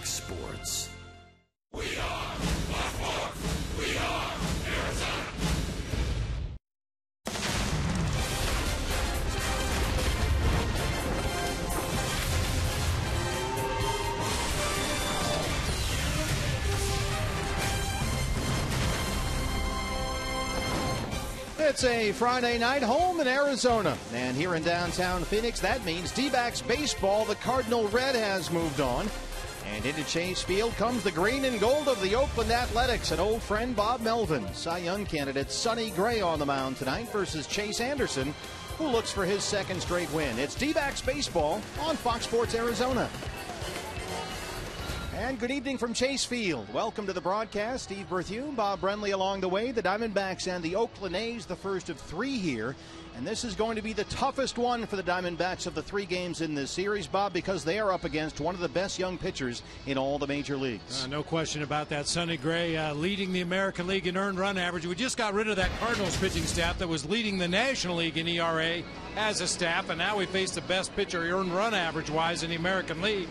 Fox Sports. We are Baltimore. We are Arizona. It's a Friday night home in Arizona, and here in downtown Phoenix, that means D-backs baseball. The Cardinal Red has moved on, and into Chase Field comes the green and gold of the Oakland Athletics. An old friend, Bob Melvin, Cy Young candidate Sonny Gray on the mound tonight versus Chase Anderson, who looks for his second straight win. It's D-backs baseball on Fox Sports Arizona. And good evening from Chase Field. Welcome to the broadcast. Steve Berthew, Bob Brenly along the way. The Diamondbacks and the Oakland A's, the first of three here. And this is going to be the toughest one for the Diamondbacks of the three games in this series, Bob, because they are up against one of the best young pitchers in all the major leagues. No question about that. Sonny Gray leading the American League in earned run average. We just got rid of that Cardinals pitching staff that was leading the National League in ERA as a staff, and now we face the best pitcher earned run average-wise in the American League.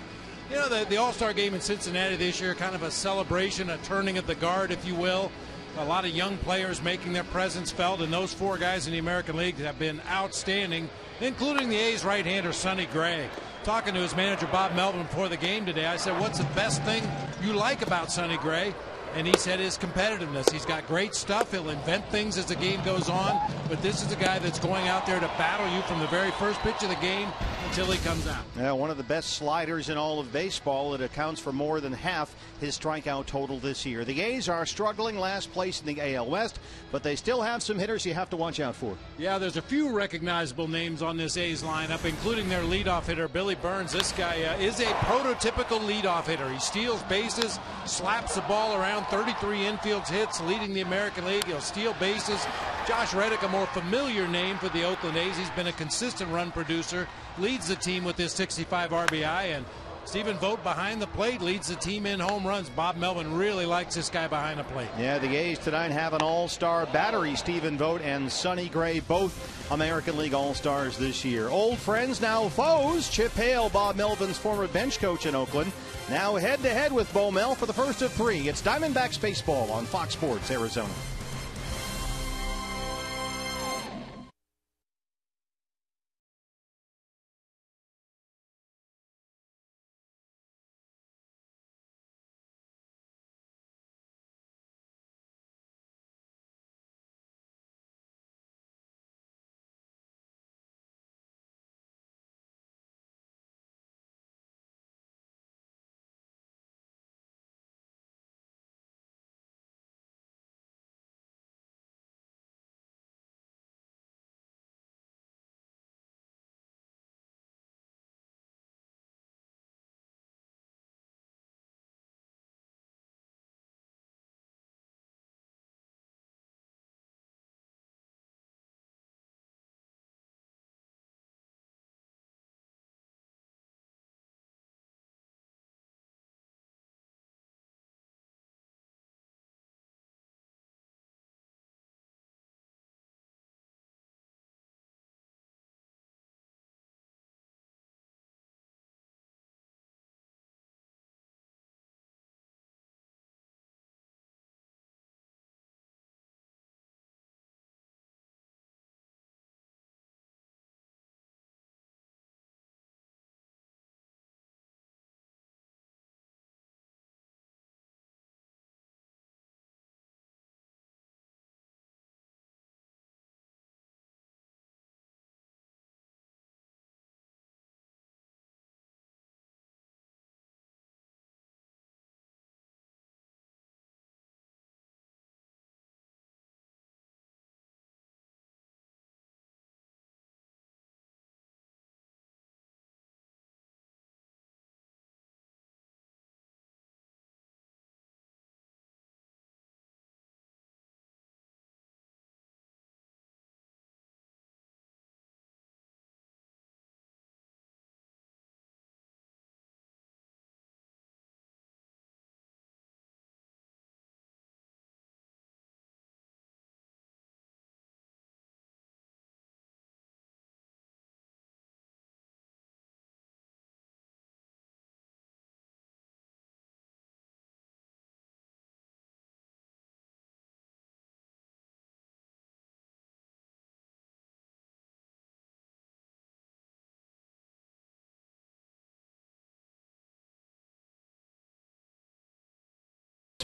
You know, the All-Star game in Cincinnati this year, kind of a celebration, a turning of the guard, if you will. A lot of young players making their presence felt, and those four guys in the American League have been outstanding, including the A's right-hander Sonny Gray. Talking to his manager Bob Melvin before the game today, I said, what's the best thing you like about Sonny Gray? And he said his competitiveness. He's got great stuff. He'll invent things as the game goes on. But this is a guy that's going out there to battle you from the very first pitch of the game until he comes out. Yeah, one of the best sliders in all of baseball. It accounts for more than half his strikeout total this year. The A's are struggling last place in the AL West, but they still have some hitters you have to watch out for. Yeah, there's a few recognizable names on this A's lineup, including their leadoff hitter, Billy Burns. This guy is a prototypical leadoff hitter. He steals bases, slaps the ball around, 33 infield hits, leading the American League. He'll steal bases. Josh Reddick, a more familiar name for the Oakland A's. He's been a consistent run producer, leads the team with his 65 RBI, and Stephen Vogt behind the plate leads the team in home runs. Bob Melvin really likes this guy behind the plate. Yeah, the A's tonight have an all-star battery. Stephen Vogt and Sonny Gray, both American League all-stars this year. Old friends, now foes. Chip Hale, Bob Melvin's former bench coach in Oakland, now head-to-head with Bo Mel for the first of three. It's Diamondbacks baseball on Fox Sports Arizona.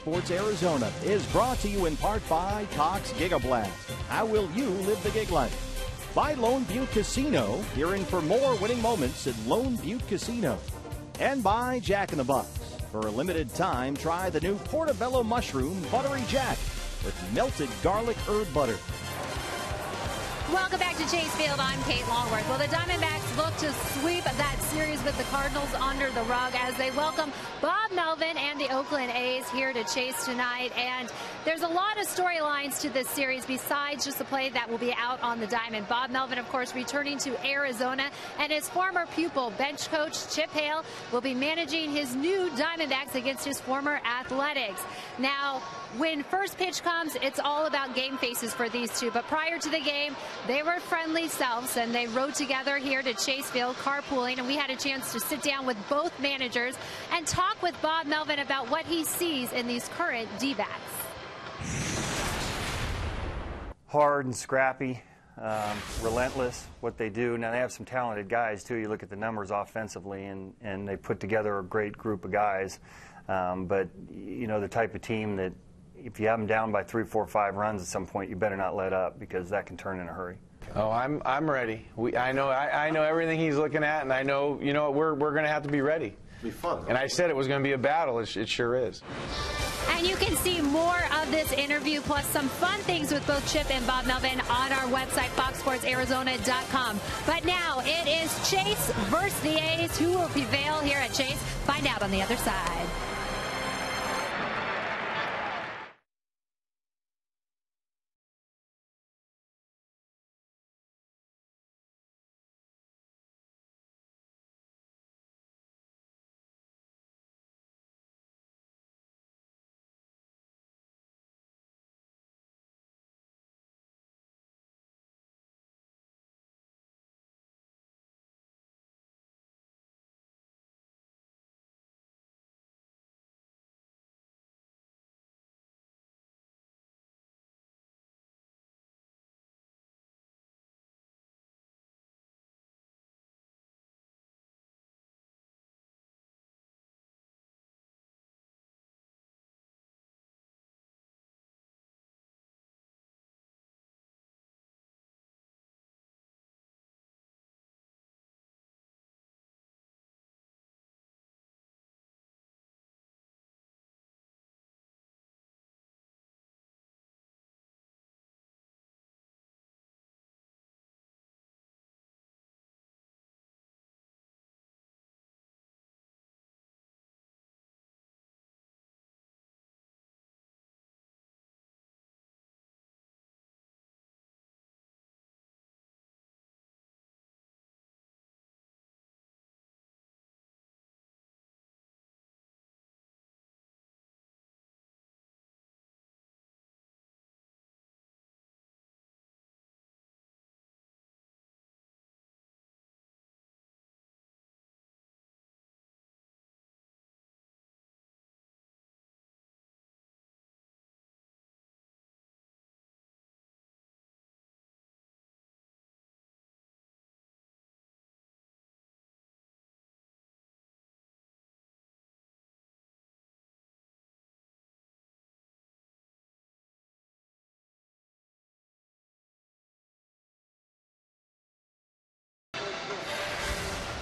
Sports Arizona is brought to you in part by Cox Gigablast. How will you live the gig life? By Lone Butte Casino, here in for more winning moments at Lone Butte Casino. And by Jack in the Box. For a limited time, try the new Portobello Mushroom Buttery Jack with melted garlic herb butter. Welcome back to Chase Field. I'm Kate Longworth. Well, the Diamondbacks look to sweep that series with the Cardinals under the rug as they welcome Bob Melvin and the Oakland A's here to Chase tonight. And there's a lot of storylines to this series besides just the play that will be out on the diamond. Bob Melvin, of course, returning to Arizona, and his former pupil, bench coach Chip Hale, will be managing his new Diamondbacks against his former Athletics. Now, when first pitch comes, it's all about game faces for these two. But prior to the game, they were friendly selves, and they rode together here to Chase Field, carpooling, and we had a chance to sit down with both managers and talk with Bob Melvin about what he sees in these current D-backs. Hard and scrappy, relentless, what they do. Now, they have some talented guys, too. You look at the numbers offensively, and they put together a great group of guys. But, you know, the type of team that if you have them down by 3, 4, 5 runs at some point, you better not let up because that can turn in a hurry. Oh, I'm ready. I know everything he's looking at, and I know, you know, we're going to have to be ready. It'll be fun. And I said it was going to be a battle. It sure is. And you can see more of this interview plus some fun things with both Chip and Bob Melvin on our website, foxsportsarizona.com. But now it is Chase versus the A's. Who will prevail here at Chase? Find out on the other side.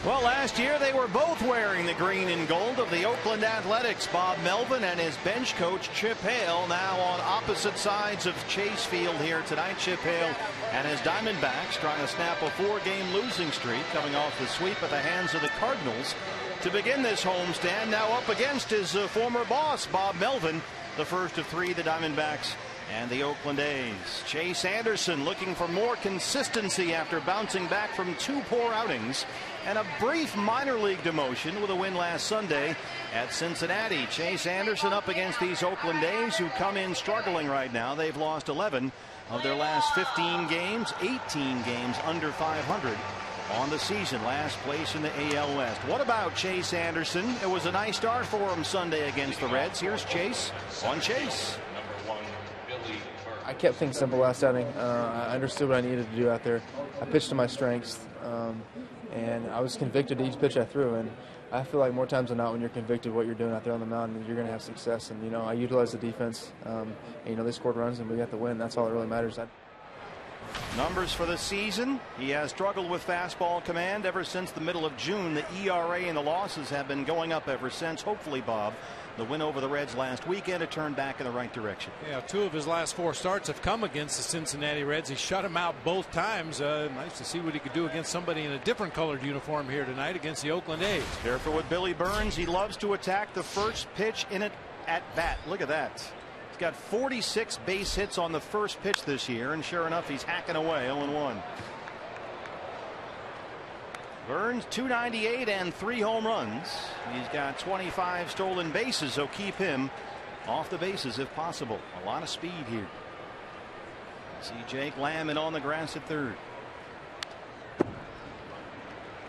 Well, last year they were both wearing the green and gold of the Oakland Athletics. Bob Melvin and his bench coach Chip Hale now on opposite sides of Chase Field here tonight. Chip Hale and his Diamondbacks trying to snap a 4-game losing streak, coming off the sweep at the hands of the Cardinals to begin this homestand. Now up against his former boss, Bob Melvin, the first of 3 the Diamondbacks and the Oakland A's. Chase Anderson looking for more consistency after bouncing back from 2 poor outings and a brief minor league demotion with a win last Sunday at Cincinnati. Chase Anderson up against these Oakland A's who come in struggling right now. They've lost 11 of their last 15 games, 18 games under 500 on the season, last place in the AL West. What about Chase Anderson? It was a nice start for him Sunday against the Reds. Here's Chase on Chase. I kept things simple last outing. I understood what I needed to do out there. I pitched to my strengths, and I was convicted to each pitch I threw. And I feel like more times than not, when you're convicted what you're doing out there on the mound, you're going to have success. And I utilize the defense. And, they scored runs and we got the win. That's all that really matters. Numbers for the season. He has struggled with fastball command ever since the middle of June. The ERA and the losses have been going up ever since. Hopefully, Bob, the win over the Reds last weekend, a turn back in the right direction. Yeah, 2 of his last 4 starts have come against the Cincinnati Reds. He shut them out both times. Nice to see what he could do against somebody in a different colored uniform here tonight against the Oakland A's. Careful with Billy Burns. He loves to attack the first pitch in it at bat. Look at that. He's got 46 base hits on the first pitch this year, and sure enough, he's hacking away 0-1. Burns, 298 and 3 home runs. He's got 25 stolen bases, so keep him off the bases if possible. A lot of speed here. See Jake Lamb in on the grass at third.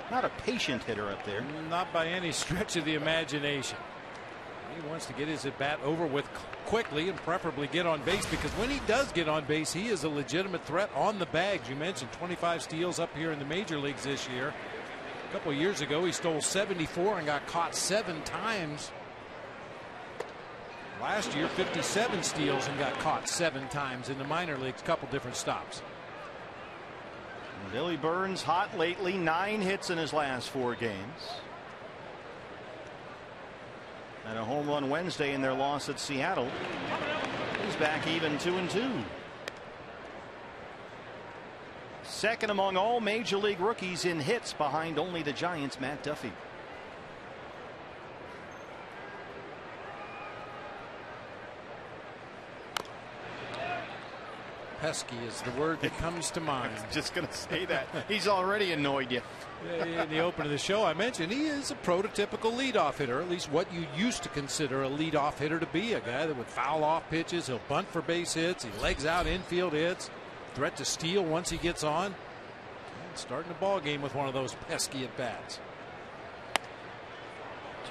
Not a patient hitter up there. Not by any stretch of the imagination. He wants to get his at bat over with quickly and preferably get on base, because when he does get on base, he is a legitimate threat on the bags. You mentioned 25 steals up here in the major leagues this year. A couple of years ago, he stole 74 and got caught 7 times. Last year, 57 steals and got caught 7 times in the minor leagues. A couple different stops. Billy Burns hot lately, 9 hits in his last 4 games. And a home run Wednesday in their loss at Seattle. He's back even 2-2. Second among all major league rookies in hits, behind only the Giants' Matt Duffy. Pesky is the word that comes to mind. I was just going to say that. He's already annoyed you. In the open of the show, I mentioned he is a prototypical leadoff hitter, at least what you used to consider a leadoff hitter to be. A guy that would foul off pitches, he'll bunt for base hits, he legs out infield hits, threat to steal once he gets on. And starting the ball game with one of those pesky at bats.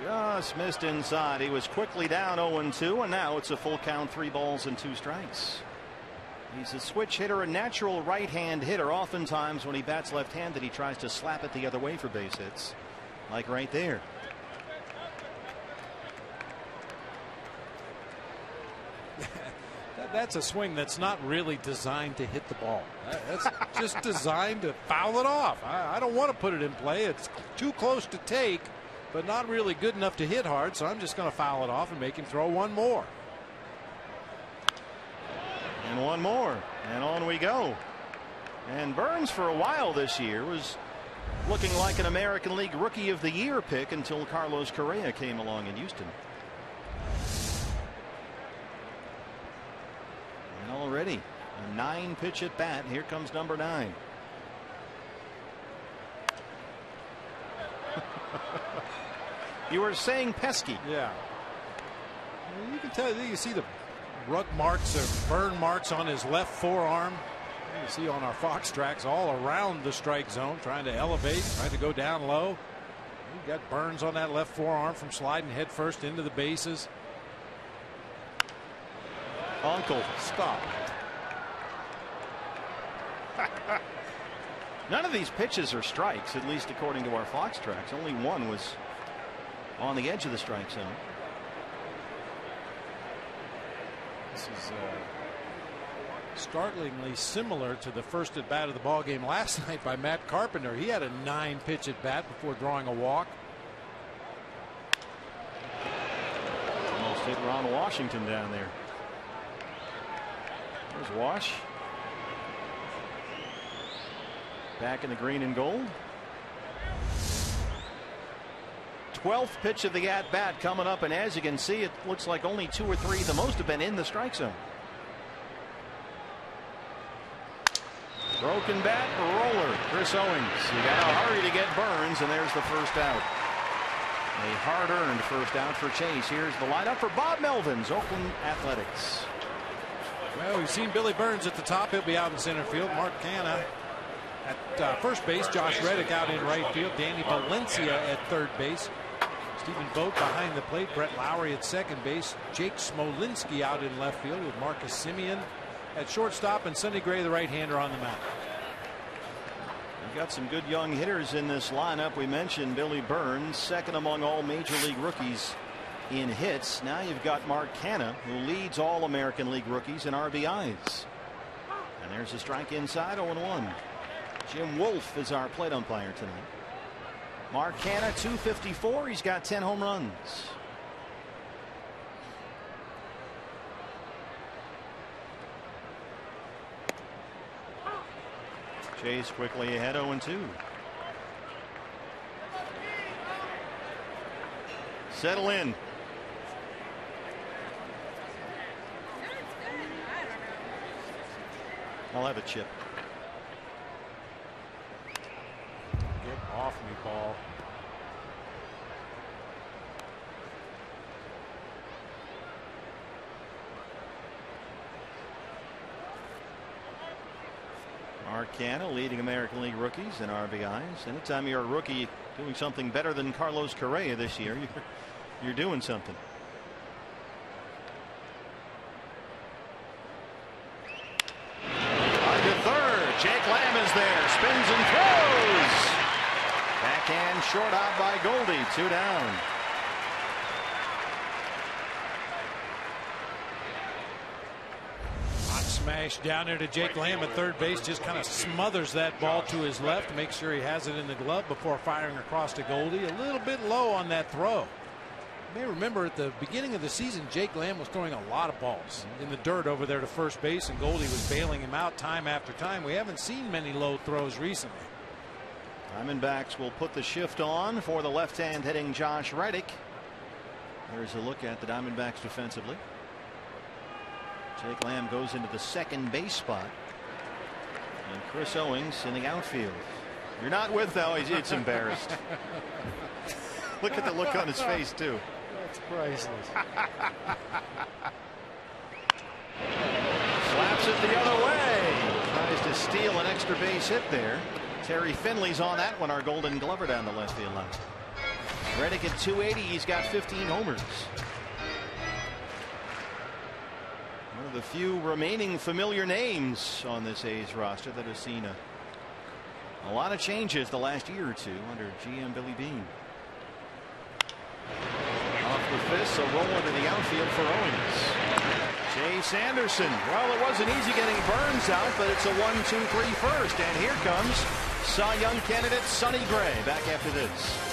Just missed inside. He was quickly down 0-2, and now it's a full count, 3 balls and 2 strikes. He's a switch hitter, a natural right-hand hitter. Oftentimes when he bats left-handed, he tries to slap it the other way for base hits, like right there. That's a swing that's not really designed to hit the ball. That's just designed to foul it off. I don't want to put it in play. It's too close to take, but not really good enough to hit hard, so I'm just going to foul it off and make him throw one more. And one more, and on we go. And Burns, for a while this year, was looking like an American League Rookie of the Year pick until Carlos Correa came along in Houston. And already a 9-pitch at bat. Here comes number 9. You were saying pesky. Yeah. You can tell. You see the rug marks or burn marks on his left forearm. You see on our Fox tracks all around the strike zone, trying to elevate, trying to go down low. He got burns on that left forearm from sliding head first into the bases. Uncle, stop. None of these pitches are strikes, at least according to our Fox tracks. Only one was on the edge of the strike zone. This is startlingly similar to the first at bat of the ball game last night by Matt Carpenter. He had a 9-pitch at bat before drawing a walk. Almost hit Ron Washington down there. There's Wash. Back in the green and gold. 12th pitch of the at bat coming up, and as you can see, it looks like only 2 or 3, the most, have been in the strike zone. Broken bat, roller, Chris Owings. You got to hurry to get Burns, and there's the first out. A hard-earned first out for Chase. Here's the lineup for Bob Melvin's Oakland Athletics. Well, we've seen Billy Burns at the top. He'll be out in center field. Mark Canha at first base. Josh Reddick out in right field. Danny Valencia at third base. Stephen Vogt behind the plate. Brett Lowry at second base. Jake Smolinski out in left field with Marcus Semien at shortstop, and Sonny Gray, the right-hander, on the mound. We've got some good young hitters in this lineup. We mentioned Billy Burns, second among all Major League rookies in hits. Now you've got Mark Canha, who leads all American League rookies in RBIs. And there's a strike inside, 0-1. Jim Wolf is our plate umpire tonight. Mark Canha, 254. He's got 10 home runs. Chase quickly ahead, 0-2. Settle in. I'll have a chip. Get off me, ball. Mark Canha leading American League rookies in RBIs. Anytime you're a rookie doing something better than Carlos Correa this year, you're doing something. On to third. Jake Lamb is there. Spins and throws. Backhand short out by Goldie. 2 down. Smash down there to Jake Lamb at third base, just kind of smothers that ball to his left, make sure he has it in the glove before firing across to Goldie. A little bit low on that throw. You may remember at the beginning of the season, Jake Lamb was throwing a lot of balls in the dirt over there to first base, and Goldie was bailing him out time after time. We haven't seen many low throws recently. Diamondbacks will put the shift on for the left-hand hitting Josh Reddick. There's a look at the Diamondbacks defensively. Jake Lamb goes into the second base spot. And Chris Owings in the outfield. You're not with, though. It's embarrassed. Look at the look on his face, too. That's priceless. Slaps it the other way. Tries to steal an extra base hit there. Terry Finley's on that one, our Golden Glover down the left field line. Reddick at 280. He's got 15 homers. One of the few remaining familiar names on this A's roster that has seen a lot of changes the last year or two under GM Billy Beane. Off the fist, a roll into the outfield for Owens. Chase Anderson. Well, it wasn't easy getting Burns out, but it's a 1-2-3 first. And here comes Cy Young candidate Sonny Gray back after this.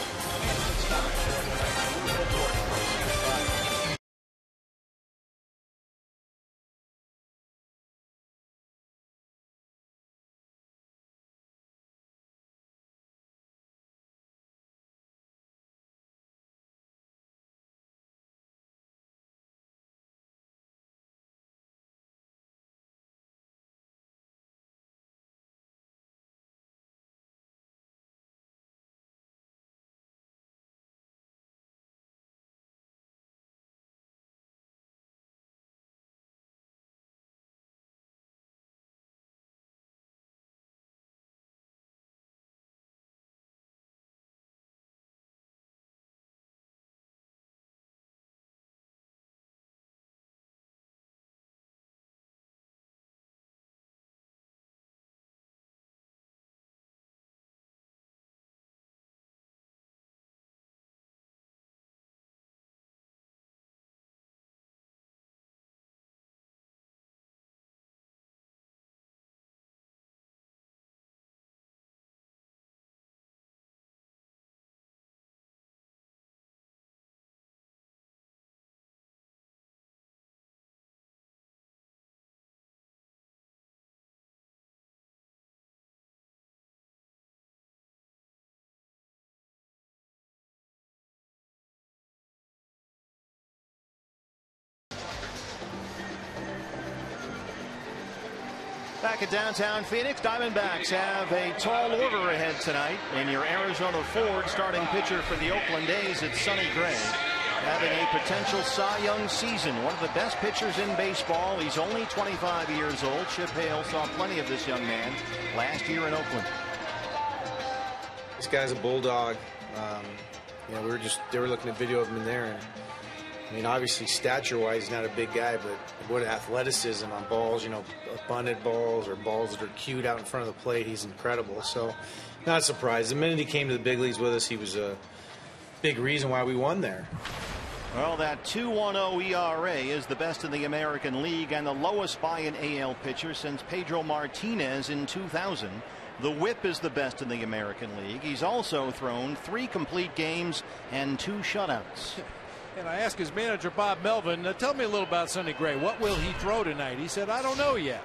Back at downtown Phoenix, Diamondbacks have a tall order ahead tonight. In your Arizona Ford, starting pitcher for the Oakland A's, it's Sonny Gray, having a potential Cy Young season. One of the best pitchers in baseball. He's only 25 years old. Chip Hale saw plenty of this young man last year in Oakland. This guy's a bulldog. You know, they were looking at video of him in there, and I mean, obviously, stature-wise, he's not a big guy, but what athleticism on balls, you know, bunted balls or balls that are cued out in front of the plate, he's incredible. So, not surprised. The minute he came to the big leagues with us, he was a big reason why we won there. Well, that 2.10 ERA is the best in the American League and the lowest by an AL pitcher since Pedro Martinez in 2000. The whip is the best in the American League. He's also thrown 3 complete games and 2 shutouts. And I asked his manager, Bob Melvin, tell me a little about Sonny Gray. What will he throw tonight? He said, I don't know yet.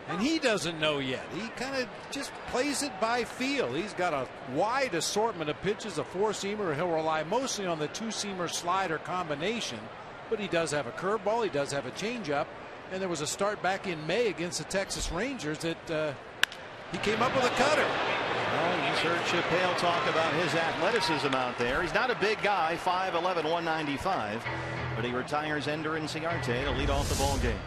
And he doesn't know yet. He kind of just plays it by feel. He's got a wide assortment of pitches, a 4-seamer. He'll rely mostly on the 2-seamer slider combination, but he does have a curveball. He does have a changeup. And there was a start back in May against the Texas Rangers that he came up with a cutter. Well, you heard Chip Hale talk about his athleticism out there. He's not a big guy, 5'11", 195, but he retires Ender Inciarte to lead off the ball game.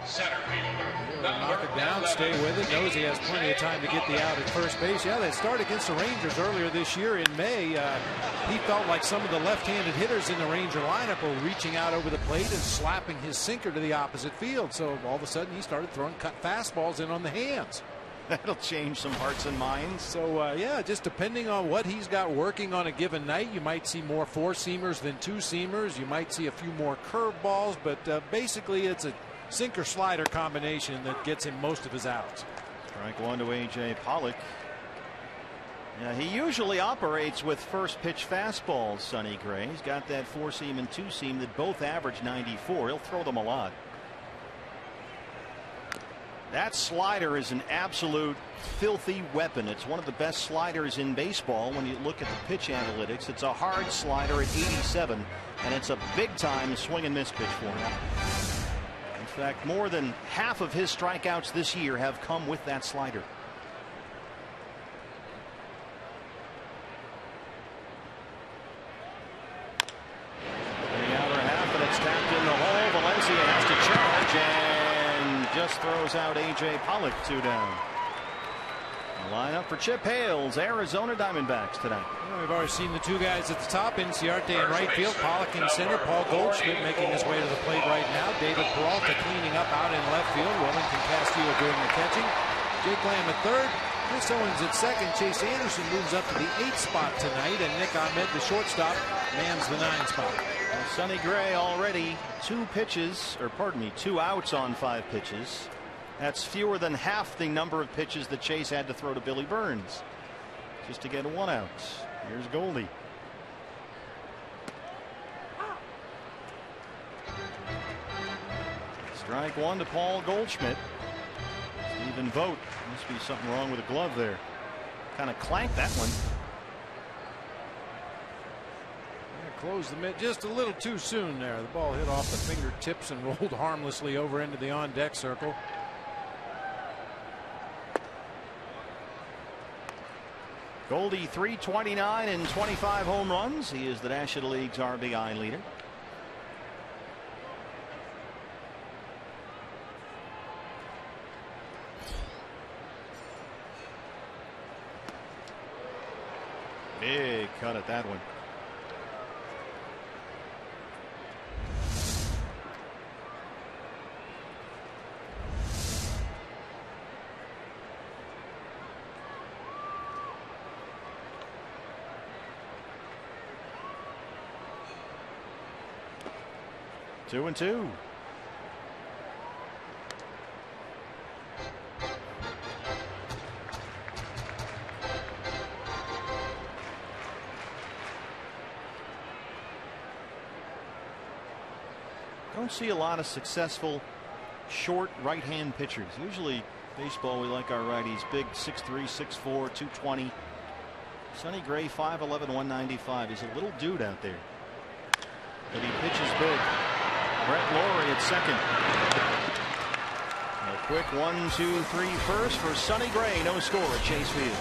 Center fielder. Knock it down, stay with it. Knows he has plenty of time to get the out at first base. Yeah, they started against the Rangers earlier this year in May. He felt like some of the left-handed hitters in the Ranger lineup were reaching out over the plate and slapping his sinker to the opposite field. So all of a sudden he started throwing cut fastballs in on the hands. That'll change some hearts and minds. So yeah, just depending on what he's got working on a given night, you might see more 4-seamers than 2-seamers. You might see a few more curveballs, but basically it's a sinker slider combination that gets him most of his outs. Strike 1 to A.J. Pollock. Yeah, he usually operates with first pitch fastballs, Sonny Gray. He's got that 4-seam and 2-seam that both average 94. He'll throw them a lot. That slider is an absolute filthy weapon. It's one of the best sliders in baseball when you look at the pitch analytics. It's a hard slider at 87, and it's a big time swing and miss pitch for him. In fact, more than half of his strikeouts this year have come with that slider. The outer half, and it's tapped in the hole. Valencia has to charge and just throws out A.J. Pollock, 2 down. The lineup for Chip Hale's Arizona Diamondbacks tonight. Well, we've already seen the 2 guys at the top. Inciarte in right field, Pollock in center, Paul Goldschmidt making his way to the plate right now. David Peralta cleaning up out in left field. Wellington Castillo doing the catching. Jake Lamb at third. Chris Owens at second. Chase Anderson moves up to the 8th spot tonight, and Nick Ahmed, the shortstop, mans the 9th spot. Well, Sonny Gray already 2 outs on 5 pitches. That's fewer than half the number of pitches that Chase had to throw to Billy Burns just to get 1 out. Here's Goldie. Strike 1 to Paul Goldschmidt. Stephen Vogt. Must be something wrong with the glove there. Kind of clanked that one. Closed the mitt just a little too soon there. The ball hit off the fingertips and rolled harmlessly over into the on-deck circle. Goldie, 329 and 25 home runs. He is the National League's RBI leader. Big cut at that one. Two and two. Don't see a lot of successful short right-hand pitchers. Usually baseball, we like our righties big, 6'3", 6'4", 220. Sonny Gray, 5'11", 195. He's a little dude out there, but he pitches big. Brett Lawrie at second. A quick 1-2-3 first for Sonny Gray. No score at Chase Field.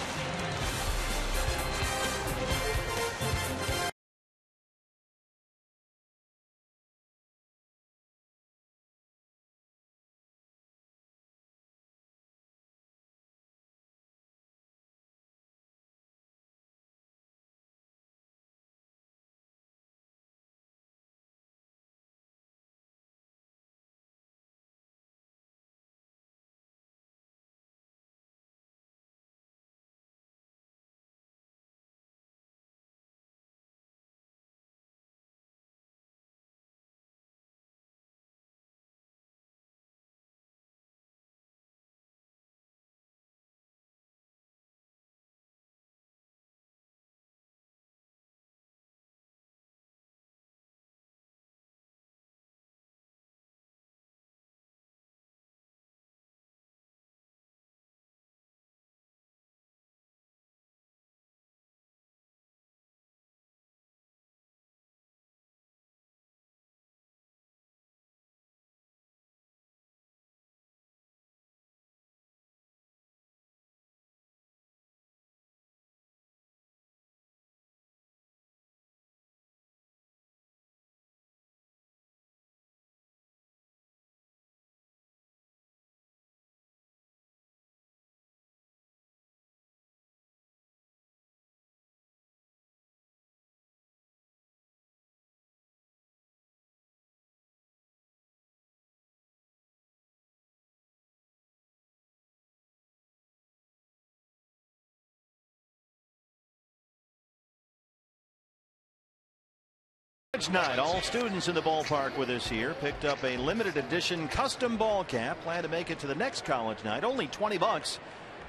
College night. All students in the ballpark with us here. Picked up a limited edition custom ball cap. Plan to make it to the next college night. Only $20.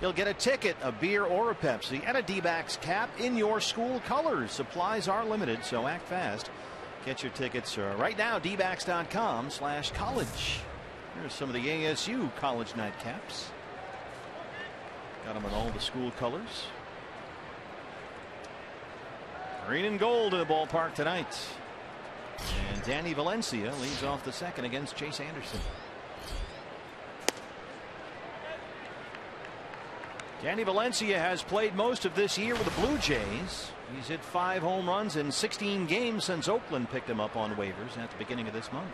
You'll get a ticket, a beer, or a Pepsi, and a D-backs cap in your school colors. Supplies are limited, so act fast. Get your tickets right now, dbacks.com/college. Here's some of the ASU college night caps. Got them in all the school colors. Green and gold in the ballpark tonight. And Danny Valencia leads off the second against Chase Anderson. Danny Valencia has played most of this year with the Blue Jays. He's hit 5 home runs in 16 games since Oakland picked him up on waivers at the beginning of this month.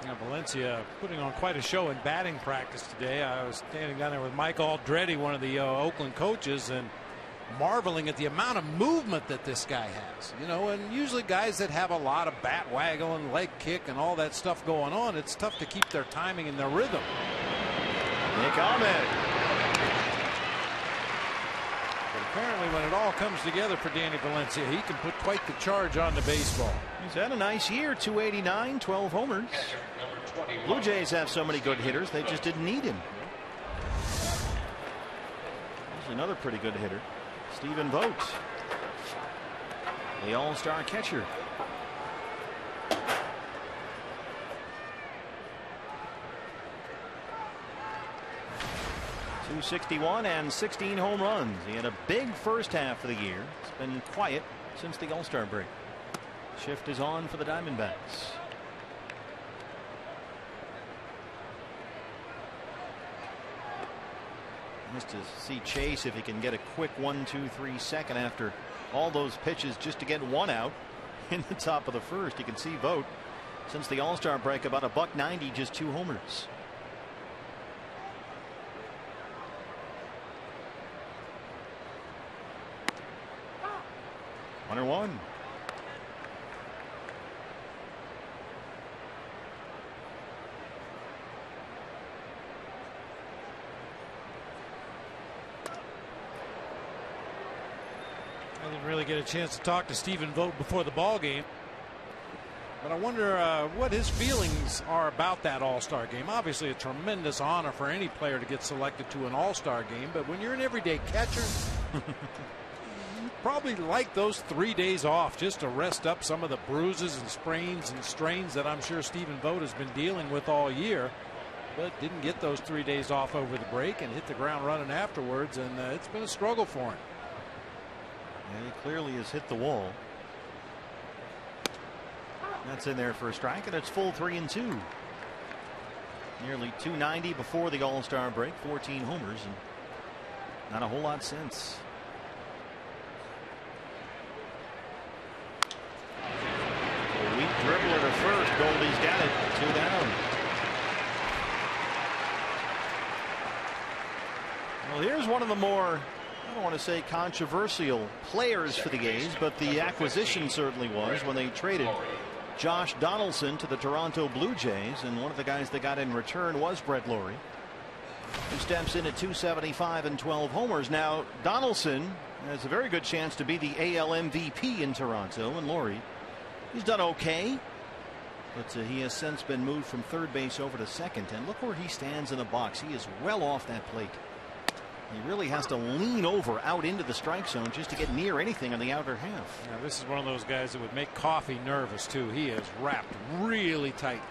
Now Valencia putting on quite a show in batting practice today. I was standing down there with Mike Aldretti, one of the Oakland coaches, and marveling at the amount of movement that this guy has. You know, and usually guys that have a lot of bat waggle and leg kick and all that stuff going on, it's tough to keep their timing and their rhythm. Nick Ahmed. But apparently when it all comes together for Danny Valencia, he can put quite the charge on the baseball. He's had a nice year, 289, 12 homers. Blue Jays have so many good hitters, they just didn't need him. There's another pretty good hitter, Stephen Vogt, the all-star catcher. .261 and 16 home runs. He had a big first half of the year. It's been quiet since the All-Star break. Shift is on for the Diamondbacks. Nice to see Chase if he can get a quick 1-2-3 second after all those pitches just to get one out in the top of the first. You can see Vogt since the All-Star break about a $190, just 2 homers. One and one. I didn't really get a chance to talk to Stephen Vogt before the ball game, but I wonder what his feelings are about that All-Star game. Obviously a tremendous honor for any player to get selected to an All-Star game, but when you're an everyday catcher, you probably like those 3 days off just to rest up some of the bruises and sprains and strains that I'm sure Stephen Vogt has been dealing with all year, but didn't get those 3 days off over the break and hit the ground running afterwards, and it's been a struggle for him. And he clearly has hit the wall. That's in there for a strike, and it's full 3-2. Nearly 290 before the All-Star break, 14 homers, and not a whole lot since. A weak dribbler to first. Goldie's got it. 2 down. Well, here's one of the more, I don't want to say controversial players for the A's, but the acquisition certainly was when they traded Josh Donaldson to the Toronto Blue Jays, and one of the guys they got in return was Brett Lawrie, who steps in at 275 and 12 homers. Now Donaldson has a very good chance to be the AL MVP in Toronto, and Lawrie, he's done okay, but he has since been moved from third base over to second, and look where he stands in the box. He is well off that plate. He really has to lean over out into the strike zone just to get near anything on the outer half. Now, this is one of those guys that would make Coffey nervous too. He is wrapped really tight.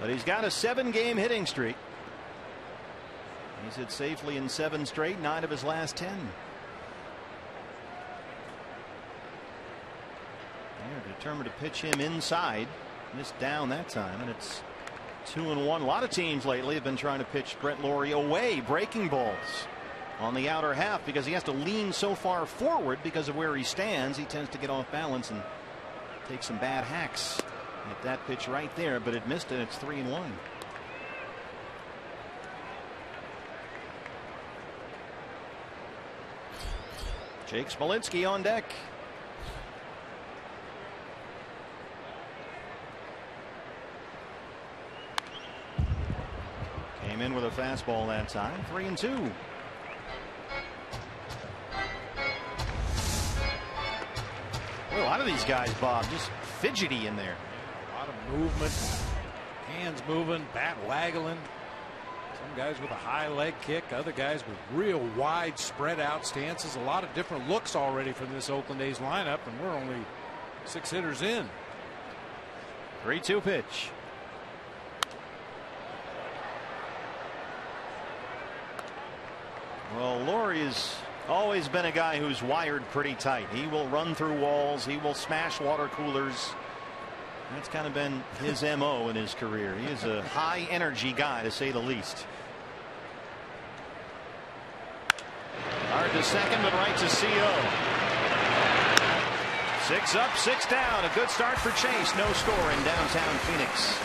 But he's got a 7-game hitting streak. He's hit safely in 7 straight, 9 of his last 10. They're determined to pitch him inside. Missed down that time, and it's 2-1. A lot of teams lately have been trying to pitch Brett Lawrie away, breaking balls on the outer half, because he has to lean so far forward because of where he stands. He tends to get off balance and take some bad hacks at that pitch right there, but it missed it. It's 3-1. Jake Smolinski on deck. Came in with a fastball that time. 3-2. Well, a lot of these guys, Bob, just fidgety in there. A lot of movement, hands moving, bat waggling. Some guys with a high leg kick, other guys with real wide spread out stances. A lot of different looks already from this Oakland A's lineup, and we're only 6 hitters in. 3-2 pitch. Well, Laurie has always been a guy who's wired pretty tight. He will run through walls. He will smash water coolers. That's kind of been his MO in his career. He is a high energy guy, to say the least. Hard to second, but right to CO. 6 up, 6 down. A good start for Chase. No score in downtown Phoenix.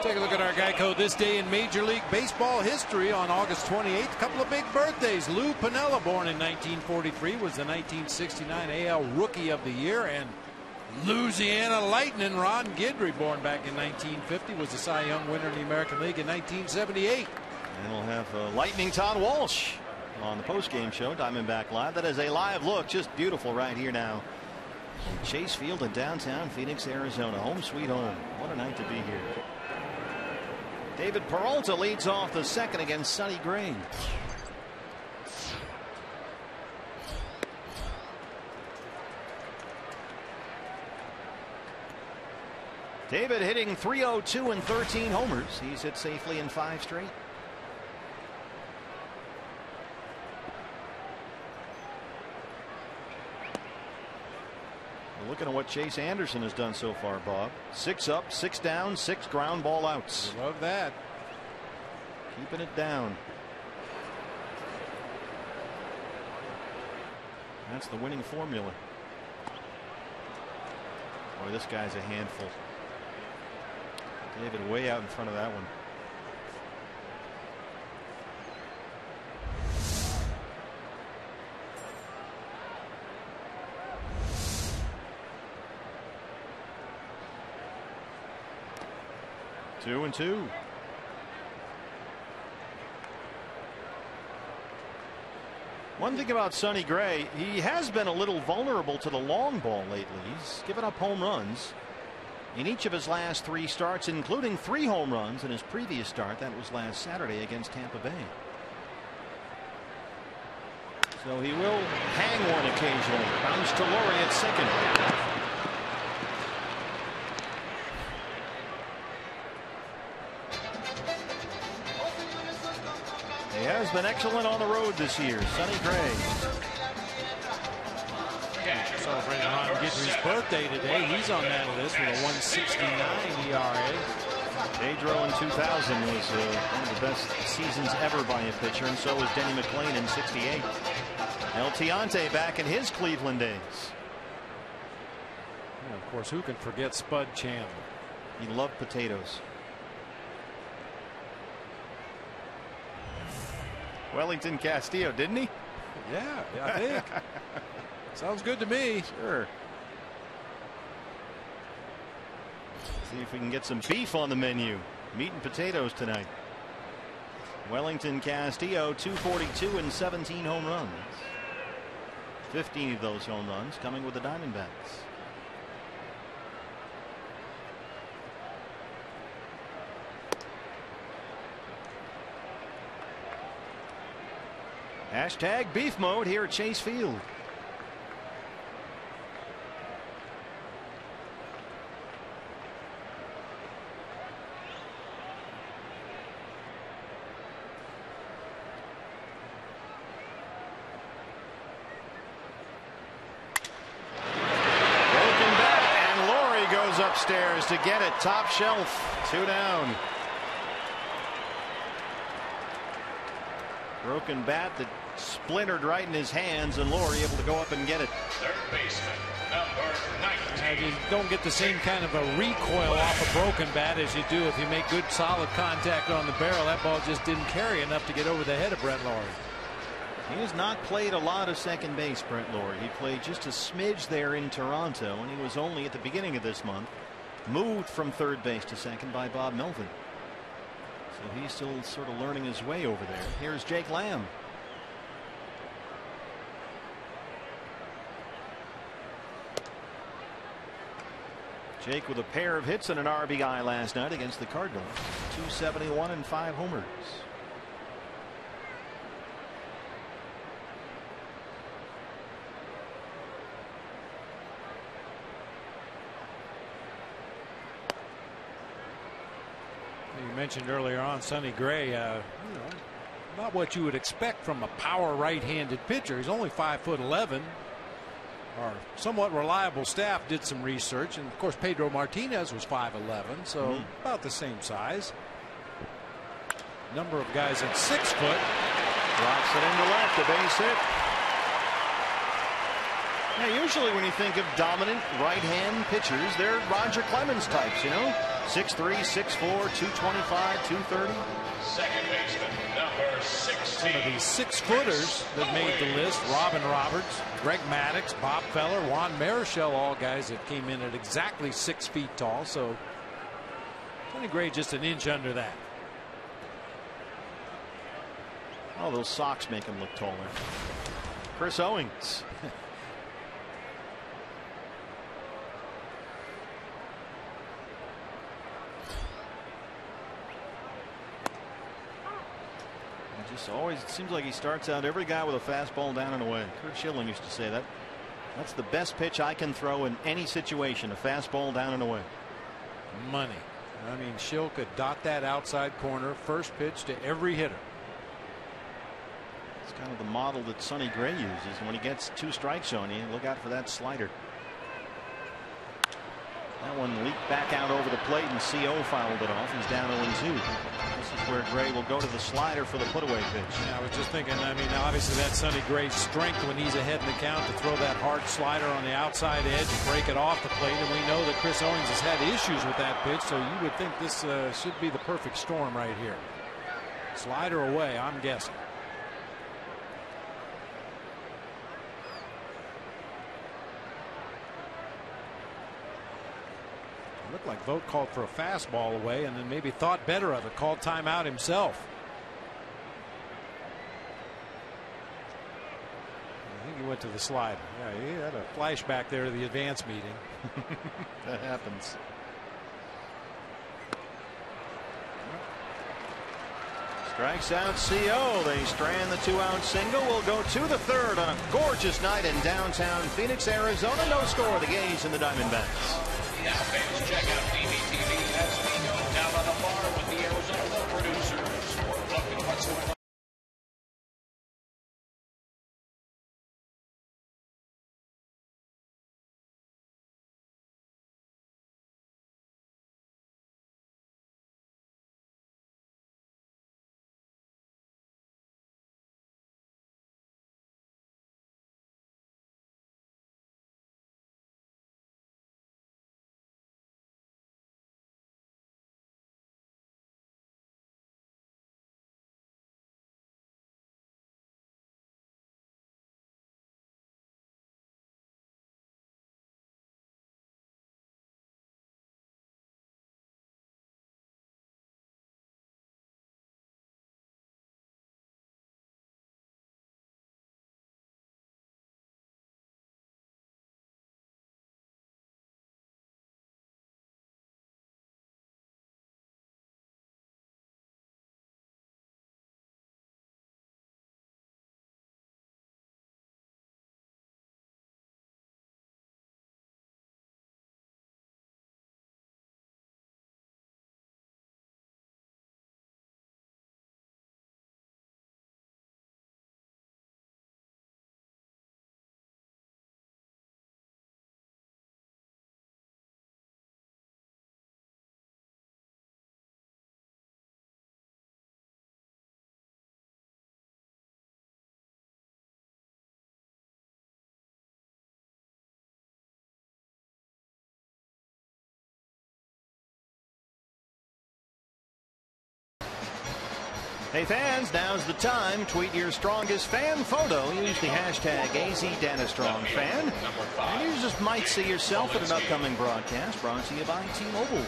Take a look at our Geico this day in Major League Baseball history. On August 28th, a couple of big birthdays. Lou Piniella, born in 1943, was the 1969 AL Rookie of the Year. And Louisiana Lightning Ron Guidry, born back in 1950, was the Cy Young winner in the American League in 1978. And we'll have Lightning Todd Walsh on the postgame show, Diamondback Live. That is a live look, just beautiful right here now. Chase Field in downtown Phoenix, Arizona. Home sweet home. What a night to be here. David Peralta leads off the second against Sonny Gray. David hitting .302 and 13 homers. He's hit safely in 5 straight. Looking at what Chase Anderson has done so far, Bob. 6 up, 6 down, 6 ground ball outs. Love that. Keeping it down. That's the winning formula. Boy, this guy's a handful. David way out in front of that one. Two and two. One thing about Sonny Gray, he has been a little vulnerable to the long ball lately. He's given up home runs in each of his last 3 starts, including 3 home runs in his previous start. That was last Saturday against Tampa Bay. So he will hang one occasionally. Bounce to Laurie at second. He has been excellent on the road this year, Sonny Gray. Celebrating Ron Guidry's birthday today. He's on that list with a 1.69 ERA. Pedro in 2000 was one of the best seasons ever by a pitcher, and so was Denny McClain in '68. El Tiante back in his Cleveland days. And of course, who can forget Spud Chandler? He loved potatoes. Wellington Castillo, didn't he? Yeah, I think. Sounds good to me. Sure. See if we can get some beef on the menu. Meat and potatoes tonight. Wellington Castillo, 242 and 17 home runs. 15 of those home runs coming with the Diamondbacks. Hashtag beef mode here at Chase Field. Upstairs to get it. Top shelf. 2 down. Broken bat that splintered right in his hands, and Laurie able to go up and get it. Third baseman, number 19. You don't get the same kind of a recoil off a broken bat as you do if you make good solid contact on the barrel. That ball just didn't carry enough to get over the head of Brent Laurie. He has not played a lot of second base, Brent Laurie. He played just a smidge there in Toronto, and he was only at the beginning of this month moved from third base to second by Bob Melvin. So he's still sort of learning his way over there. Here's Jake Lamb. Jake with a pair of hits and an RBI last night against the Cardinals. 271 and 5 homers. You mentioned earlier on Sonny Gray, not what you would expect from a power right-handed pitcher. He's only 5'11". Our somewhat reliable staff did some research, and of course Pedro Martinez was 5'11", so about the same size. Number of guys at 6 foot. Drops it into left, a base hit. Now, usually when you think of dominant right-hand pitchers, they're Roger Clemens types, you know? 6'3", 6'4", 225, 230. Second baseman, number 16. Some of these 6-footers that made the list: Robin Roberts, Greg Maddux, Bob Feller, Juan Marichal, all guys that came in at exactly 6 feet tall. So Sonny Gray just an inch under that. Oh, those socks make him look taller. Chris Owings. Just always, it seems like he starts out every guy with a fastball down and away. Kurt Schilling used to say that. That's the best pitch I can throw in any situation, a fastball down and away. Money. I mean, Schill could dot that outside corner, first pitch to every hitter. It's kind of the model that Sonny Gray uses. When he gets 2 strikes on you, look out for that slider. That one leaked back out over the plate, and CO fouled it off. He's down 0-2. This is where Gray will go to the slider for the put-away pitch. Yeah, I was just thinking, I mean, obviously that's Sonny Gray's strength when he's ahead in the count, to throw that hard slider on the outside edge and break it off the plate. And we know that Chris Owings has had issues with that pitch, so you would think this should be the perfect storm right here. Slider away, I'm guessing. Looked like Vogt called for a fastball away, and then maybe thought better of it, called timeout himself. I think he went to the slider. Yeah, he had a flashback there to the advance meeting. That happens. Strikes out CO. They strand the 2-out single. Will go to the third on a gorgeous night in downtown Phoenix, Arizona. No score. The A's and the Diamondbacks. Now fans, check out DVTV as we go down on the bar with the Arizona producers. For a look at what's going on. Hey fans, now's the time. Tweet your strongest fan photo. Use the hashtag AZDanaStrongFan. And you just might see yourself at an upcoming broadcast brought to you by T-Mobile.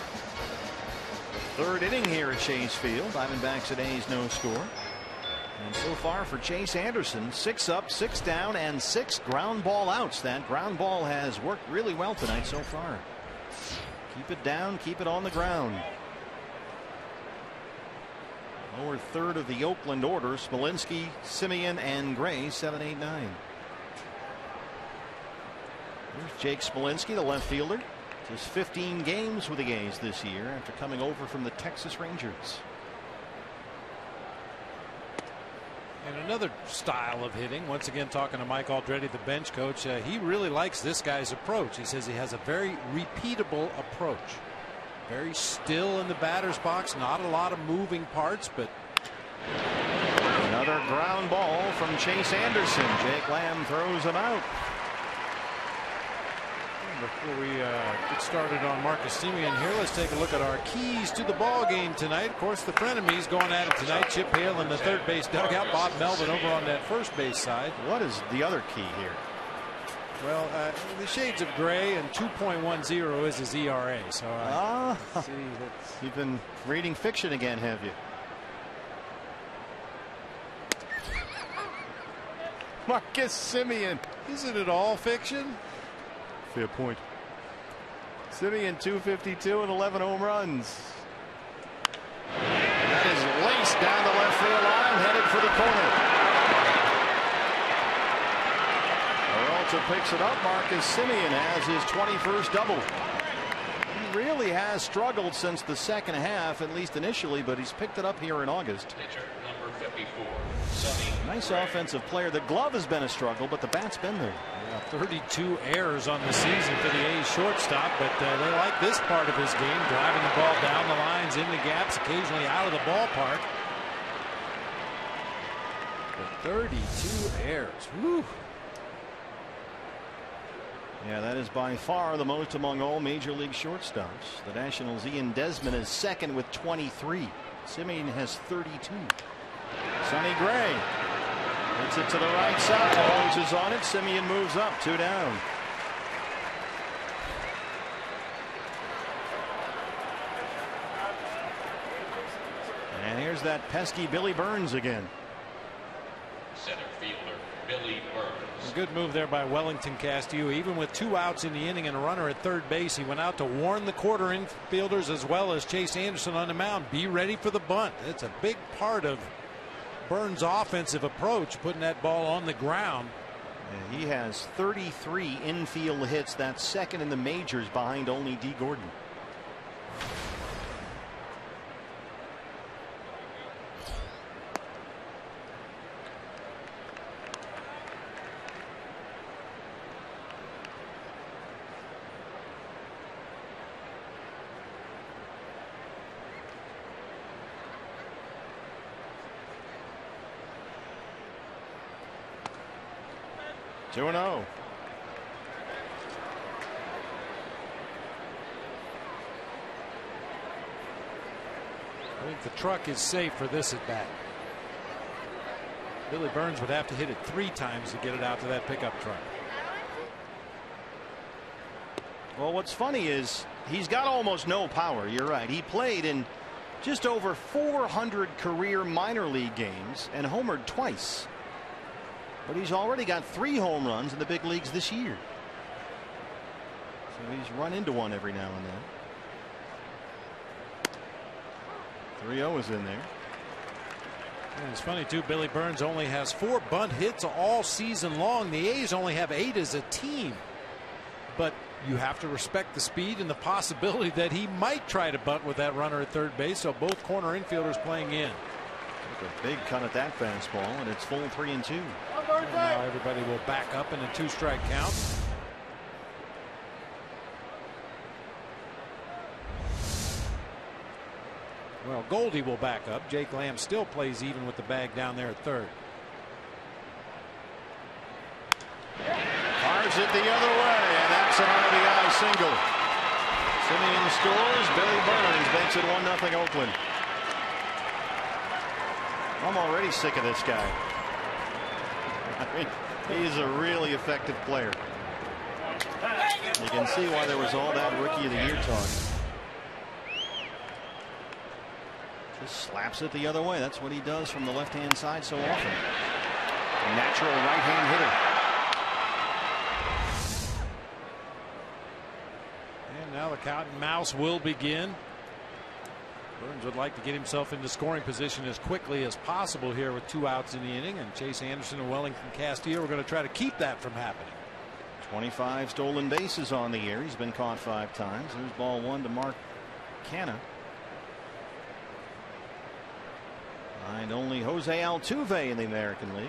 Third inning here at Chase Field. Diamondbacks at A's, no score. And so far for Chase Anderson, 6 up, 6 down, and 6 ground ball outs. That ground ball has worked really well tonight so far. Keep it down, keep it on the ground. Lower third of the Oakland order, Smolinski, Semien, and Gray, 7, 8, 9. Here's Jake Smolinski, the left fielder. Just 15 games with the A's this year after coming over from the Texas Rangers. And another style of hitting. Once again, talking to Mike Aldretti, the bench coach, he really likes this guy's approach. He says he has a very repeatable approach. Very still in the batter's box, not a lot of moving parts, but another ground ball from Chase Anderson. Jake Lamb throws him out. Before we get started on Marcus Semien here, let's take a look at our keys to the ball game tonight. Of course, the frenemies going at it tonight. Chip Hale in the third base dugout. Bob Melvin over on that first base side. What is the other key here? Well, the shades of gray, and 2.10 is his ERA. So see, you've been reading fiction again, have you? Marcus Semien. Isn't it all fiction? Fair point. Semien 252 and 11 home runs. That is laced down the left field line, headed for the corner. Picks it up. Marcus Semien has his 21st double. He really has struggled since the second half, at least initially, but he's picked it up here in August. Pitcher number 54, nice offensive player. The glove has been a struggle, but the bat's been there. Yeah, 32 errors on the season for the A's shortstop, but they like this part of his game, driving the ball down the lines, in the gaps, occasionally out of the ballpark. But 32 errors. Whew. Yeah, that is by far the most among all major league shortstops. The Nationals' Ian Desmond is second with 23. Semien has 32. Sonny Gray hits it to the right side. Holmes is on it. Semien moves up, 2 down. And here's that pesky Billy Burns again. center fielder Billy Burns. A good move there by Wellington Castillo. Even with 2 outs in the inning and a runner at third base, he went out to warn the quarter infielders as well as Chase Anderson on the mound. Be ready for the bunt. It's a big part of Burns' offensive approach, putting that ball on the ground. And he has 33 infield hits. That's second in the majors behind only D. Gordon. Two 2-0. I think the truck is safe for this at bat. Billy Burns would have to hit it 3 times to get it out to that pickup truck. Well, what's funny is he's got almost no power. You're right. He played in just over 400 career minor league games and homered twice. But he's already got 3 home runs in the big leagues this year. So he's run into one every now and then. 3-0 is in there. And it's funny too, Billy Burns only has 4 bunt hits all season long. The A's only have 8 as a team. But you have to respect the speed and the possibility that he might try to bunt with that runner at third base. So both corner infielders playing in. Take a big cut at that fastball, and it's full 3-2. And now everybody will back up in a 2-strike count. Well, Goldie will back up. Jake Lamb still plays even with the bag down there at third. Fires it the other way, and that's an RBI single. Semien scores. Billy Burns makes it 1-0 Oakland. I'm already sick of this guy. I mean, he's a really effective player. You can see why there was all that Rookie of the Year talk. Just slaps it the other way. That's what he does from the left-hand side so often. A natural right-hand hitter. And now the cat and mouse will begin. Burns would like to get himself into scoring position as quickly as possible here with 2 outs in the inning, and Chase Anderson and Wellington Castillo are going to try to keep that from happening. 25 stolen bases on the year. He's been caught 5 times. There's ball 1 to Mark Canha. And only Jose Altuve in the American League.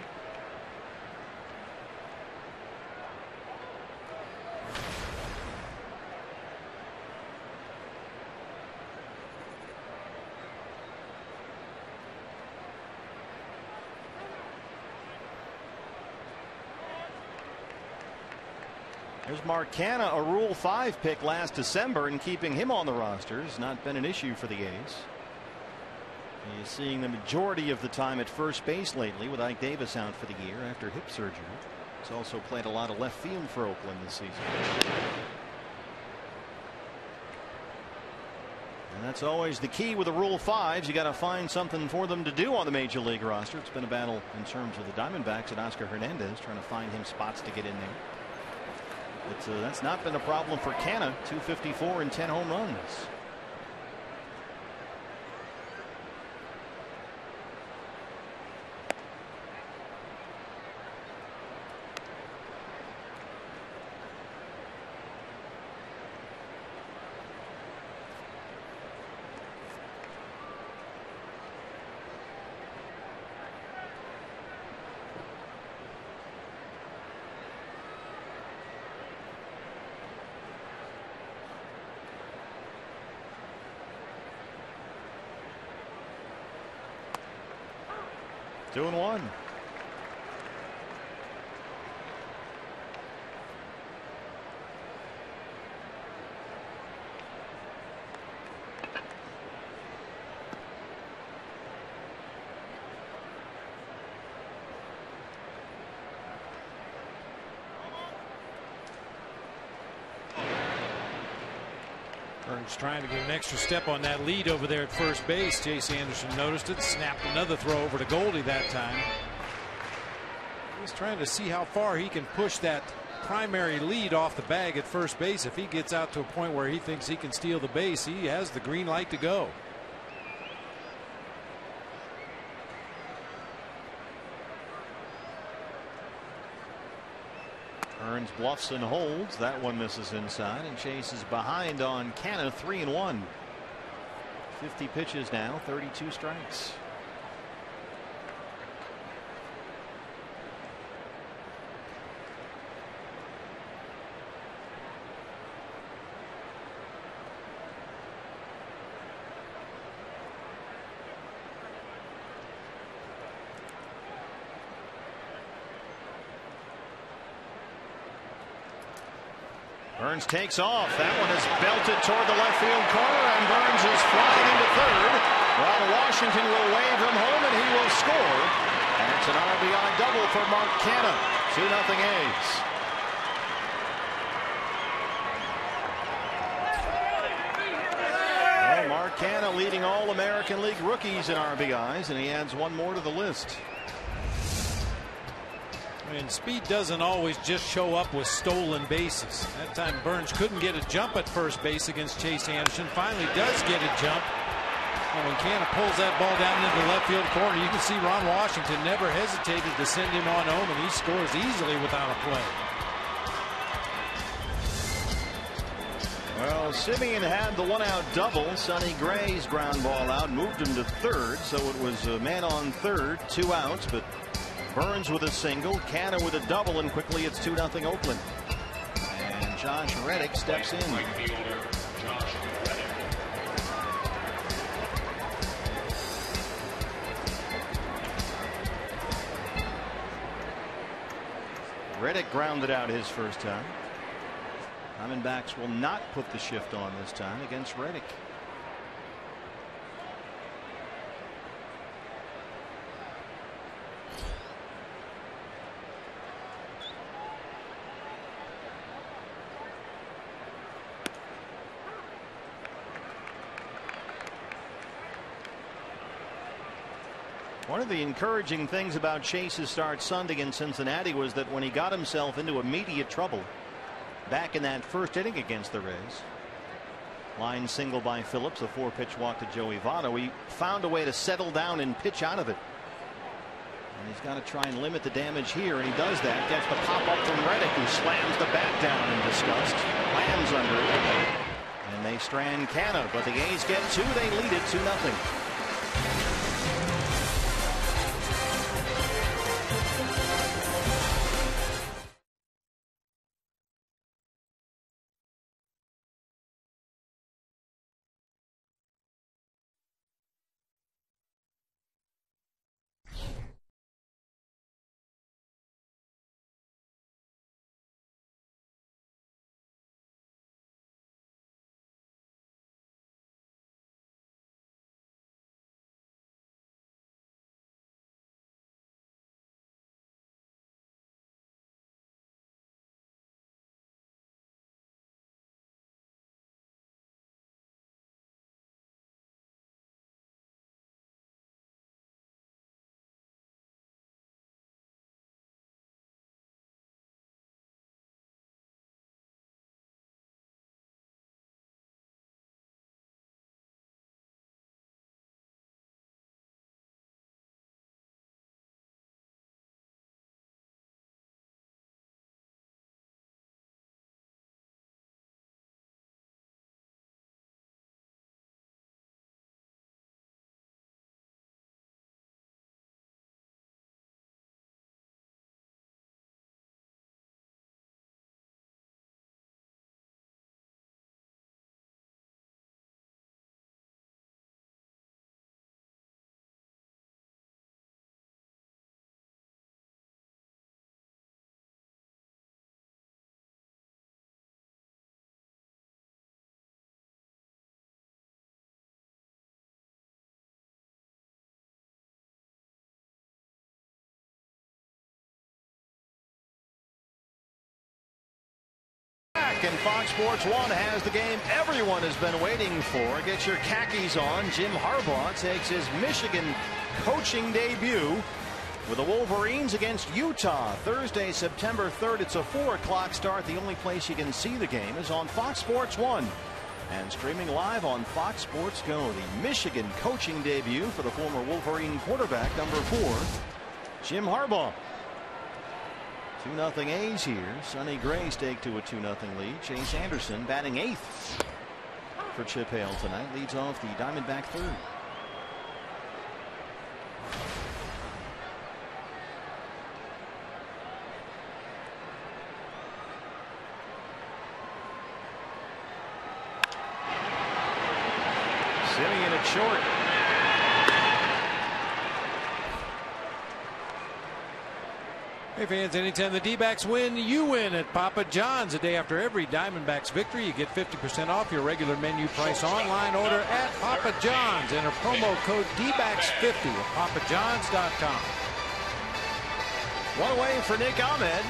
There's Mark Canha, a Rule 5 pick last December, and keeping him on the roster has not been an issue for the A's. He's seeing the majority of the time at first base lately, with Ike Davis out for the year after hip surgery. He's also played a lot of left field for Oakland this season. And that's always the key with the Rule 5s. You got to find something for them to do on the major league roster. It's been a battle in terms of the Diamondbacks and Oscar Hernandez trying to find him spots to get in there. But that's not been a problem for Canha. 254 and 10 home runs. Two and one. Burns trying to get an extra step on that lead over there at first base. Chase Anderson noticed it, snapped another throw over to Goldie that time. He's trying to see how far he can push that primary lead off the bag at first base. If he gets out to a point where he thinks he can steal the base, he has the green light to go. Burns bluffs and holds. That one misses inside, and Chase is behind on Canha, 3-1. 50 pitches now, 32 strikes. Burns takes off. That one is belted toward the left field corner, and Burns is flying into third. Ron Washington will wave him home, and he will score. And it's an RBI double for Mark Canha. 2-0 A's. Well, Mark Canha leading all American League rookies in RBIs, and he adds one more to the list. And speed doesn't always just show up with stolen bases. That time Burns couldn't get a jump at first base against Chase Anderson. Finally does get a jump. And when Canha pulls that ball down into the left field corner, you can see Ron Washington never hesitated to send him on home, and he scores easily without a play. Well, Simeon had the one-out double. Sonny Gray's ground ball out moved him to third, so it was a man on third, 2 outs, but Burns with a single, Canha with a double, and quickly it's 2-0 Oakland. And Josh Reddick steps in. Reddick grounded out his first time. Diamondbacks will not put the shift on this time against Reddick. One of the encouraging things about Chase's start Sunday in Cincinnati was that when he got himself into immediate trouble back in that first inning against the Rays, line single by Phillips, a 4-pitch walk to Joey Votto, he found a way to settle down and pitch out of it. And he's got to try and limit the damage here, and he does that. Gets the pop up from Reddick, who slams the bat down in disgust. Lands under it. And they strand Canna, but the A's get 2. They lead it 2-0. And Fox Sports 1 has the game everyone has been waiting for. Get your khakis on. Jim Harbaugh takes his Michigan coaching debut with the Wolverines against Utah Thursday, September 3rd. It's a 4 o'clock start. The only place you can see the game is on Fox Sports 1 and streaming live on Fox Sports Go. The Michigan coaching debut for the former Wolverine quarterback, number 4, Jim Harbaugh. 2-0 A's here. Sonny Gray staked to a 2-0 lead. Chase Anderson batting 8th for Chip Hale tonight. Leads off the Diamondback third. Simeon at short. Hey fans, anytime the D-backs win, you win at Papa John's. A day after every Diamondbacks victory, you get 50% off your regular menu price online order at Papa John's. Enter promo code D-backs50 at papajohns.com. One away for Nick Ahmed.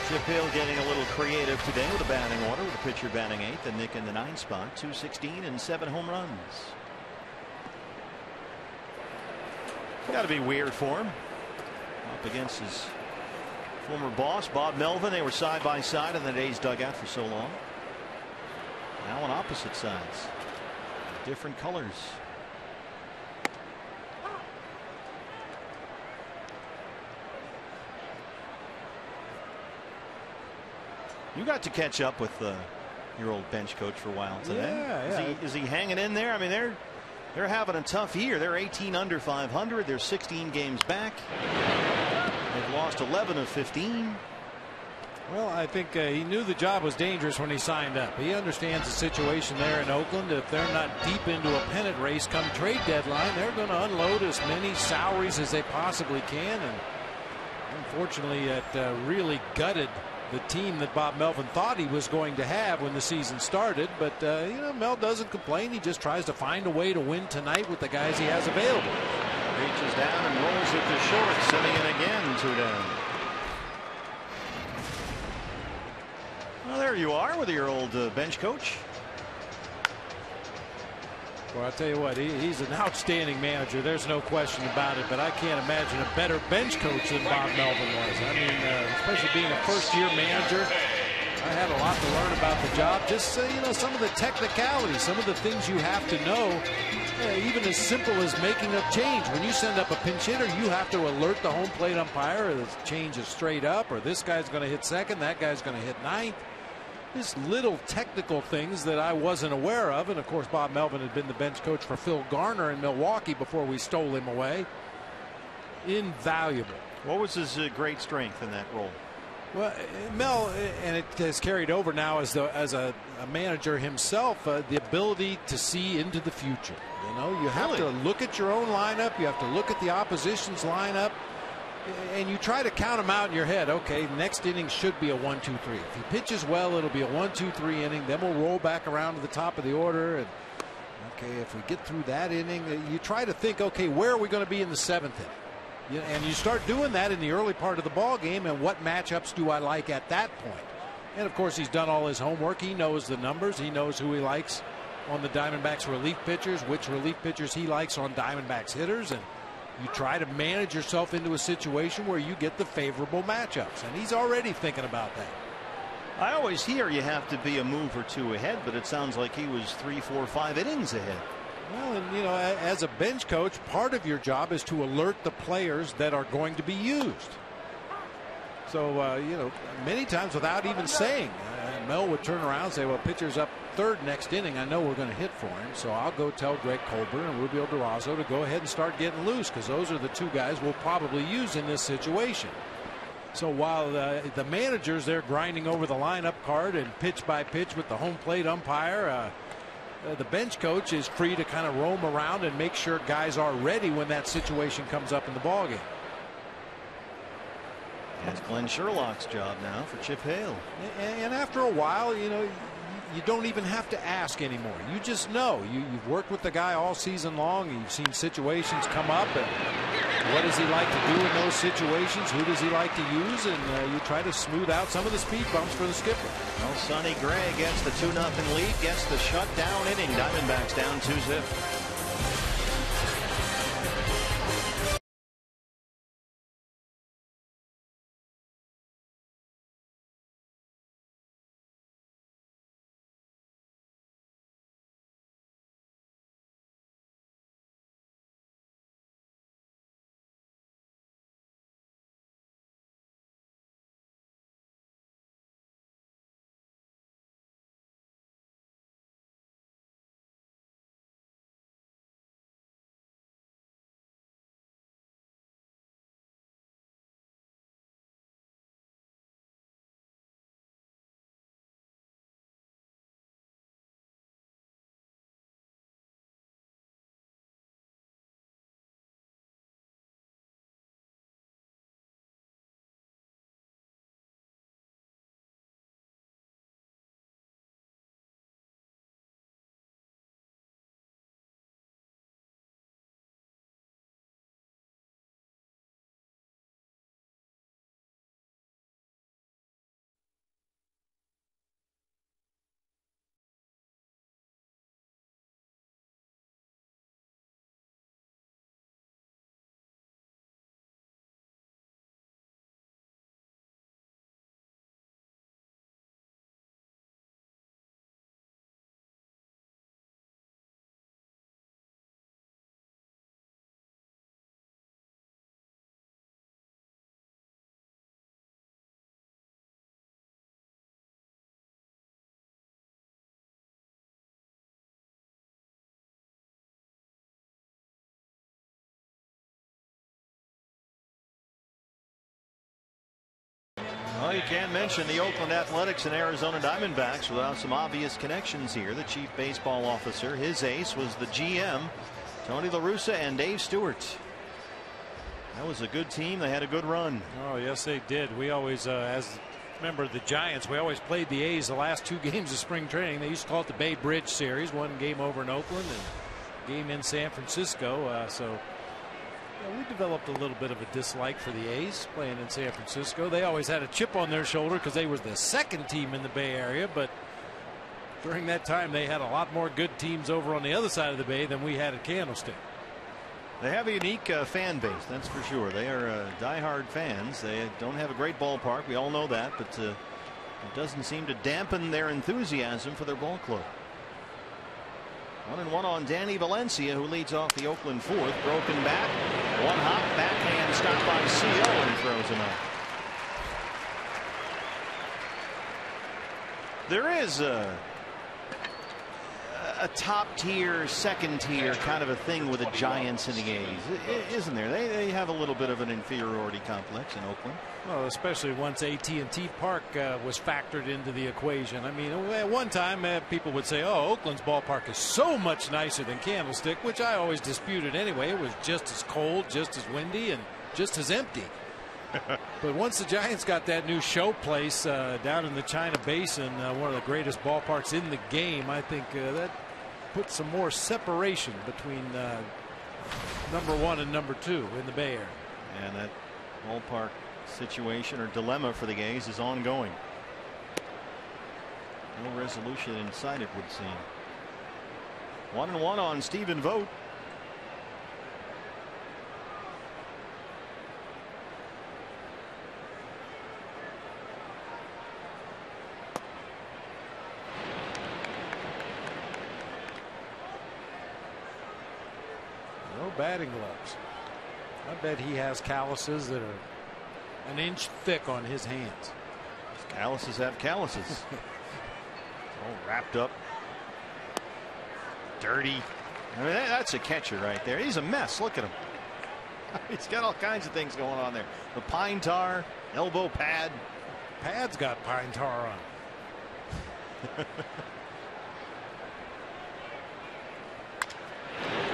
Chip Hill getting a little creative today with a batting order, with the pitcher batting 8th and Nick in the 9th spot. 216 and 7 home runs. Got to be weird for him. Up against his former boss, Bob Melvin. They were side by side in the A's dugout for so long. Now on opposite sides. Different colors. You got to catch up with your old bench coach for a while today. Yeah. Is he hanging in there? I mean, they're having a tough year. They're 18 under 500. They're 16 games back. They've lost 11 of 15. Well, I think he knew the job was dangerous when he signed up. He understands the situation there in Oakland. If they're not deep into a pennant race come trade deadline, they're going to unload as many salaries as they possibly can. And unfortunately, it really gutted the team that Bob Melvin thought he was going to have when the season started. But you know, Mel doesn't complain. He just tries to find a way to win tonight with the guys he has available. Reaches down and rolls it to short. Simeon again, 2 down. Well, there you are with your old bench coach. Well, I'll tell you what, he's an outstanding manager. There's no question about it. But I can't imagine a better bench coach than Bob Melvin was. I mean, especially being a first-year manager, I had a lot to learn about the job. Just you know, some of the technicalities, some of the things you have to know. Even as simple as making a change. When you send up a pinch hitter, you have to alert the home plate umpire. The change is straight up, or this guy's going to hit second, that guy's going to hit ninth. Just little technical things that I wasn't aware of. And of course, Bob Melvin had been the bench coach for Phil Garner in Milwaukee before we stole him away. Invaluable. What was his great strength in that role? Well, Mel, and it has carried over now as a manager himself, the ability to see into the future. You know, you have to look at your own lineup. You have to look at the opposition's lineup. And you try to count them out in your head. Okay, next inning should be a 1-2-3. If he pitches well, it'll be a 1-2-3 inning. Then we'll roll back around to the top of the order. And okay, if we get through that inning, you try to think, okay, where are we going to be in the seventh inning? And you start doing that in the early part of the ball game. And what matchups do I like at that point? And of course, he's done all his homework. He knows the numbers. He knows who he likes on the Diamondbacks relief pitchers, which relief pitchers he likes on Diamondbacks hitters, and you try to manage yourself into a situation where you get the favorable matchups, and he's already thinking about that. I always hear you have to be a move or two ahead, but it sounds like he was 3, 4, 5 innings ahead. Well, and you know, as a bench coach, part of your job is to alert the players that are going to be used. So you know, many times without even saying, Mel would turn around and say, well, pitcher's up third next inning. I know we're going to hit for him, so I'll go tell Greg Colbert and Rubio Durazo to go ahead and start getting loose, because those are the two guys we'll probably use in this situation. So while the managers, they're grinding over the lineup card and pitch by pitch with the home plate umpire, the bench coach is free to kind of roam around and make sure guys are ready when that situation comes up in the ballgame. That's Glenn Sherlock's job now for Chip Hale. And after a while, you know, you don't even have to ask anymore. You just know. You've worked with the guy all season long. You've seen situations come up, and what does he like to do in those situations? Who does he like to use? And you try to smooth out some of the speed bumps for the skipper. Well, Sonny Gray gets the 2-0 lead, gets the shutdown inning. Diamondbacks down 2-0. Well, you can't mention the Oakland Athletics and Arizona Diamondbacks without some obvious connections here. The chief baseball officer, his ace was the GM, Tony La Russa and Dave Stewart. That was a good team. They had a good run. Oh, yes, they did. We always, as member of the Giants, we always played the A's the last 2 games of spring training. They used to call it the Bay Bridge Series. 1 game over in Oakland and game in San Francisco. So we developed a little bit of a dislike for the A's playing in San Francisco. They always had a chip on their shoulder because they were the 2nd team in the Bay Area, but During that time, they had a lot more good teams over on the other side of the bay than we had at Candlestick. They have a unique fan base, that's for sure. They are diehard fans. They don't have a great ballpark. We all know that, but it doesn't seem to dampen their enthusiasm for their ball club. 1-1 on Danny Valencia, who leads off the Oakland fourth. Broken bat, one hop, backhand stop by CO and throws him out. There is a top tier, second tier kind of a thing with the Giants and the A's, isn't there? They have a little bit of an inferiority complex in Oakland. Well, especially once AT&T Park was factored into the equation. I mean, at one time people would say, oh, Oakland's ballpark is so much nicer than Candlestick, which I always disputed anyway. It was just as cold, just as windy, and just as empty. But once the Giants got that new show place down in the China Basin, one of the greatest ballparks in the game, I think that put some more separation between number one and number two in the Bay Area. And that ballpark situation or dilemma for the A's is ongoing. No resolution inside, it would seem. 1-1 on Stephen Vogt. No batting gloves. I bet he has calluses that are an inch thick on his hands. Calluses have calluses. All wrapped up. Dirty. I mean, that's a catcher right there. He's a mess. Look at him. He's got all kinds of things going on there. The pine tar, elbow pad. Pad's got pine tar on.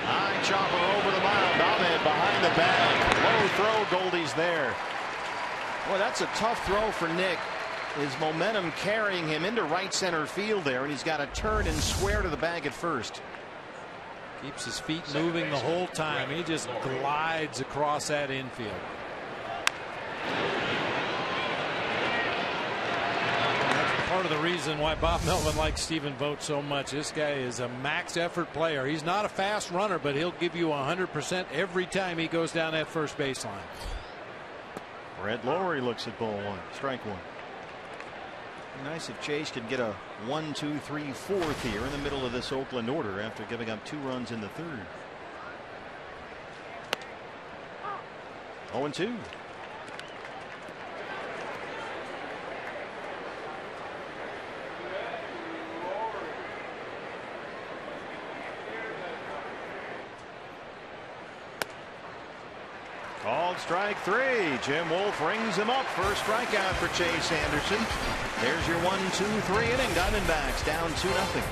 High chopper over the mound. Ahmed behind the bag. Low throw. Goldie's there. Boy, that's a tough throw for Nick. His momentum carrying him into right center field there, and he's got to turn and square to the bag at first. Keeps his feet moving the whole time. He just glides across that infield. That's part of the reason why Bob Melvin likes Stephen Vogt so much. This guy is a max effort player. He's not a fast runner, but he'll give you 100% every time he goes down that first baseline. Brett Lowry looks at ball one. Strike one. Nice if Chase could get a 1, 2, 3, 4th here in the middle of this Oakland order after giving up 2 runs in the third. 0-2. Called strike 3. Jim Wolf rings him up. First strikeout for Chase Anderson. There's your 1, 2, 3 inning. Diamondbacks down 2-0.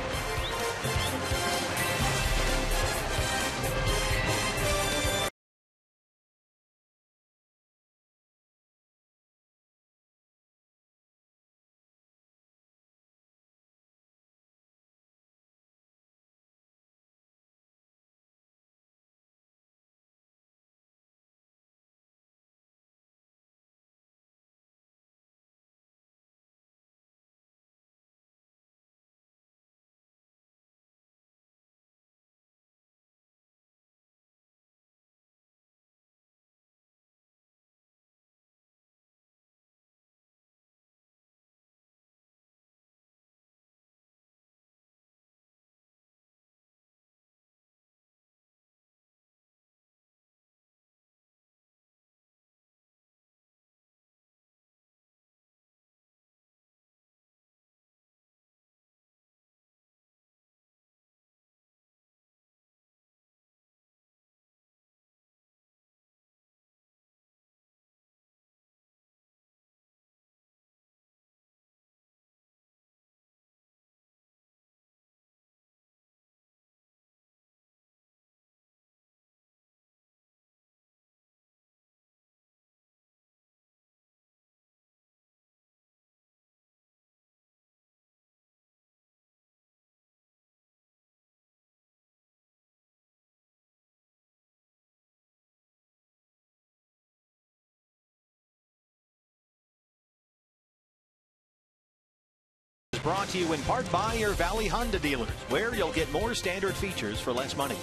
brought to you in part by your Valley Honda dealers, where you'll get more standard features for less money.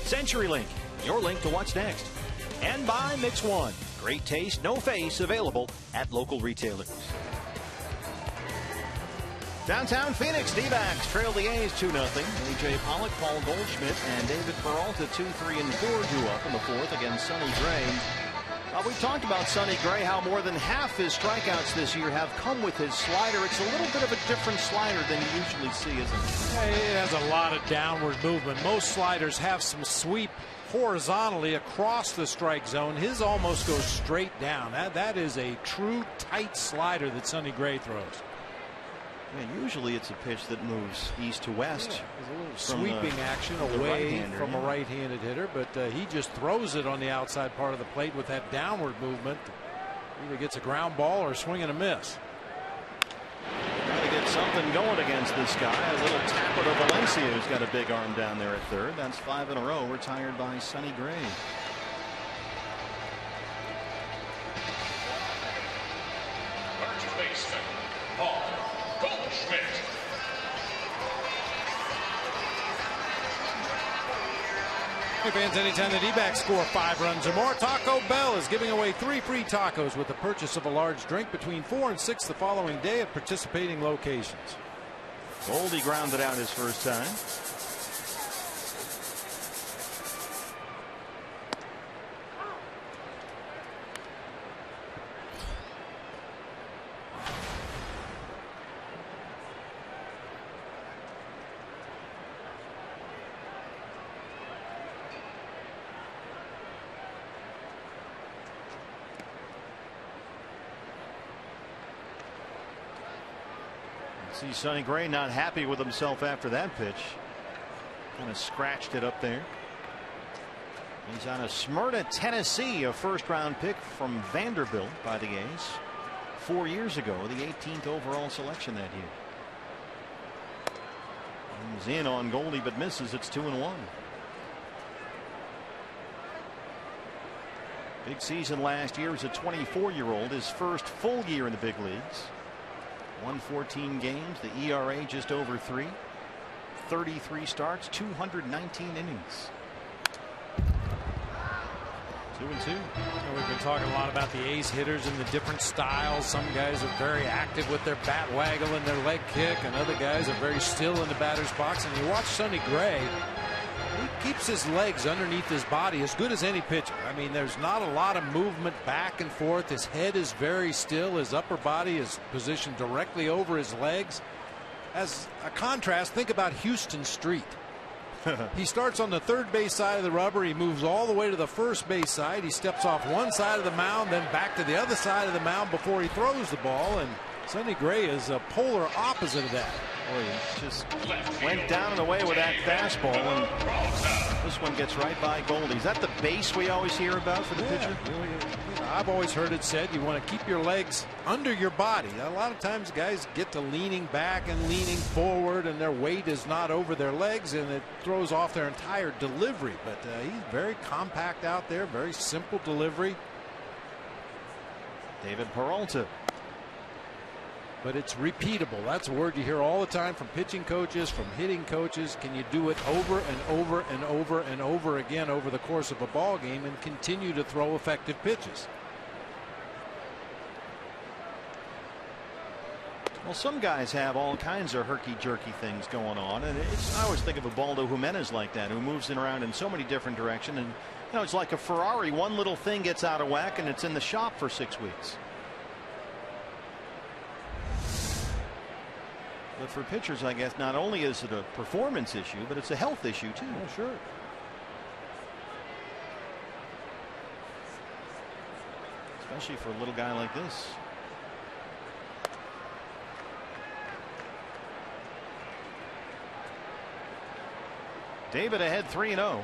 CenturyLink, your link to what's next. And by Mix One, great taste, no face, available at local retailers. Downtown Phoenix, D-backs trail the A's 2-0. A.J. Pollock, Paul Goldschmidt, and David Peralta 2, 3, and 4 drew up in the fourth against Sonny Gray. We talked about Sonny Gray, how more than half his strikeouts this year have come with his slider. It's a little bit of a different slider than you usually see, isn't it? Yeah, it has a lot of downward movement. Most sliders have some sweep horizontally across the strike zone. His almost goes straight down. That is a true tight slider that Sonny Gray throws. Yeah, usually it's a pitch that moves east to west. Yeah, there's a little sweeping action away from a right-handed hitter, but he just throws it on the outside part of the plate with that downward movement. Either gets a ground ball or a swing and a miss. Got to get something going against this guy. A little tapper to Valencia, who's got a big arm down there at third. That's 5 in a row retired by Sonny Gray. First baseman, Paul Goldschmidt. Hey fans, anytime the D-backs score 5 runs or more, Taco Bell is giving away 3 free tacos with the purchase of a large drink between 4 and 6 the following day at participating locations. Goldie grounded out his first time. See Sonny Gray not happy with himself after that pitch. Kind of scratched it up there. He's on a Smyrna, Tennessee, a first-round pick from Vanderbilt by the A's 4 years ago, the 18th overall selection that year. He's in on Goldie but misses. It's 2-1. Big season last year as a 24-year-old, his first full year in the big leagues. 114 games, the ERA just over 3, 33 starts, 219 innings. 2-2. We've been talking a lot about the A's hitters and the different styles. Some guys are very active with their bat waggle and their leg kick, and other guys are very still in the batter's box. And you watch Sonny Gray, he keeps his legs underneath his body as good as any pitcher. I mean, there's not a lot of movement back and forth. His head is very still. His upper body is positioned directly over his legs. As a contrast, think about Houston Street. He starts on the third base side of the rubber. He moves all the way to the first base side. He steps off one side of the mound, then back to the other side of the mound before he throws the ball. And Sonny Gray is a polar opposite of that. Boy, he just went down and away with that fastball, and this one gets right by Goldie. Is that the base we always hear about for the pitcher? I've always heard it said you want to keep your legs under your body. A lot of times guys get to leaning back and leaning forward, and their weight is not over their legs, and it throws off their entire delivery. But he's very compact out there, very simple delivery. David Peralta. But it's repeatable. That's a word you hear all the time from pitching coaches, from hitting coaches. Can you do it over and over and over and over again over the course of a ball game and continue to throw effective pitches? Well, some guys have all kinds of herky-jerky things going on, and I always think of Ubaldo Jimenez like that, who moves it around in so many different directions. And you know, it's like a Ferrari. One little thing gets out of whack, and it's in the shop for 6 weeks. But for pitchers, I guess not only is it a performance issue, but it's a health issue too. Yeah, sure. Especially for a little guy like this. David ahead 3-0.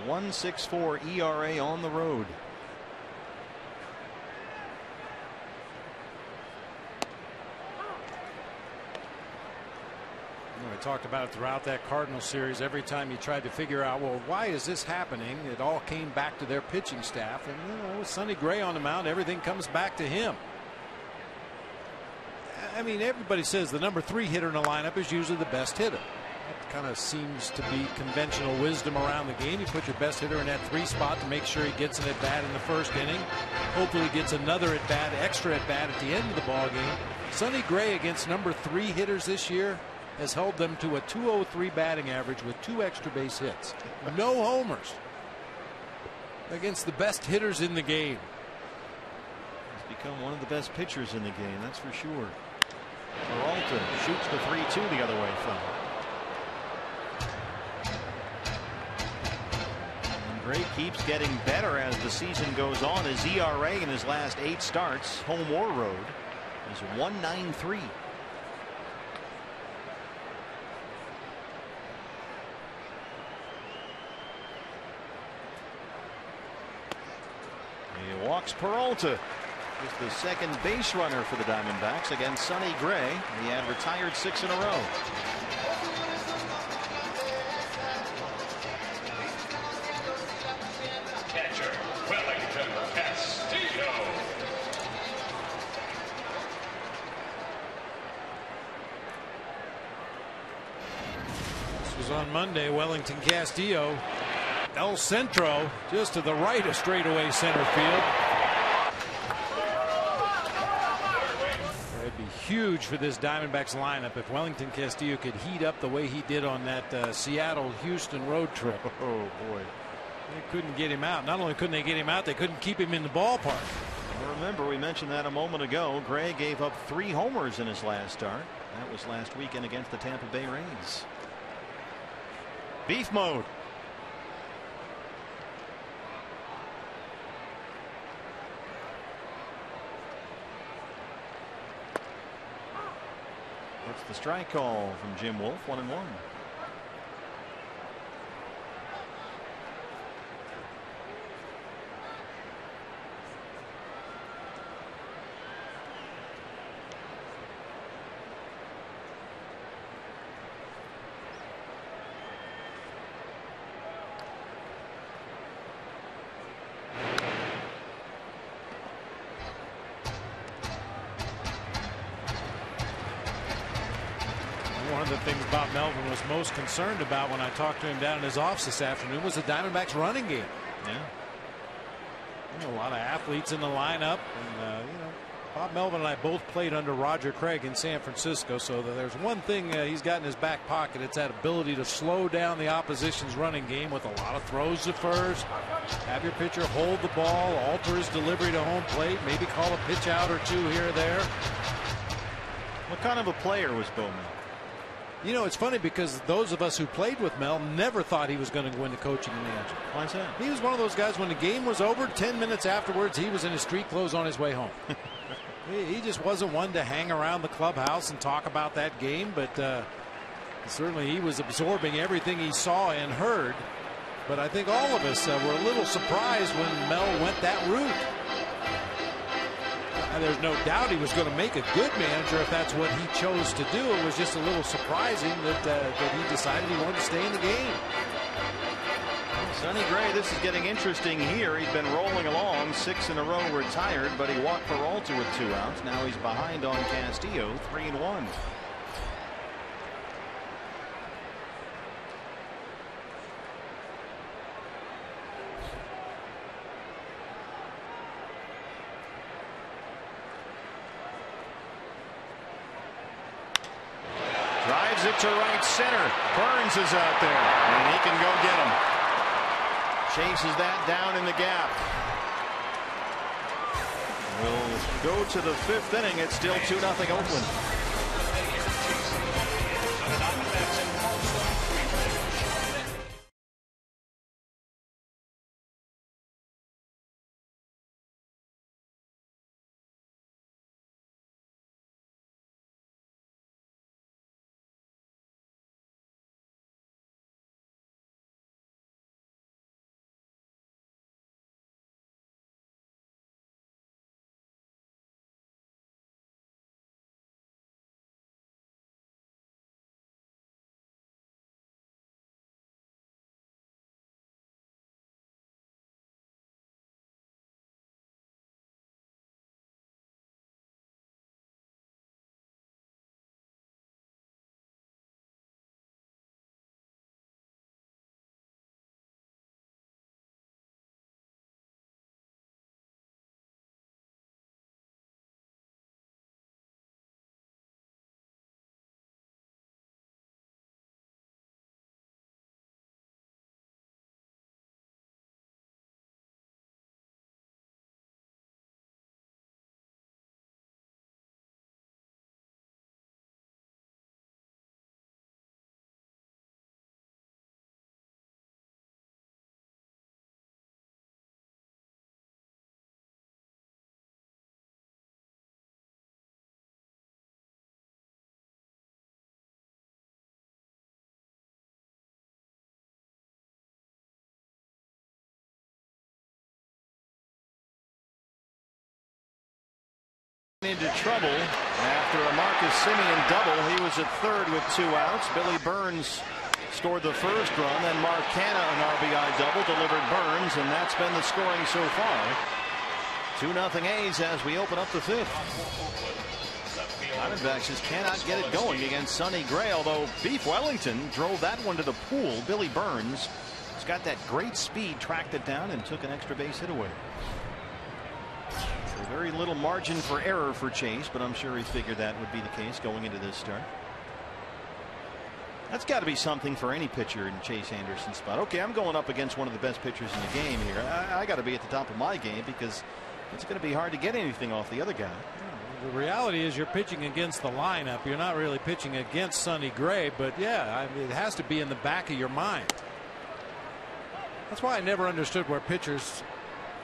1.64 ERA on the road. We talked about it throughout that Cardinal series. Every time you tried to figure out, well, why is this happening? It all came back to their pitching staff. And, you know, with Sonny Gray on the mound, everything comes back to him. I mean, everybody says the number 3 hitter in a lineup is usually the best hitter. That kind of seems to be conventional wisdom around the game. You put your best hitter in that 3 spot to make sure he gets an at bat in the first inning. Hopefully gets another at bat, extra at bat at the end of the ball game. Sonny Gray against number 3 hitters this year has held them to a .203 batting average with 2 extra base hits. No homers against the best hitters in the game. He's become one of the best pitchers in the game, that's for sure. Peralta shoots the 3-2 the other way from. And Gray keeps getting better as the season goes on. His ERA in his last 8 starts, home or road, is 1.93. He walks Peralta. He's the second base runner for the Diamondbacks against Sonny Gray. He had retired 6 in a row. Catcher, Wellington Castillo. This was on Monday. Wellington Castillo, El Centro, just to the right of straightaway center field. It'd be huge for this Diamondbacks lineup if Wellington Castillo could heat up the way he did on that Seattle-Houston road trip. Oh boy, they couldn't get him out. Not only couldn't they get him out, they couldn't keep him in the ballpark. Well, remember, we mentioned that a moment ago. Gray gave up 3 homers in his last start. That was last weekend against the Tampa Bay Rays. Beef mode. That's the strike call from Jim Wolf, 1-1. One of the things Bob Melvin was most concerned about when I talked to him down in his office this afternoon was the Diamondbacks running game. Yeah. A lot of athletes in the lineup, and Bob Melvin and I both played under Roger Craig in San Francisco, so that there's one thing he's got in his back pocket. It's that ability to slow down the opposition's running game with a lot of throws to first, have your pitcher hold the ball, alter his delivery to home plate, maybe call a pitch out or 2 here or there. What kind of a player was Bowman? You know, it's funny because those of us who played with Mel never thought he was going to go into coaching and managing. Why is that? He was one of those guys when the game was over, 10 minutes afterwards, he was in his street clothes on his way home. He just wasn't one to hang around the clubhouse and talk about that game, but certainly he was absorbing everything he saw and heard. But I think all of us were a little surprised when Mel went that route. And there's no doubt he was going to make a good manager if that's what he chose to do. It was just a little surprising that he decided he wanted to stay in the game. Sonny Gray, this is getting interesting here. He's been rolling along, 6 in a row retired, but he walked Peralta with 2 outs. Now he's behind on Castillo, 3-1. Drives it to right center. Burns is out there, and he can go get him. Chases that down in the gap. We'll go to the 5th inning. It's still 2-0 Oakland. Into trouble after a Marcus Semien double. He was at third with 2 outs. Billy Burns scored the first run, then Mark Canha an RBI double delivered Burns, and that's been the scoring so far. 2-0 A's as we open up the 5th. Diamondbacks just cannot get it going against Sonny Gray, although Beef Wellington drove that one to the pool. Billy Burns has got that great speed, tracked it down, and took an extra base hit away. So very little margin for error for Chase, but I'm sure he figured that would be the case going into this start. That's got to be something for any pitcher in Chase Anderson's spot. Okay, I'm going up against one of the best pitchers in the game here. I got to be at the top of my game because it's going to be hard to get anything off the other guy. The reality is you're pitching against the lineup. You're not really pitching against Sonny Gray, but yeah, I mean, it has to be in the back of your mind. That's why I never understood where pitchers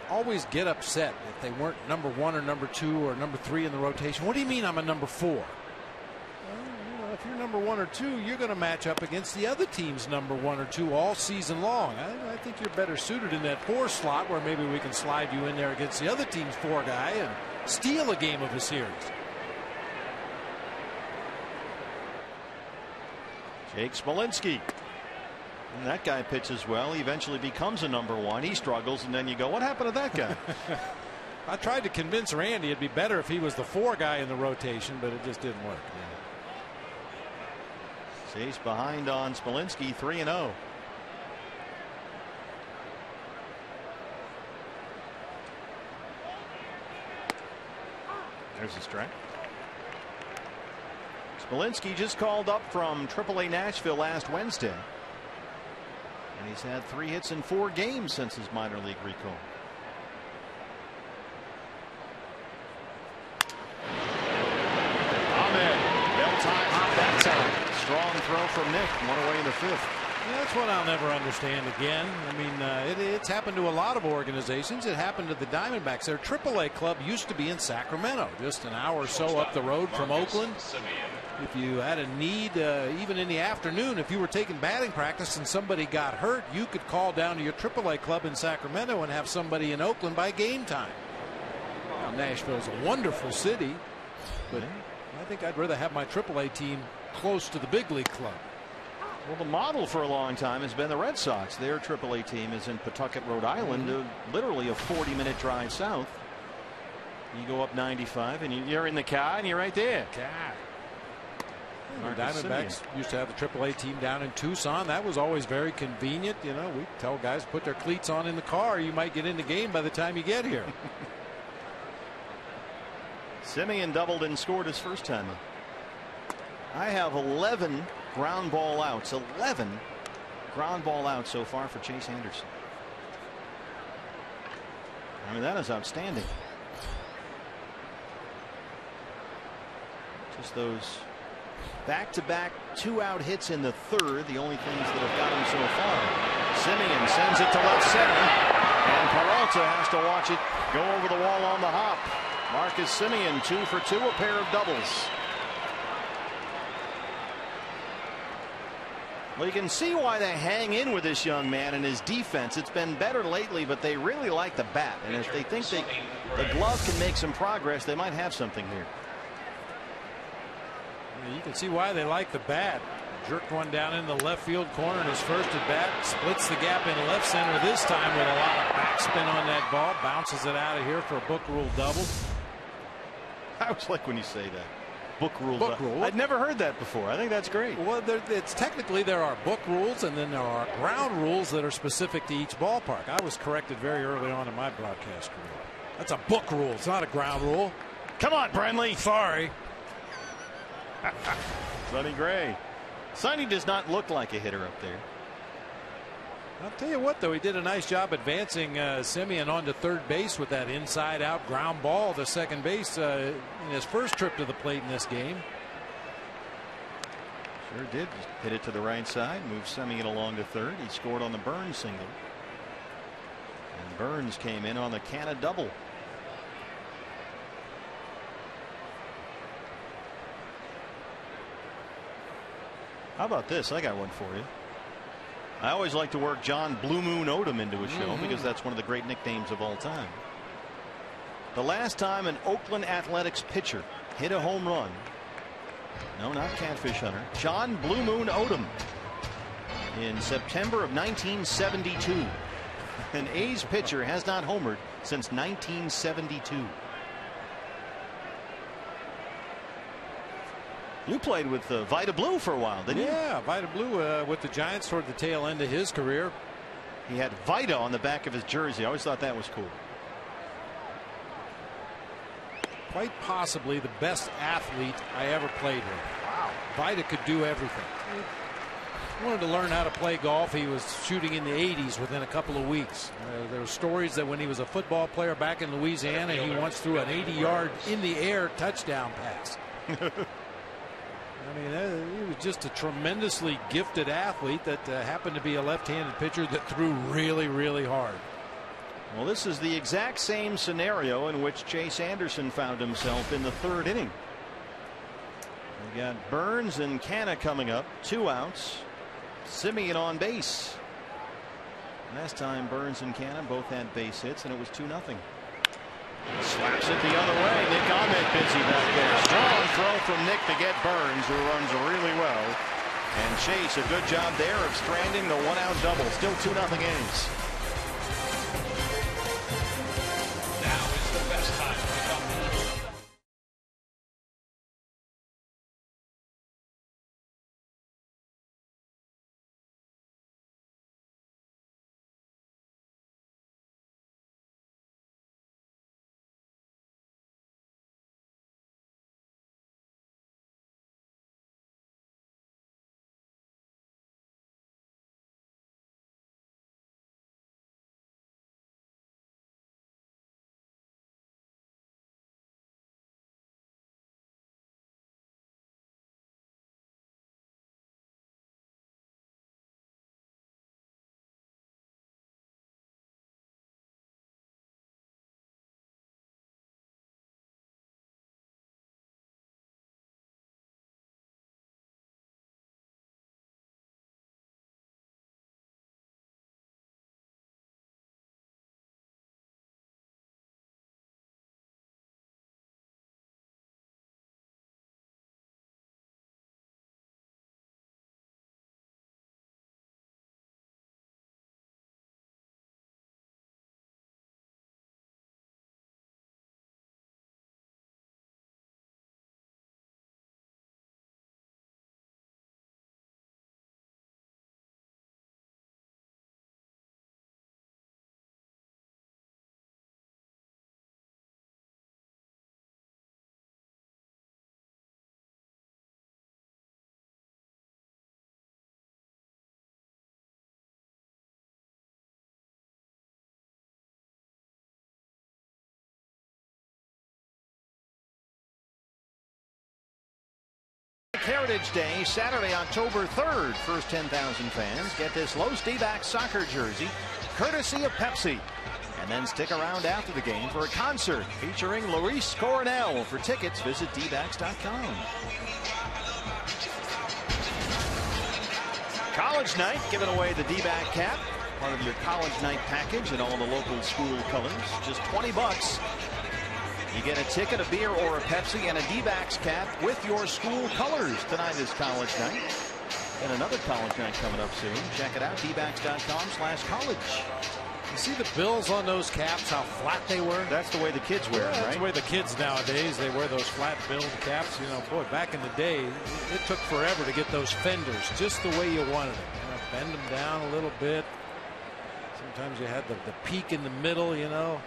always get upset if they weren't number 1 or number 2 or number 3 in the rotation. What do you mean I'm a number 4? Well, you know, if you're number 1 or 2, you're going to match up against the other team's number 1 or 2 all season long. I think you're better suited in that 4 slot where maybe we can slide you in there against the other team's 4 guy and steal a game of a series. Jake Smolinski. And that guy pitches well. He eventually becomes a number 1. He struggles, and then you go, what happened to that guy? I tried to convince Randy it'd be better if he was the 4 guy in the rotation, but it just didn't work. Yeah. Chase behind on Smolinski, 3-0. There's a strike. Smolinski just called up from AAA Nashville last Wednesday. And he's had 3 hits in 4 games since his minor league recall. Ahmed, bell-time hot that time. Strong throw from Nick, 1 away in the 5th. Yeah, that's what I'll never understand again. I mean, it's happened to a lot of organizations. It happened to the Diamondbacks. Their AAA club used to be in Sacramento, just an hour or so up the road from Oakland. If you had a need, even in the afternoon, if you were taking batting practice and somebody got hurt, you could call down to your AAA club in Sacramento and have somebody in Oakland by game time. Now, Nashville's a wonderful city, but I think I'd rather have my AAA team close to the big league club. Well, the model for a long time has been the Red Sox. Their AAA team is in Pawtucket, Rhode Island, literally a 40-minute drive south. You go up 95, and you're in the car, and you're right there. The Diamondbacks used to have the AAA team down in Tucson. That was always very convenient. You know, we tell guys to put their cleats on in the car. You might get in the game by the time you get here. Semien doubled and scored his first time. I have 11 ground ball outs. 11 ground ball outs so far for Chase Anderson. I mean, that is outstanding. Just those back-to-back 2-out hits in the 3rd, the only things that have got him so far. Semien sends it to left center, and Peralta has to watch it go over the wall on the hop. Marcus Semien 2 for 2, a pair of doubles. Well, you can see why they hang in with this young man and his defense. It's been better lately, but they really like the bat, and if they think the glove can make some progress, they might have something here. You can see why they like the bat. Jerked one down in the left field corner in his first at bat. Splits the gap in left center this time with a lot of backspin on that ball. Bounces it out of here for a book rule double. I always like when you say that. Book rule. Book rule. I'd never heard that before. I think that's great. Well, it's technically there are book rules and then there are ground rules that are specific to each ballpark. I was corrected very early on in my broadcast career. That's a book rule. It's not a ground rule. Come on, Brenly. Sorry. Sonny Gray. Sonny does not look like a hitter up there. I'll tell you what, though, he did a nice job advancing Semien onto third base with that inside-out ground ball to second base in his first trip to the plate in this game. Sure did. Just hit it to the right side, moved Semien along to third. He scored on the Burns single. And Burns came in on the Canha double. How about this? I got one for you. I always like to work John Blue Moon Odom into a show because that's one of the great nicknames of all time. The last time an Oakland Athletics pitcher hit a home run, no, not Catfish Hunter, John Blue Moon Odom, in September of 1972. An A's pitcher has not homered since 1972. You played with Vida Blue for a while, didn't you? Yeah, Vida Blue with the Giants toward the tail end of his career. He had Vida on the back of his jersey. I always thought that was cool. Quite possibly the best athlete I ever played with. Wow. Vida could do everything. He wanted to learn how to play golf. He was shooting in the 80s within a couple of weeks. There were stories that when he was a football player back in Louisiana, he once threw an 80-yard in the air touchdown pass. I mean, he was just a tremendously gifted athlete that happened to be a left-handed pitcher that threw really, really hard. Well, this is the exact same scenario in which Chase Anderson found himself in the third inning. We got Burns and Canna coming up, 2 outs. Simeon on base. Last time Burns and Canna both had base hits, and it was 2-0. Slaps it the other way. Nick Ahmed busy back there. Strong throw from Nick to get Burns, who runs really well. And Chase, a good job there of stranding the 1-out double. Still 2-0 A's. Now is the best time to come. Heritage Day, Saturday, October 3rd. First 10,000 fans get this Los D-backs soccer jersey, courtesy of Pepsi. And then stick around after the game for a concert featuring Luis Coronel. For tickets, visit dbacks.com. College night, giving away the D-back cap, part of your college night package in all the local school colors. Just $20. You get a ticket, a beer, or a Pepsi, and a D-backs cap with your school colors. Tonight is college night. And another college night coming up soon. Check it out, dbacks.com/college. You see the bills on those caps, how flat they were? That's the way the kids wear them, right? That's the way the kids nowadays, they wear those flat billed caps. You know, boy, back in the day, it took forever to get those fenders just the way you wanted them. You know, bend them down a little bit. Sometimes you had the peak in the middle, you know.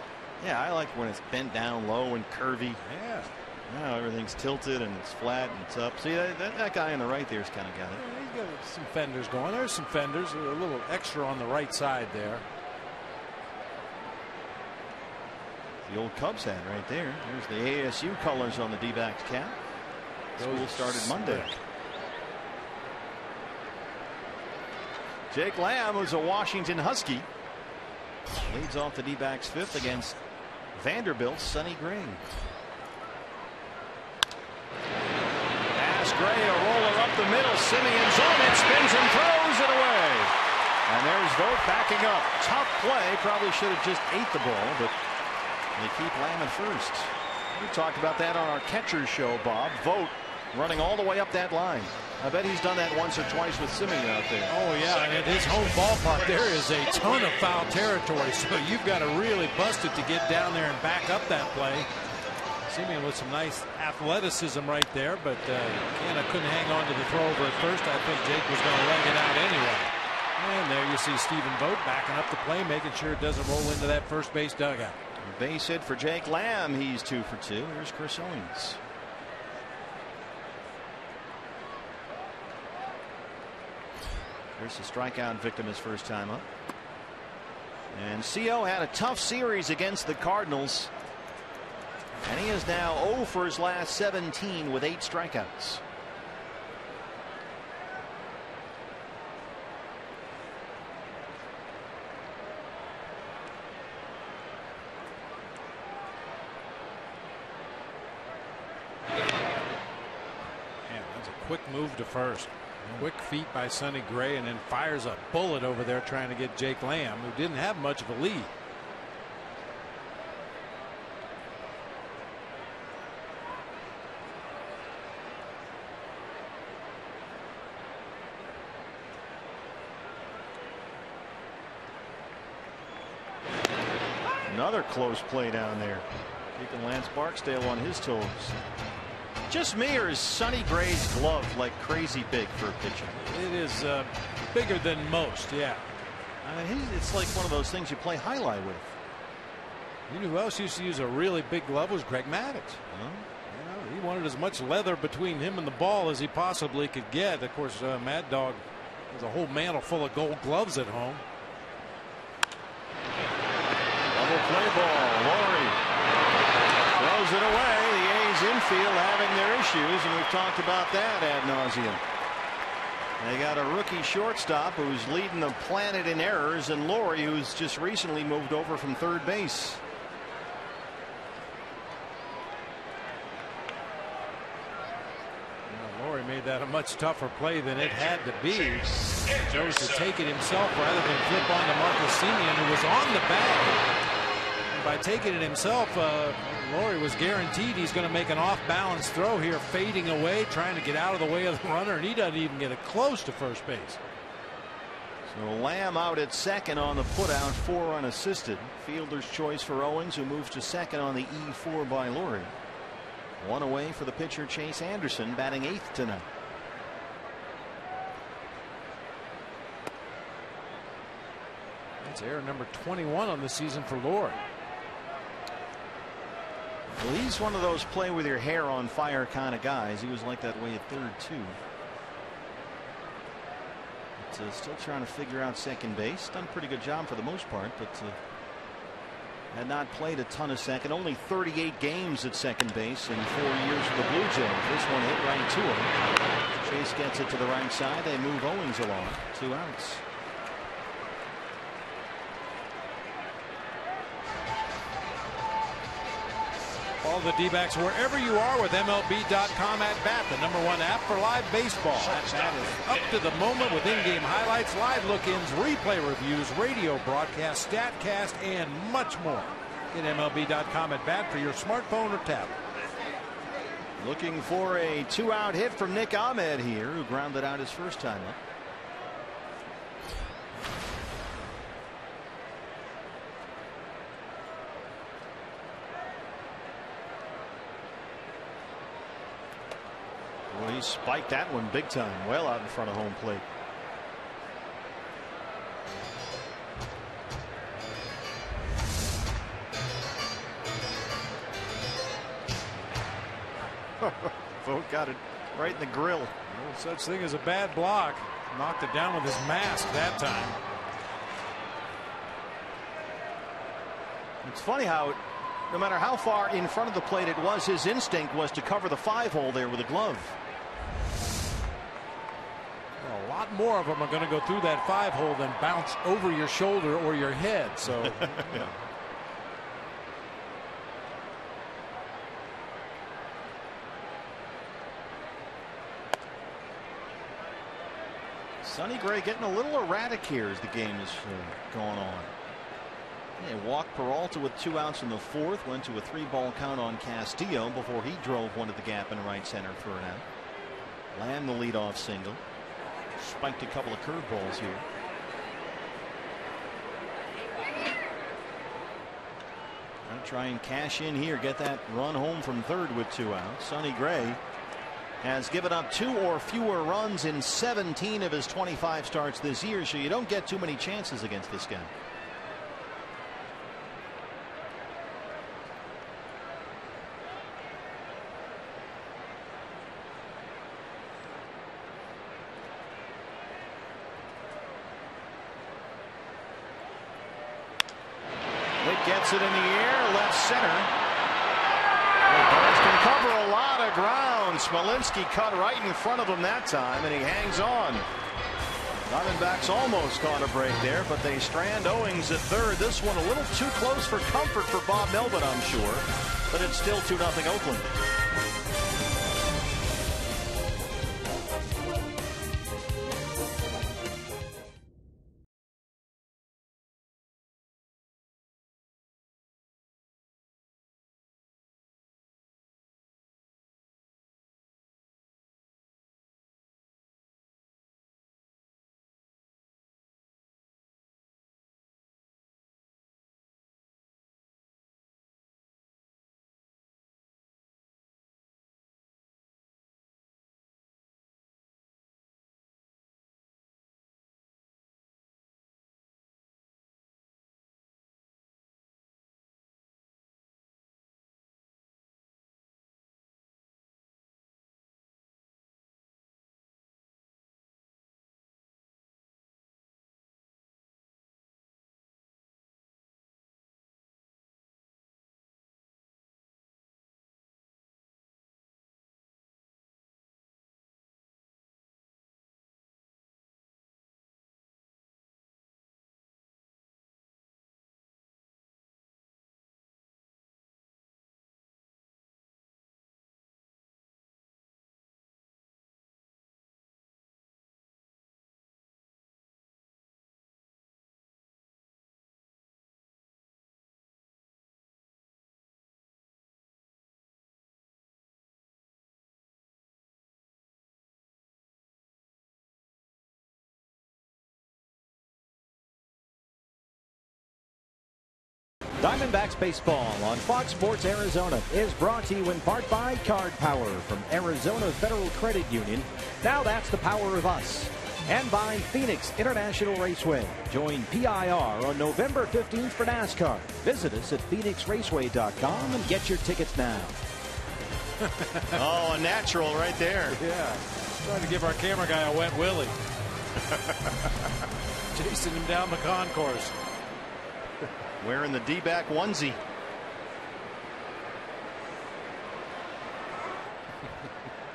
Yeah, I like when it's bent down low and curvy. Yeah. Now everything's tilted and it's flat and it's up. See, that guy on the right there's kind of got it. Yeah, he's got some fenders going. There's some fenders, a little extra on the right side there. The old Cubs hat right there. There's the ASU colors on the D-backs cap. School started Monday. Jake Lamb, who's a Washington Husky, leads off the D-backs 5th against Vanderbilt's Sonny Gray. Pass Gray, a roller up the middle. Simeon's on it, spins and throws it away. And there's Vogt backing up. Tough play. Probably should have just ate the ball, but They keep Lamb at first. We talked about that on our catcher's show, Bob. Vogt running all the way up that line. I bet he's done that once or twice with Simeon out there. Oh, yeah, and at his home ballpark, there is a ton of foul territory, so you've got to really bust it to get down there and back up that play. Simeon with some nice athleticism right there, but Canna couldn't hang on to the throw over at first. I think Jake was going to let it out anyway. And there you see Stephen Vogt backing up the play, making sure it doesn't roll into that first base dugout. Base hit for Jake Lamb. He's 2 for 2. Here's Chris Owings. Here's the strikeout victim his first time up. And CO had a tough series against the Cardinals. And he is now 0 for his last 17 with 8 strikeouts. Yeah, that's a quick move to first. Quick feet by Sonny Gray, and then fires a bullet over there trying to get Jake Lamb, who didn't have much of a lead. Another close play down there, keeping Lance Barksdale on his toes. Just me, or is Sonny Gray's glove like crazy big for a pitcher? It is bigger than most, yeah. It's like one of those things you play highlight with. You know who else used to use a really big glove was Greg Maddux. Huh? You know, he wanted as much leather between him and the ball as he possibly could get. Of course, Mad Dog has a whole mantle full of gold gloves at home. Double play ball. Laurie throws it away. The A's infield having their issues, and we've talked about that ad nauseum. They got a rookie shortstop who's leading the planet in errors, and Laurie, who's just recently moved over from third base. Laurie made that a much tougher play than it had to be. He chose to take it himself rather than flip on to Marcus Semien, who was on the bag. And by taking it himself, Laurie was guaranteed he's going to make an off-balance throw here, fading away, trying to get out of the way of the runner, and he doesn't even get it close to first base. So Lamb out at second on the putout, 4 unassisted. Fielder's choice for Owens, who moves to second on the E4 by Laurie. 1 away for the pitcher Chase Anderson, batting 8th tonight. That's error number 21 on the season for Laurie. Well, he's one of those play with your hair on fire kind of guys. He was like that way at third too. But, still trying to figure out second base. Done a pretty good job for the most part, but had not played a ton of second. Only 38 games at second base in 4 years for the Blue Jays. This one hit right to him. Chase gets it to the right side. They move Owens along. 2 outs. All the D-backs wherever you are with MLB.com at bat, the #1 app for live baseball. At bat is up to the moment with in-game highlights, live look-ins, replay reviews, radio broadcasts, StatCast, and much more. Get MLB.com at bat for your smartphone or tablet. Looking for a 2-out hit from Nick Ahmed here, who grounded out his first time up. Well, he spiked that one big time, well out in front of home plate. Vogt got it right in the grill. No such thing as a bad block. Knocked it down with his mask that time. It's funny how, no matter how far in front of the plate it was, his instinct was to cover the 5-hole there with a glove. Well, a lot more of them are going to go through that 5-hole than bounce over your shoulder or your head. So. Yeah. Sonny Gray getting a little erratic here as the game is going on. And walked Peralta with 2 outs in the 4th. Went to a 3-ball count on Castillo before he drove one to the gap in right center for an out. Lamb the leadoff single. Spiked a couple of curveballs here. I'll try and cash in here, get that run home from third with 2 outs. Sonny Gray has given up 2 or fewer runs in 17 of his 25 starts this year, so you don't get too many chances against this guy. Gets it in the air, left center. The Birds can cover a lot of ground. Smolinski cut right in front of him that time, and he hangs on. Diamondbacks almost caught a break there, but they strand Owings at third. This one a little too close for comfort for Bob Melvin, I'm sure, but it's still 2-0 Oakland. Diamondbacks baseball on Fox Sports Arizona is brought to you in part by Card Power from Arizona Federal Credit Union. Now that's the power of us. And by Phoenix International Raceway. Join PIR on November 15th for NASCAR. Visit us at phoenixraceway.com and get your tickets now. Oh, a natural right there. Yeah. Trying to give our camera guy a wet willy. Chasing him down the concourse. Wearing the D-back onesie.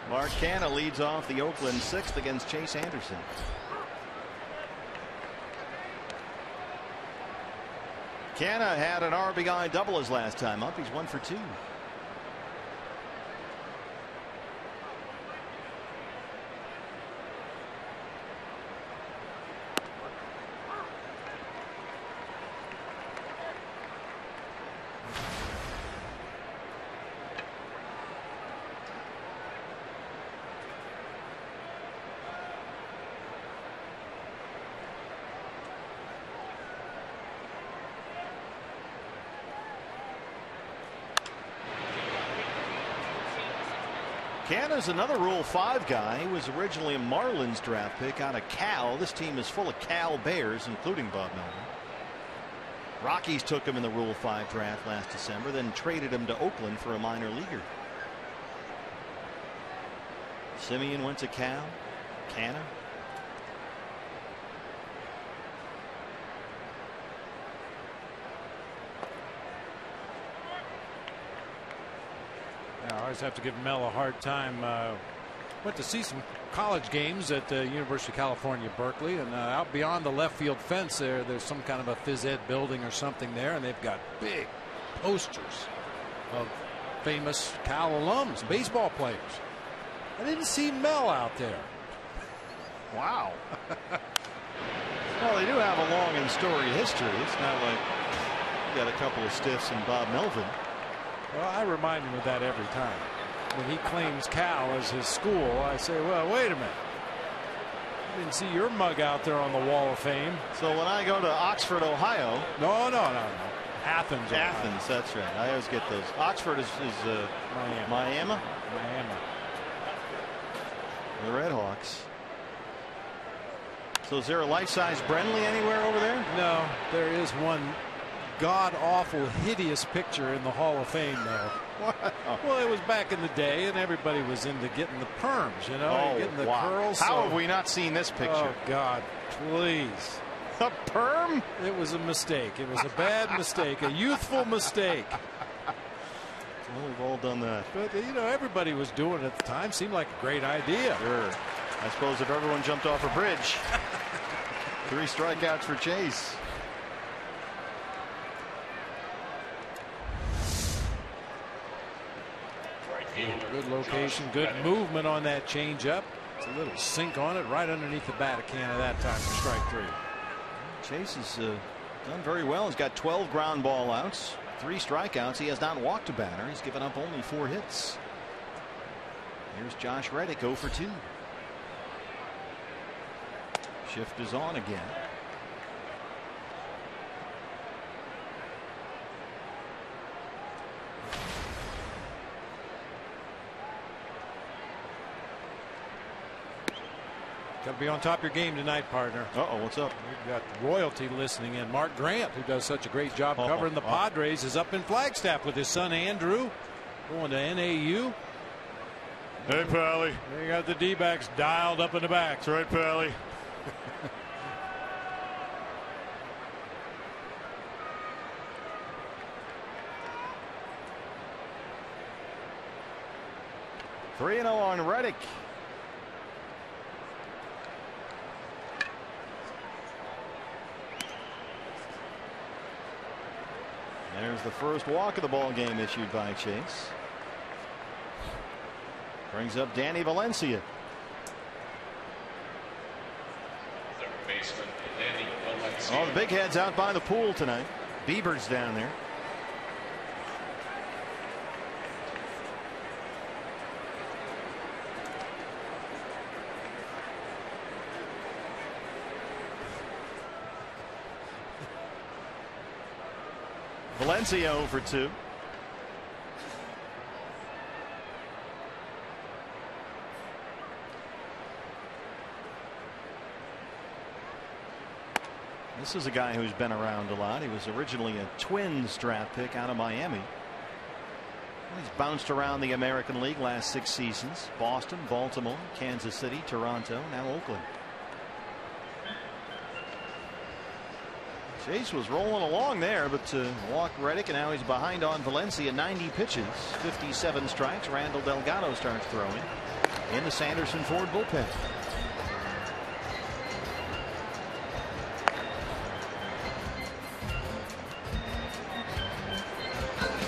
Mark Canha leads off the Oakland 6th against Chase Anderson. Canha had an RBI double his last time up. He's 1 for 2. Canha's another Rule 5 guy. He was originally a Marlins draft pick out of Cal. This team is full of Cal Bears, including Bob Melvin. Rockies took him in the Rule 5 draft last December, then traded him to Oakland for a minor leaguer. Simeon went to Cal. Canha. I always have to give Mel a hard time. Went to see some college games at the University of California, Berkeley, and out beyond the left field fence there's some kind of a phys ed building or something there, and they've got big posters of famous Cal alums, baseball players. I didn't see Mel out there. Wow. Well, they do have a long and storied history. It's not like got a couple of stiffs in Bob Melvin. Well, I remind him of that every time. When he claims Cal as his school, I say, well, wait a minute. I didn't see your mug out there on the Wall of Fame. So when I go to Oxford, Ohio. No. Athens. Ohio. Athens, that's right. I always get those. Oxford is Miami. The Redhawks. So is there a life-size Brenly anywhere over there? No, there is one god-awful, hideous picture in the Hall of Fame there. Wow. Well, it was back in the day, and everybody was into getting the perms, you know, getting the curls. How have we not seen this picture? Oh, God, please. A perm? It was a mistake. It was a bad mistake, a youthful mistake. Well, we've all done that. But, you know, everybody was doing it at the time. Seemed like a great idea. Sure. I suppose if everyone jumped off a bridge. 3 strikeouts for Chase. Good location, good movement on that changeup. It's a little sink on it right underneath the bat of Canada that time for strike 3. Chase has done very well. He's got 12 ground ball outs, 3 strikeouts. He has not walked a batter. He's given up only 4 hits. Here's Josh Reddick 0 for 2. Shift is on again. Got to be on top of your game tonight, partner. What's up? We've got royalty listening in. Mark Grant, who does such a great job covering the Padres, is up in Flagstaff with his son Andrew, going to NAU. Hey, Pally. They got the D-backs dialed up in the back. That's right, Pally. Three 3-0 on Reddick. There's the first walk of the ball game issued by Chase. Brings up Danny Valencia. Third baseman Danny Valencia. Oh, the big head's out by the pool tonight. Bieber's down there. Valencia 0 for 2. This is a guy who's been around a lot. He was originally a Twins draft pick out of Miami. He's bounced around the American League last 6 seasons. Boston, Baltimore, Kansas City, Toronto, now Oakland. Chase was rolling along there, but walked Reddick, and now he's behind on Valencia. 90 pitches, 57 strikes. Randall Delgado starts throwing in the Sanderson Ford bullpen.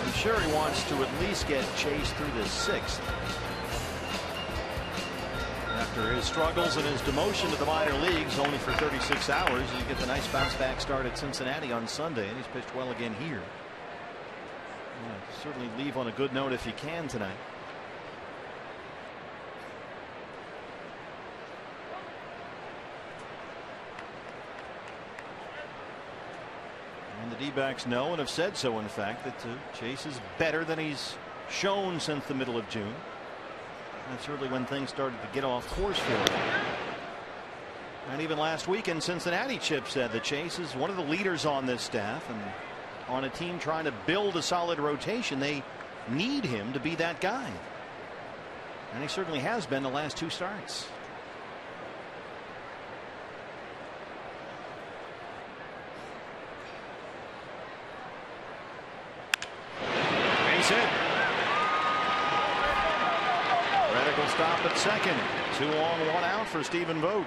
I'm sure he wants to at least get Chase through the 6th. After his struggles and his demotion to the minor leagues only for 36 hours, you get the nice bounce back start at Cincinnati on Sunday, and he's pitched well again here. Certainly leave on a good note if you can tonight. And the D-backs know and have said so, in fact, that Chase is better than he's shown since the middle of June. That's really when things started to get off course for him. And even last week in Cincinnati, Chip said that Chase is one of the leaders on this staff, and on a team trying to build a solid rotation, they need him to be that guy. And he certainly has been the last 2 starts. Base hit. Reddick will stop at second. 2 on, 1 out for Stephen Vogt.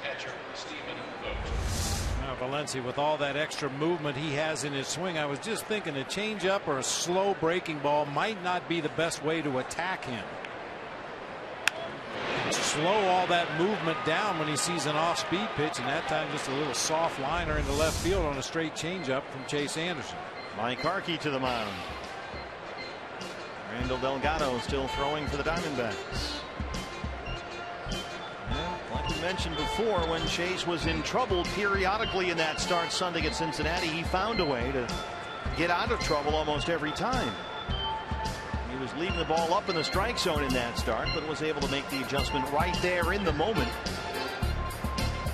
Catcher Stephen Vogt. Now Valencia, with all that extra movement he has in his swing, I was just thinking a changeup or a slow breaking ball might not be the best way to attack him. slow all that movement down when he sees an off-speed pitch, and that time just a little soft liner into left field on a straight changeup from Chase Anderson. Mike Harkey to the mound. Randall Delgado still throwing for the Diamondbacks. Well, like we mentioned before, when Chase was in trouble periodically in that start Sunday at Cincinnati, he found a way to get out of trouble almost every time. He was leaving the ball up in the strike zone in that start, but was able to make the adjustment right there in the moment.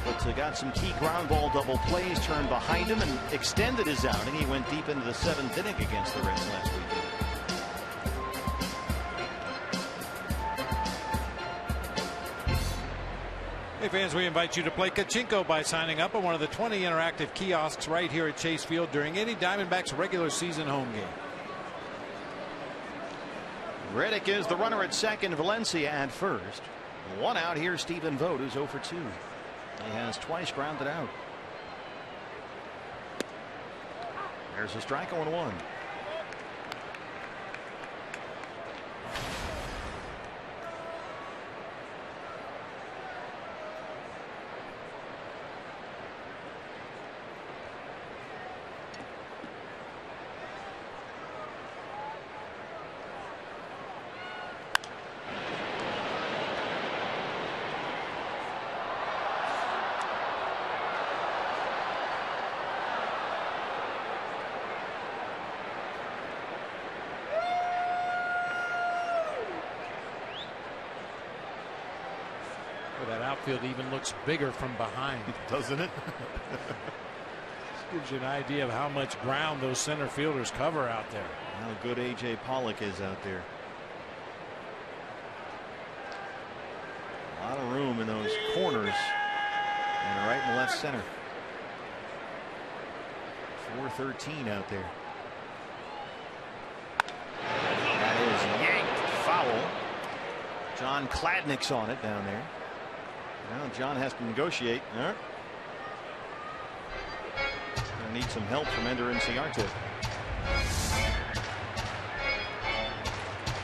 But got some key ground ball double plays turned behind him and extended his outing. He went deep into the 7th inning against the Reds last weekend. Hey fans, we invite you to play Kachinko by signing up on one of the 20 interactive kiosks right here at Chase Field during any Diamondbacks regular season home game. Reddick is the runner at second, Valencia at first. One out here, Stephen Vogt, who's 0 for 2. He has twice grounded out. There's a strike, 0-1. That outfield even looks bigger from behind, doesn't it? This gives you an idea of how much ground those center fielders cover out there. How good A.J. Pollock is out there. A lot of room in those corners and right and left center. 413 out there. That is yanked foul. John Kladnick's on it down there. Now John has to negotiate. Gonna need some help from Ender Inciarte.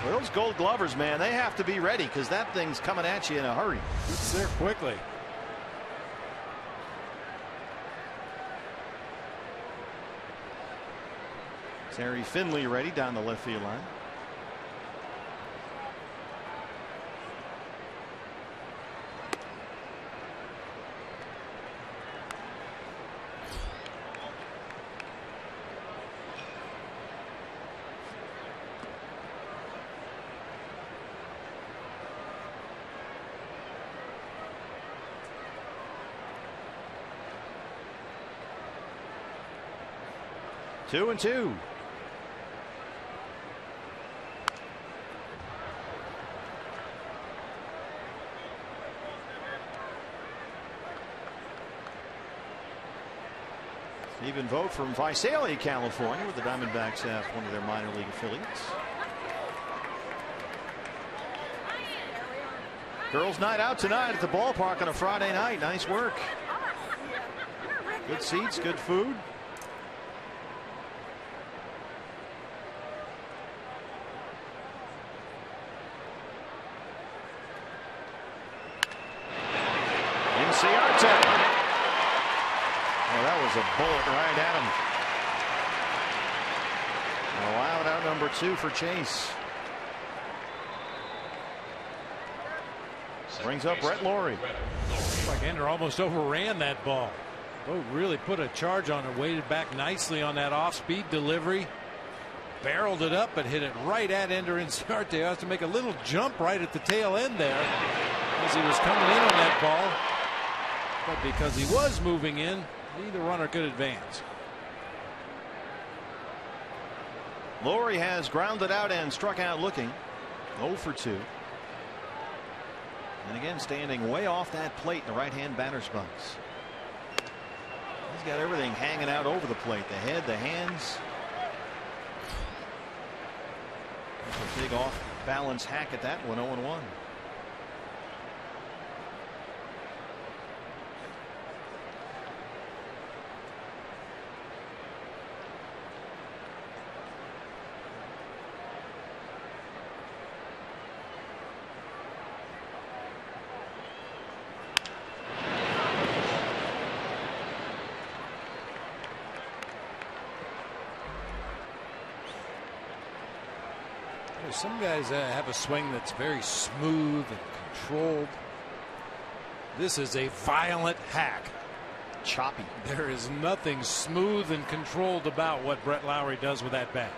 Well, those Gold Glovers, man, they have to be ready because that thing's coming at you in a hurry. It's there quickly. Terry Finley ready down the left field line. Two and two. Stephen Vogt from Visalia, California, where the Diamondbacks have one of their minor league affiliates. Girls' night out tonight at the ballpark on a Friday night. Nice work. Good seats, good food. Inciarte. Oh, that was a bullet right at him. Allowed out number 2 for Chase. Brings up Brett Lawrie. Like Ender almost overran that ball. Vogt really put a charge on it, weighted back nicely on that off-speed delivery. Barreled it up but hit it right at Ender Inciarte. He has to make a little jump right at the tail end there as he was coming in on that ball. But because he was moving in, neither runner could advance. Lawrie has grounded out and struck out looking. 0 for 2. And again, standing way off that plate in the right-hand batter's box. He's got everything hanging out over the plate. The head, the hands. That's a big off-balance hack at that one. 0-1. some guys have a swing that's very smooth and controlled. This is a violent hack. Choppy. There is nothing smooth and controlled about what Brett Lowry does with that bat.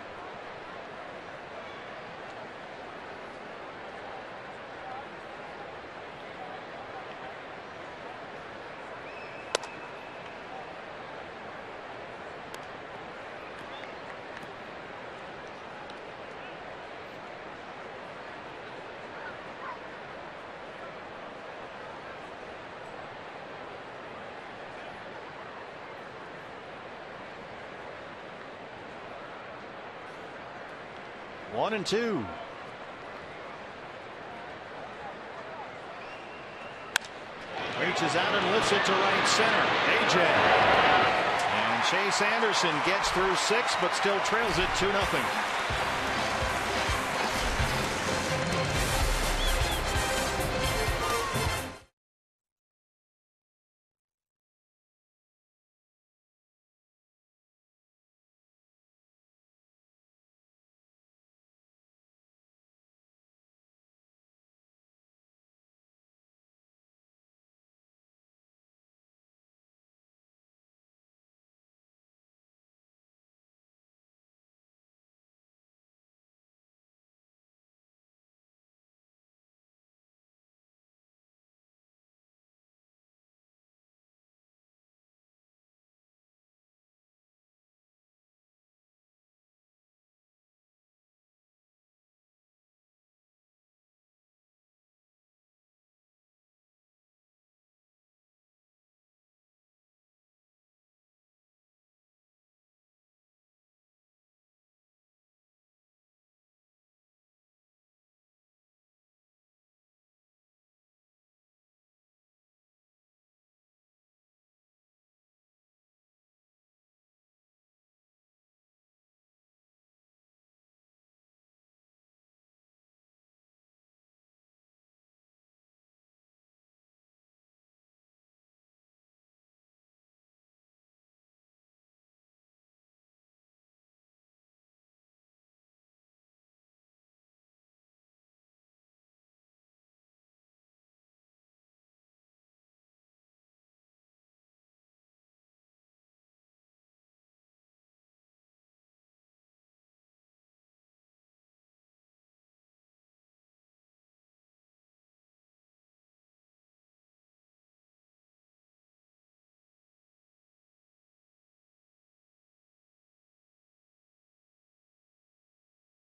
One and two. Reaches out and lifts it to right center. AJ. And Chase Anderson gets through 6, but still trails it 2-0.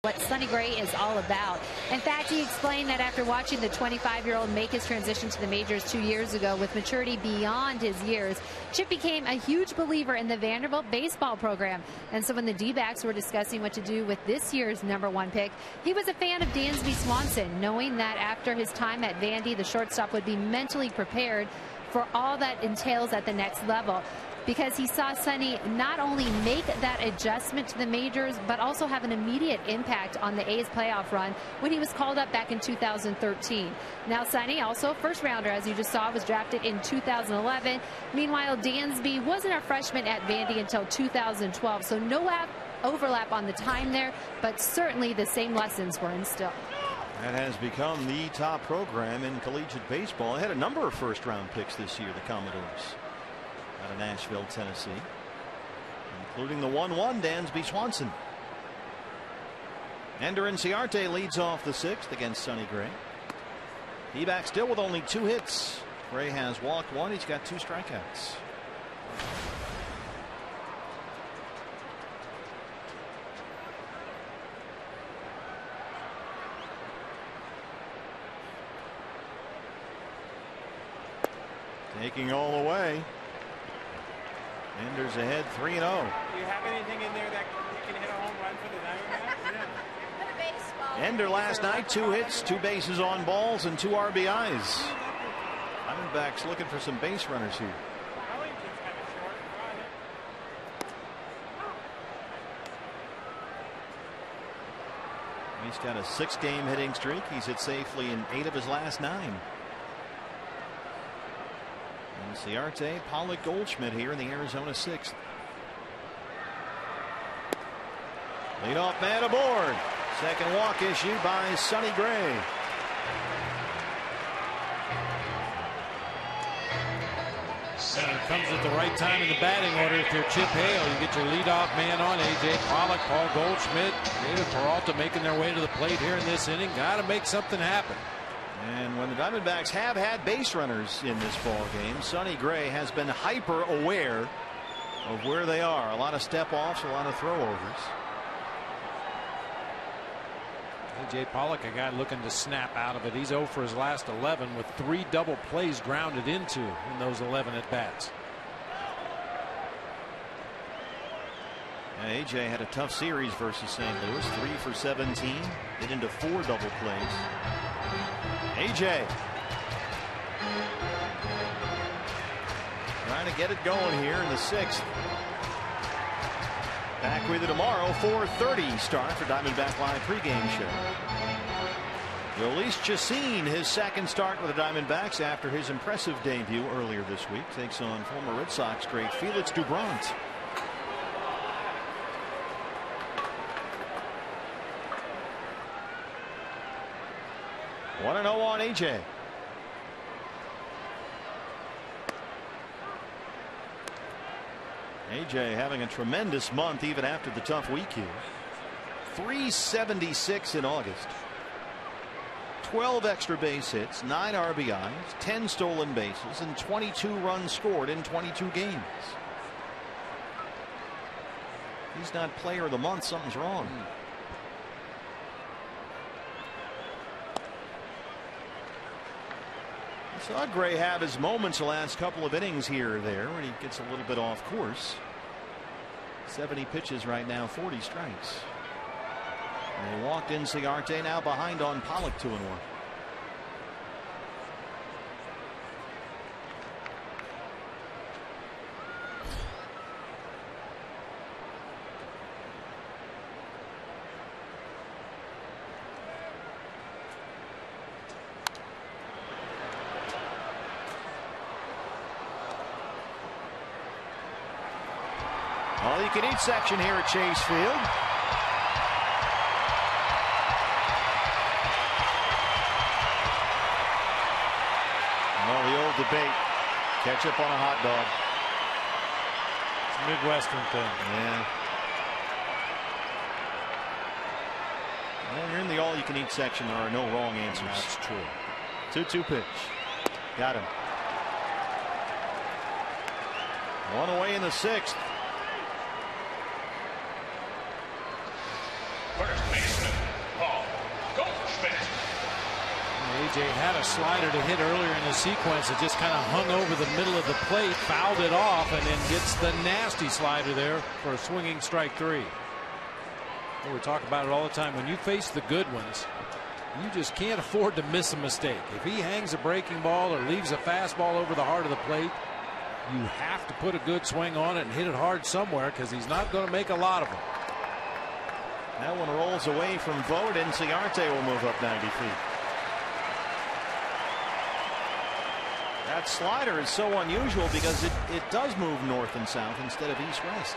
What Sonny Gray is all about. In fact, he explained that after watching the 25-year-old make his transition to the majors 2 years ago with maturity beyond his years, Chip became a huge believer in the Vanderbilt baseball program. And so when the D-backs were discussing what to do with this year's #1 pick, he was a fan of Dansby Swanson, knowing that after his time at Vandy, the shortstop would be mentally prepared for all that entails at the next level, because he saw Sonny not only make that adjustment to the majors, but also have an immediate impact on the A's playoff run when he was called up back in 2013. Now Sonny, also a first rounder, as you just saw, was drafted in 2011. Meanwhile, Dansby wasn't a freshman at Vandy until 2012, so no overlap on the time there, but certainly the same lessons were instilled. That has become the top program in collegiate baseball. They had a number of first-round picks this year, the Commodores, out of Nashville, Tennessee, including the 1-1 Dansby Swanson. Ender Inciarte leads off the 6th against Sonny Gray. D-back still with only 2 hits. Gray has walked 1. He's got 2 strikeouts. Taking all the way. Ender's ahead 3-0. Do you have anything in there that you can hit a home run for the Diamondbacks? Ender last night, 2 hits, 2 bases on balls, and 2 RBIs. Diamondbacks looking for some base runners here. He's got a 6-game hitting streak. He's hit safely in 8 of his last 9. Inciarte, Pollock, Goldschmidt here in the Arizona 6th. Leadoff man aboard. Second walk issued by Sonny Gray. And it comes at the right time in the batting order. If you're Chip Hale, you get your leadoff man on. A.J. Pollock, Paul Goldschmidt, David Peralta making their way to the plate here in this inning. Got to make something happen. And when the Diamondbacks have had base runners in this ball game, Sonny Gray has been hyper aware of where they are. A lot of step offs, a lot of throwovers. A.J. Pollock, a guy looking to snap out of it. He's 0 for his last 11 with 3 double plays grounded into in those 11 at bats. A.J. had a tough series versus St. Louis. 3 for 17. Hit into 4 double plays. A.J. trying to get it going here in the 6th. Back with you tomorrow, 4:30 start for Diamondback Live pregame show. Jhoulys Chacín, his second start with the Diamondbacks after his impressive debut earlier this week, takes on former Red Sox great Felix Doubront. One and 0 on A.J. A.J. having a tremendous month even after the tough week here. 376 in August. 12 extra base hits, 9 RBIs, 10 stolen bases, and 22 runs scored in 22 games. He's not player of the month. Something's wrong. I saw Gray have his moments the last couple of innings here or there when he gets a little bit off course. 70 pitches right now, 40 strikes. And they walked in Ciarte, now behind on Pollock 2-1. All-you-can-eat section here at Chase Field. Well, the old debate, ketchup on a hot dog. It's a Midwestern thing. Yeah. Well, you're in the all-you-can-eat section. There are no wrong answers. That's true. 2-2 pitch. Got him. One away in the 6th. First baseman, Paul Goldschmidt. A.J. had a slider to hit earlier in the sequence. It just kind of hung over the middle of the plate, fouled it off, and then gets the nasty slider there for a swinging strike 3. We talk about it all the time. When you face the good ones, you just can't afford to miss a mistake. If he hangs a breaking ball or leaves a fastball over the heart of the plate, you have to put a good swing on it and hit it hard somewhere, because he's not going to make a lot of them. That one rolls away from Vogt, and Ciarte will move up 90 feet. That slider is so unusual because it does move north and south instead of east-west.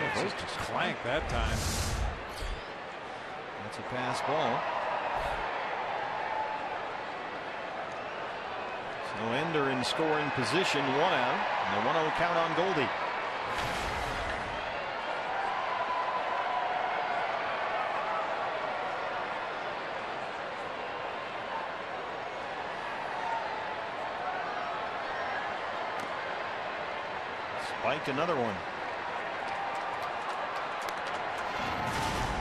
Yeah, Vogt just clanked that time. That's a pass ball. So Ender in scoring position, 1 out, and the 1-0 count on Goldie. Spike another one.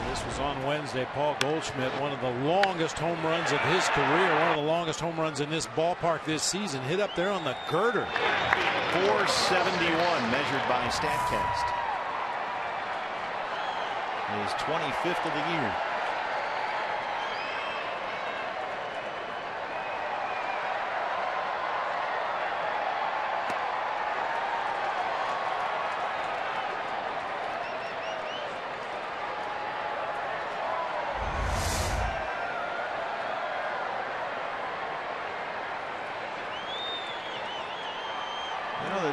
This was on Wednesday. Paul Goldschmidt, one of the longest home runs of his career, one of the longest home runs in this ballpark this season, hit up there on the girder. 471 measured by StatCast. His 25th of the year.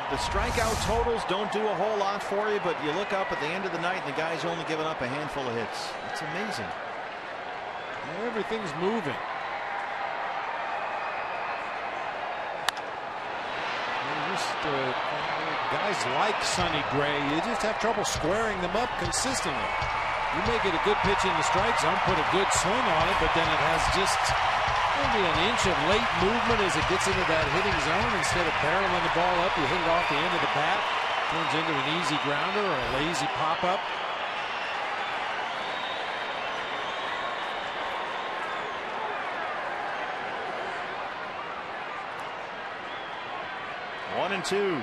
the strikeout totals don't do a whole lot for you, but you look up at the end of the night and the guy's only given up a handful of hits. It's amazing. Everything's moving. Guys like Sonny Gray, you just have trouble squaring them up consistently. You may get a good pitch in the strike zone, put a good swing on it, but then it has just maybe an inch of late movement as it gets into that hitting zone. Instead of barreling the ball up, you hit it off the end of the bat. Turns into an easy grounder or a lazy pop-up. One and two.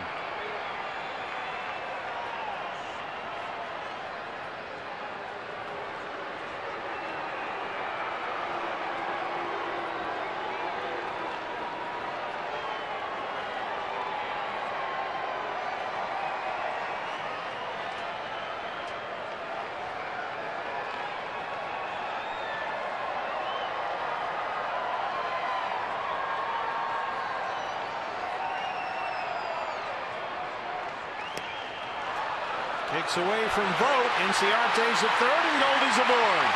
Kicks away from Vogt. Inciarte's at third, and Goldie's aboard.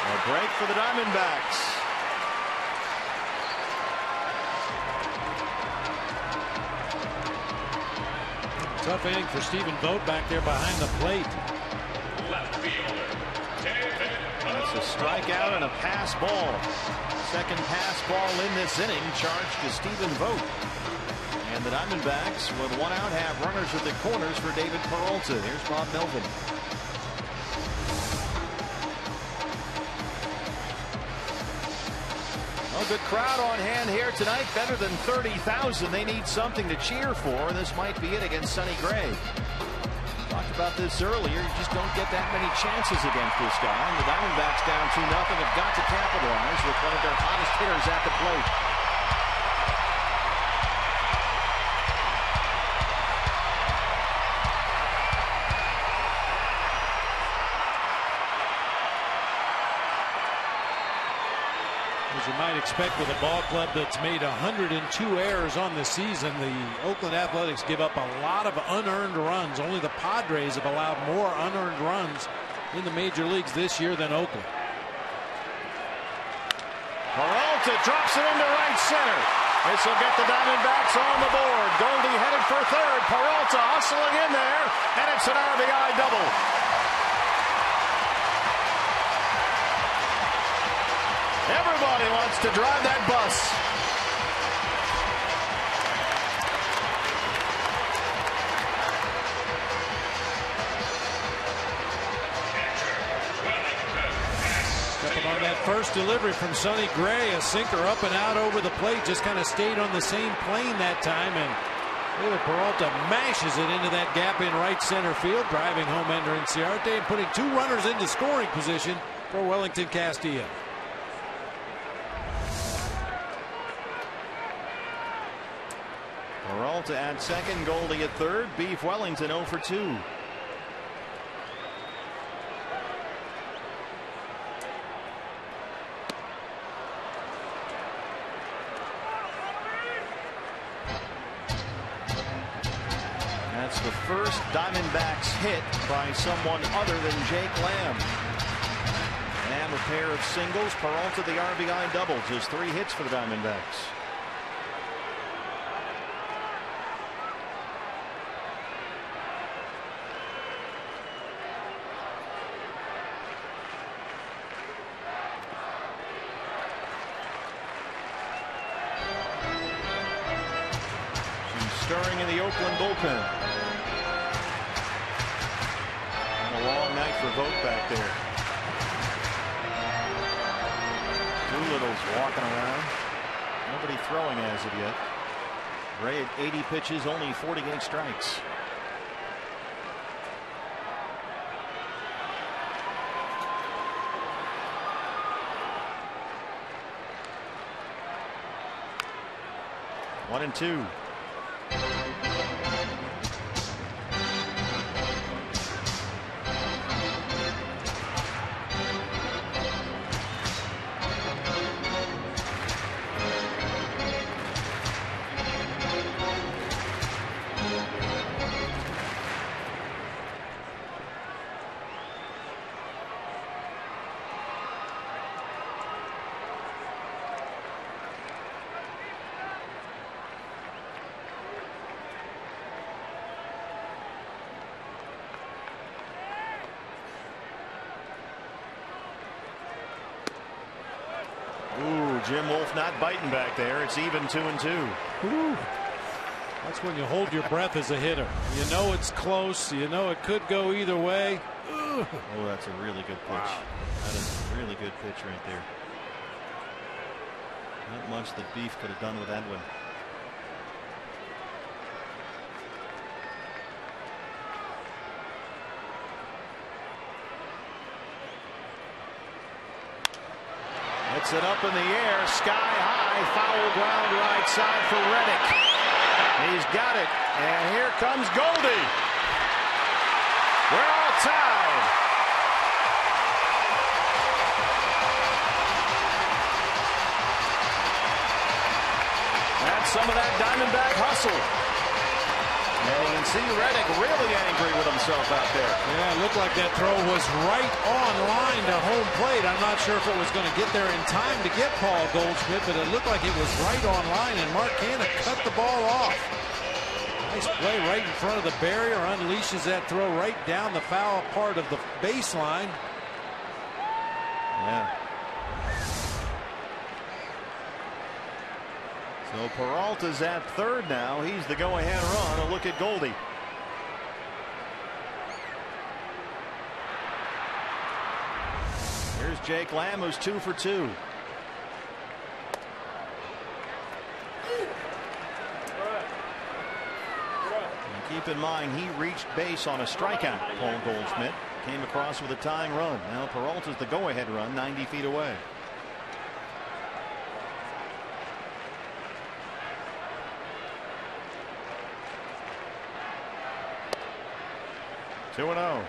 A break for the Diamondbacks. Tough inning for Stephen Vogt back there behind the plate. Left fielder, That's a strikeout and a pass ball. Second pass ball in this inning charged to Stephen Vogt. And the Diamondbacks, with one out, have runners at the corners for David Peralta. Here's Bob Melvin. A good crowd on hand here tonight. Better than 30,000. They need something to cheer for. This might be it against Sonny Gray. Talked about this earlier. You just don't get that many chances against this guy. And the Diamondbacks down 2-0 have got to capitalize with one of their hottest hitters at the plate. As you might expect with a ball club that's made 102 errors on the season, the Oakland Athletics give up a lot of unearned runs. Only the Padres have allowed more unearned runs in the major leagues this year than Oakland. Peralta drops it into right center. This will get the Diamondbacks on the board. Goldie headed for third. Peralta hustling in there, and it's an RBI double. Everybody wants to drive that bus. Stepping on that first delivery from Sonny Gray, a sinker up and out over the plate, just kind of stayed on the same plane that time, and David Peralta mashes it into that gap in right center field, driving home Ender Inciarte and putting two runners into scoring position for Wellington Castillo. Peralta at second, Goldie at third. Beef Wellington 0 for 2. That's the first Diamondbacks hit by someone other than Jake Lamb. And a pair of singles. Peralta the RBI double. Just 3 hits for the Diamondbacks. Stirring in the Oakland bullpen. And a long night for Vogt back there. Doolittle's walking around. Nobody throwing as of yet. Gray at 80 pitches, only 48 strikes. One and two. Ooh, Jim Wolf not biting back there. It's even 2-2. Ooh. That's when you hold your breath as a hitter. You know it's close. You know it could go either way. Ugh. Oh, that's a really good pitch. Wow. That is a really good pitch right there. Not much that Beef could have done with that one. Hits it up in the air, sky high, foul ground right side for Reddick. He's got it, and here comes Goldie. We're all tied. That's some of that Diamondback hustle. And you can see Reddick really angry with himself out there. Yeah, it looked like that throw was right on line to home plate. I'm not sure if it was going to get there in time to get Paul Goldschmidt, but it looked like it was right on line, and Mark Canha cut the ball off. Nice play right in front of the barrier, unleashes that throw right down the foul part of the baseline. Yeah. So Peralta's at third now. He's the go-ahead run. A look at Goldie. Here's Jake Lamb, who's 2 for 2. And keep in mind, he reached base on a strikeout. Paul Goldschmidt came across with a tying run. Now Peralta's the go-ahead run, 90 feet away. Two and 0.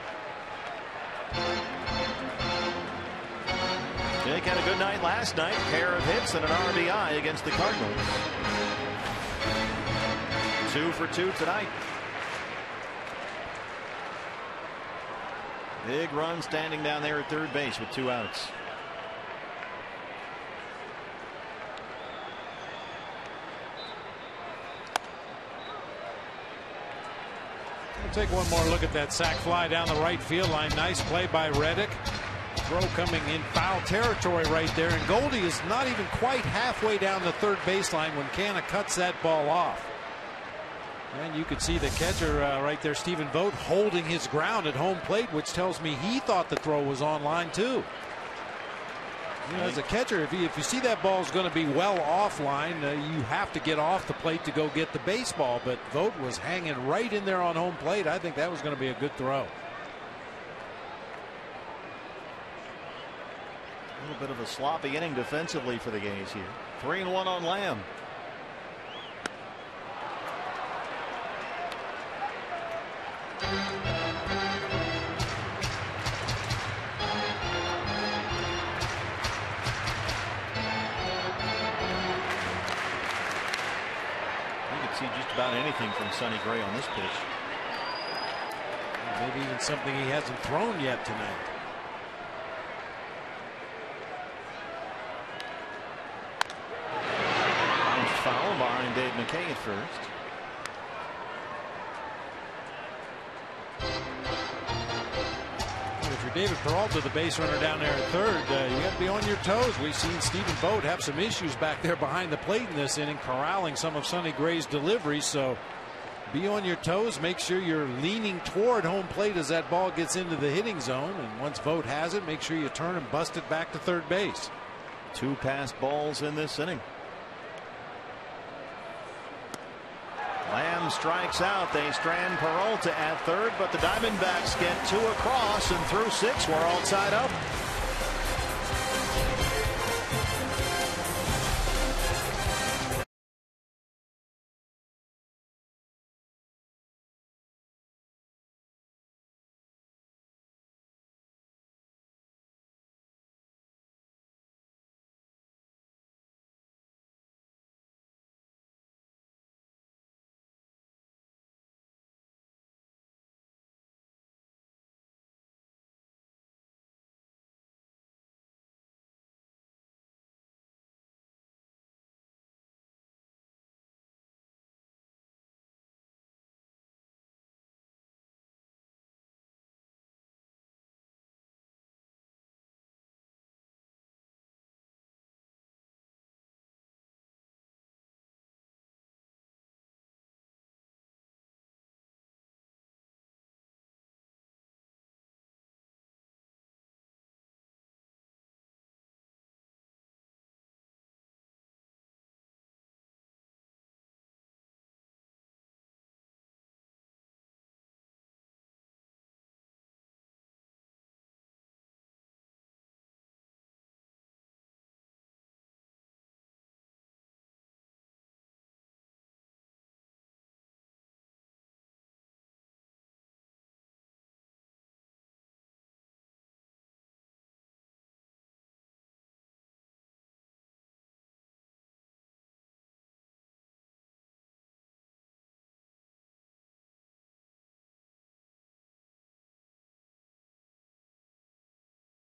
Jake had a good night last night. Pair of hits and an RBI against the Cardinals. 2 for 2 tonight. Big run standing down there at third base with 2 outs. We'll take one more look at that sac fly down the right field line. Nice play by Reddick. Throw coming in foul territory right there, and Goldie is not even quite halfway down the third baseline when Canha cuts that ball off. And you could see the catcher right there, Stephen Vogt, holding his ground at home plate, which tells me he thought the throw was on line too. You know, as a catcher, if you see that ball is going to be well offline, you have to get off the plate to go get the baseball. But Vogt was hanging right in there on home plate. I think that was going to be a good throw. A little bit of a sloppy inning defensively for the A's here. 3-1 on Lamb. See just about anything from Sonny Gray on this pitch. Maybe even something he hasn't thrown yet tonight. Nice foul behind Dave McKay at first. If you're David Peralta, the base runner down there at third, you got to be on your toes. We've seen Stephen Vogt have some issues back there behind the plate in this inning, corralling some of Sonny Gray's deliveries. So be on your toes. Make sure you're leaning toward home plate as that ball gets into the hitting zone. And once Vogt has it, make sure you turn and bust it back to third base. 2 passed balls in this inning. Lamb strikes out. They strand Peralta at third, but the Diamondbacks get 2 across, and through 6 we're all tied up.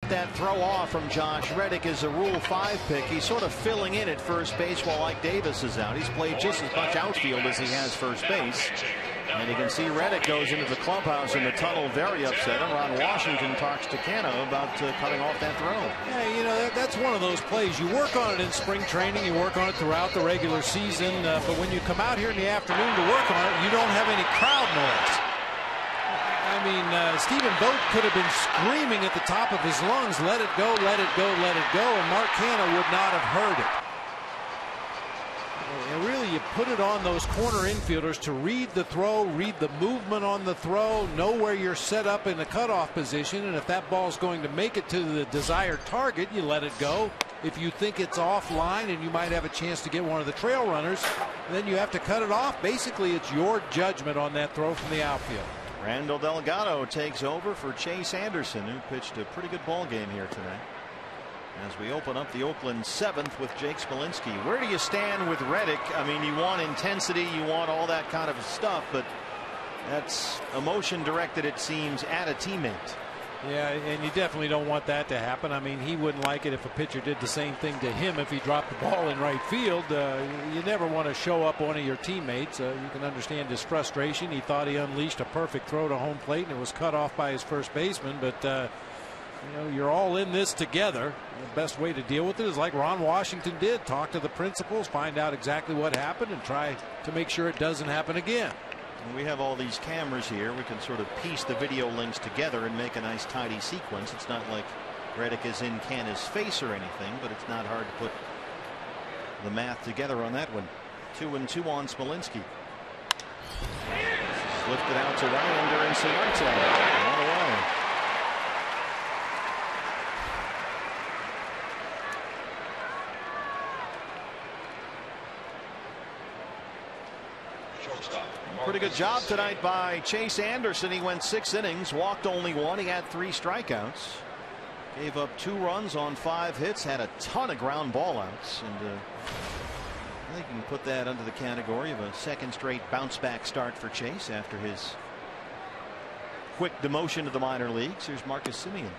that throw off from Josh Reddick is a Rule 5 pick. He's sort of filling in at first base while Ike Davis is out. He's played just as much outfield as he has first base. And you can see Reddick goes into the clubhouse in the tunnel very upset. And Ron Washington talks to Cano about cutting off that throw. Yeah, you know, that's one of those plays. You work on it in spring training. You work on it throughout the regular season. But when you come out here in the afternoon to work on it, you don't have any crowd noise. I mean, Stephen Vogt could have been screaming at the top of his lungs, let it go, let it go, let it go. And Mark Cano would not have heard it. And really, you put it on those corner infielders to read the throw, read the movement on the throw, know where you're set up in the cutoff position, and if that ball's going to make it to the desired target, you let it go. If you think it's offline and you might have a chance to get one of the trail runners, then you have to cut it off. Basically, it's your judgment on that throw from the outfield. Randall Delgado takes over for Chase Anderson, who pitched a pretty good ball game here tonight. As we open up the Oakland 7th with Jake Smolinski. Where do you stand with Reddick? I mean, you want intensity, you want all that kind of stuff, but that's emotion directed, it seems, at a teammate. Yeah, and you definitely don't want that to happen. I mean, he wouldn't like it if a pitcher did the same thing to him if he dropped the ball in right field. You never want to show up one of your teammates. You can understand his frustration. He thought he unleashed a perfect throw to home plate, and it was cut off by his first baseman, but you know, you're all in this together. The best way to deal with it is like Ron Washington did. Talk to the principals, find out exactly what happened, and try to make sure it doesn't happen again. And we have all these cameras here. We can sort of piece the video links together and make a nice tidy sequence. It's not like Reddick is in Canna's face or anything, but it's not hard to put the math together on that one. 2-2 on Smolinski. Lifted out to Rylander and Solarte. All away. Pretty good job tonight by Chase Anderson. He went 6 innings, walked only 1. He had 3 strikeouts, gave up 2 runs on 5 hits, had a ton of ground ball outs, and I think you can put that under the category of a second straight bounce back start for Chase after his quick demotion to the minor leagues. Here's Marcus Semien.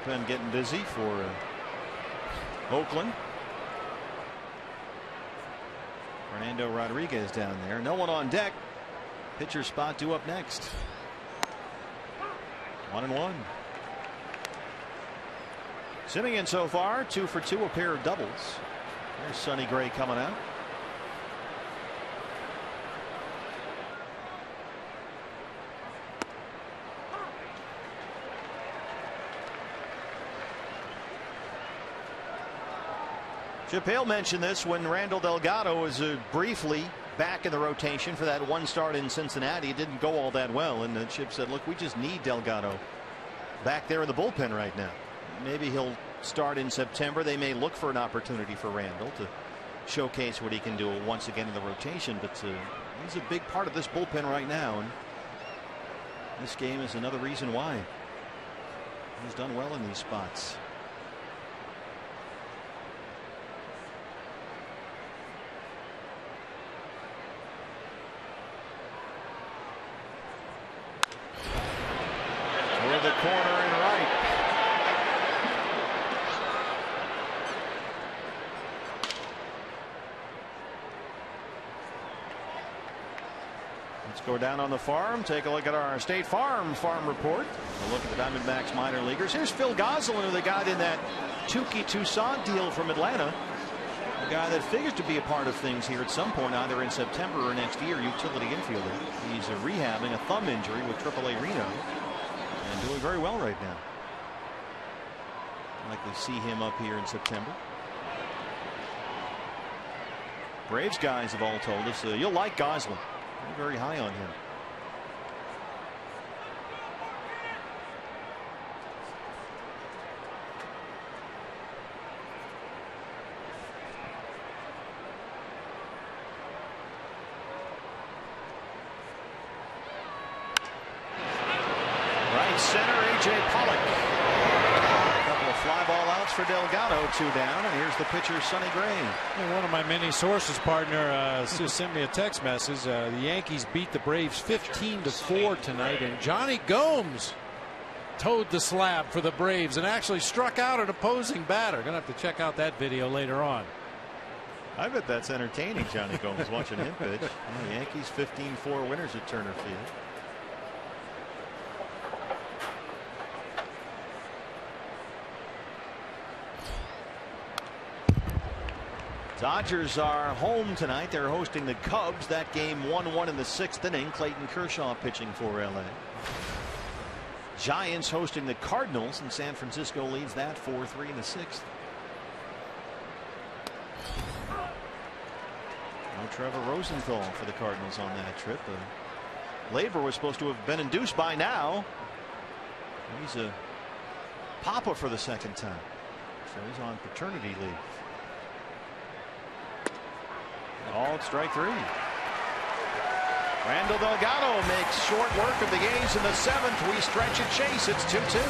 Bullpen getting busy for Oakland. Fernando Rodriguez down there. No one on deck. Pitcher spot due up next. 1-1. Semien so far 2 for 2, a pair of doubles. There's Sonny Gray coming out. Chip Hale mentioned this when Randall Delgado was briefly back in the rotation for that 1 start in Cincinnati. It didn't go all that well, and Chip said, look, we just need Delgado back there in the bullpen right now. Maybe he'll start in September. They may look for an opportunity for Randall to showcase what he can do once again in the rotation, but he's a big part of this bullpen right now, and this game is another reason why he's done well in these spots. The corner and right. Let's go down on the farm, take a look at our State Farm report. A look at the Diamondbacks minor leaguers. Here's Phil Gosselin, who they got in that Tukey Toussaint deal from Atlanta. A guy that figures to be a part of things here at some point, either in September or next year. Utility infielder. He's rehabbing a thumb injury with AAA Reno. And doing very well right now. Likely see him up here in September. Braves guys have all told us you'll like Gosselin. They're very high on him. Center, A.J. Pollock. A couple of fly ball outs for Delgado, 2 down, and here's the pitcher, Sonny Gray. And one of my many sources, partner, just sent me a text message. The Yankees beat the Braves 15-4 tonight, and Johnny Gomes towed the slab for the Braves and actually struck out an opposing batter. Gonna have to check out that video later on. I bet that's entertaining, Johnny Gomes, watching him pitch. The Yankees 15-4 winners at Turner Field. Dodgers are home tonight. They're hosting the Cubs. That game 1-1 in the 6th inning. Clayton Kershaw pitching for LA. Giants hosting the Cardinals, and San Francisco leads that 4-3 in the 6th. No Trevor Rosenthal for the Cardinals on that trip. Labor was supposed to have been induced by now. He's a papa for the 2nd time, so he's on paternity leave. Called strike 3. Randall Delgado makes short work of the A's in the 7th. We stretch and chase. It's 2-2.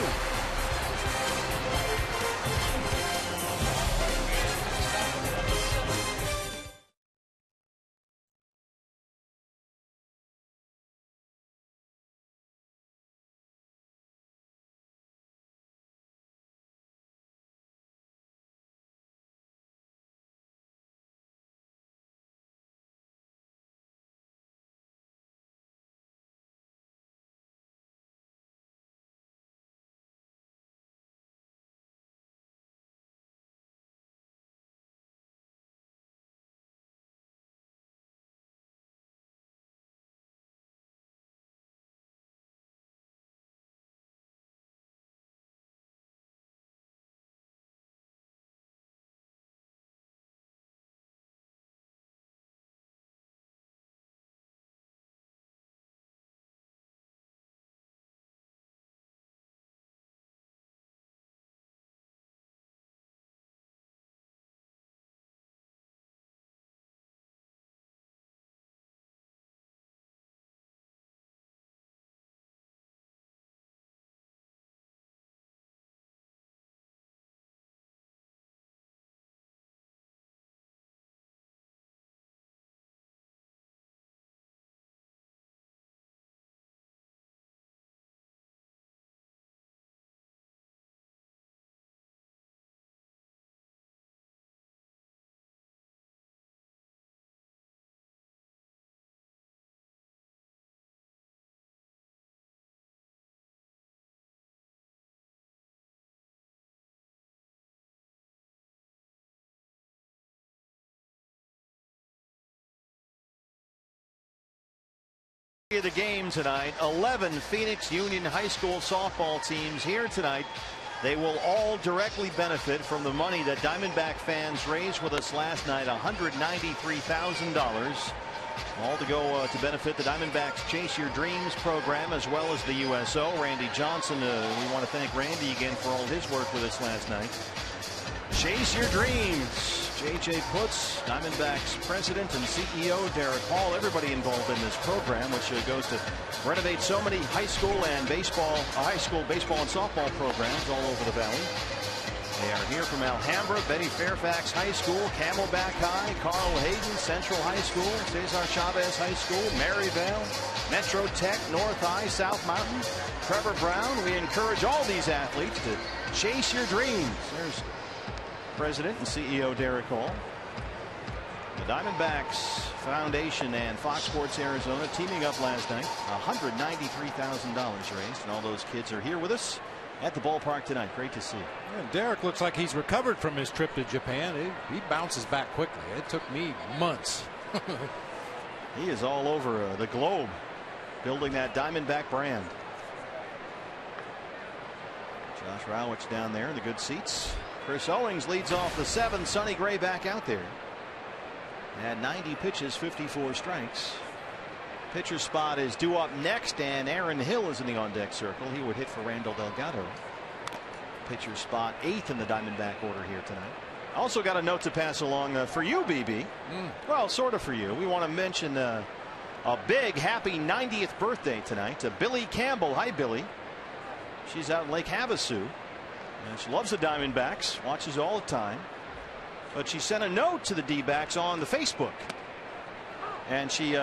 The game tonight, 11 Phoenix Union High School softball teams here tonight. They will all directly benefit from the money that Diamondback fans raised with us last night, $193,000. All to go to benefit the Diamondbacks Chase Your Dreams program, as well as the USO. Randy Johnson, we want to thank Randy again for all his work with us last night. Chase Your Dreams. J.J. Putz, Diamondbacks president and CEO Derek Hall, everybody involved in this program, which goes to renovate so many high school baseball and softball programs all over the valley. They are here from Alhambra, Betty Fairfax High School, Camelback High, Carl Hayden Central High School, Cesar Chavez High School, Maryvale, Metro Tech, North High, South Mountain, Trevor Brown. We encourage all these athletes to chase your dreams. There's President and CEO Derek Hall. The Diamondbacks Foundation and Fox Sports Arizona teaming up last night. $193,000 raised, and all those kids are here with us at the ballpark tonight. Great to see. Yeah, Derek looks like he's recovered from his trip to Japan. He bounces back quickly. It took me months. He is all over the globe building that Diamondback brand. Josh Rowich down there in the good seats. Chris Owings leads off the 7th. Sonny Gray back out there. At 90 pitches, 54 strikes. Pitcher spot is due up next, and Aaron Hill is in the on-deck circle. He would hit for Randall Delgado. Pitcher spot 8th in the Diamondback order here tonight. Also got a note to pass along for you, BB. Well, sort of for you. We want to mention a big happy 90th birthday tonight to Billy Campbell. Hi, Billy. She's out in Lake Havasu. And she loves the Diamondbacks, watches all the time. But she sent a note to the D-backs on the Facebook. And she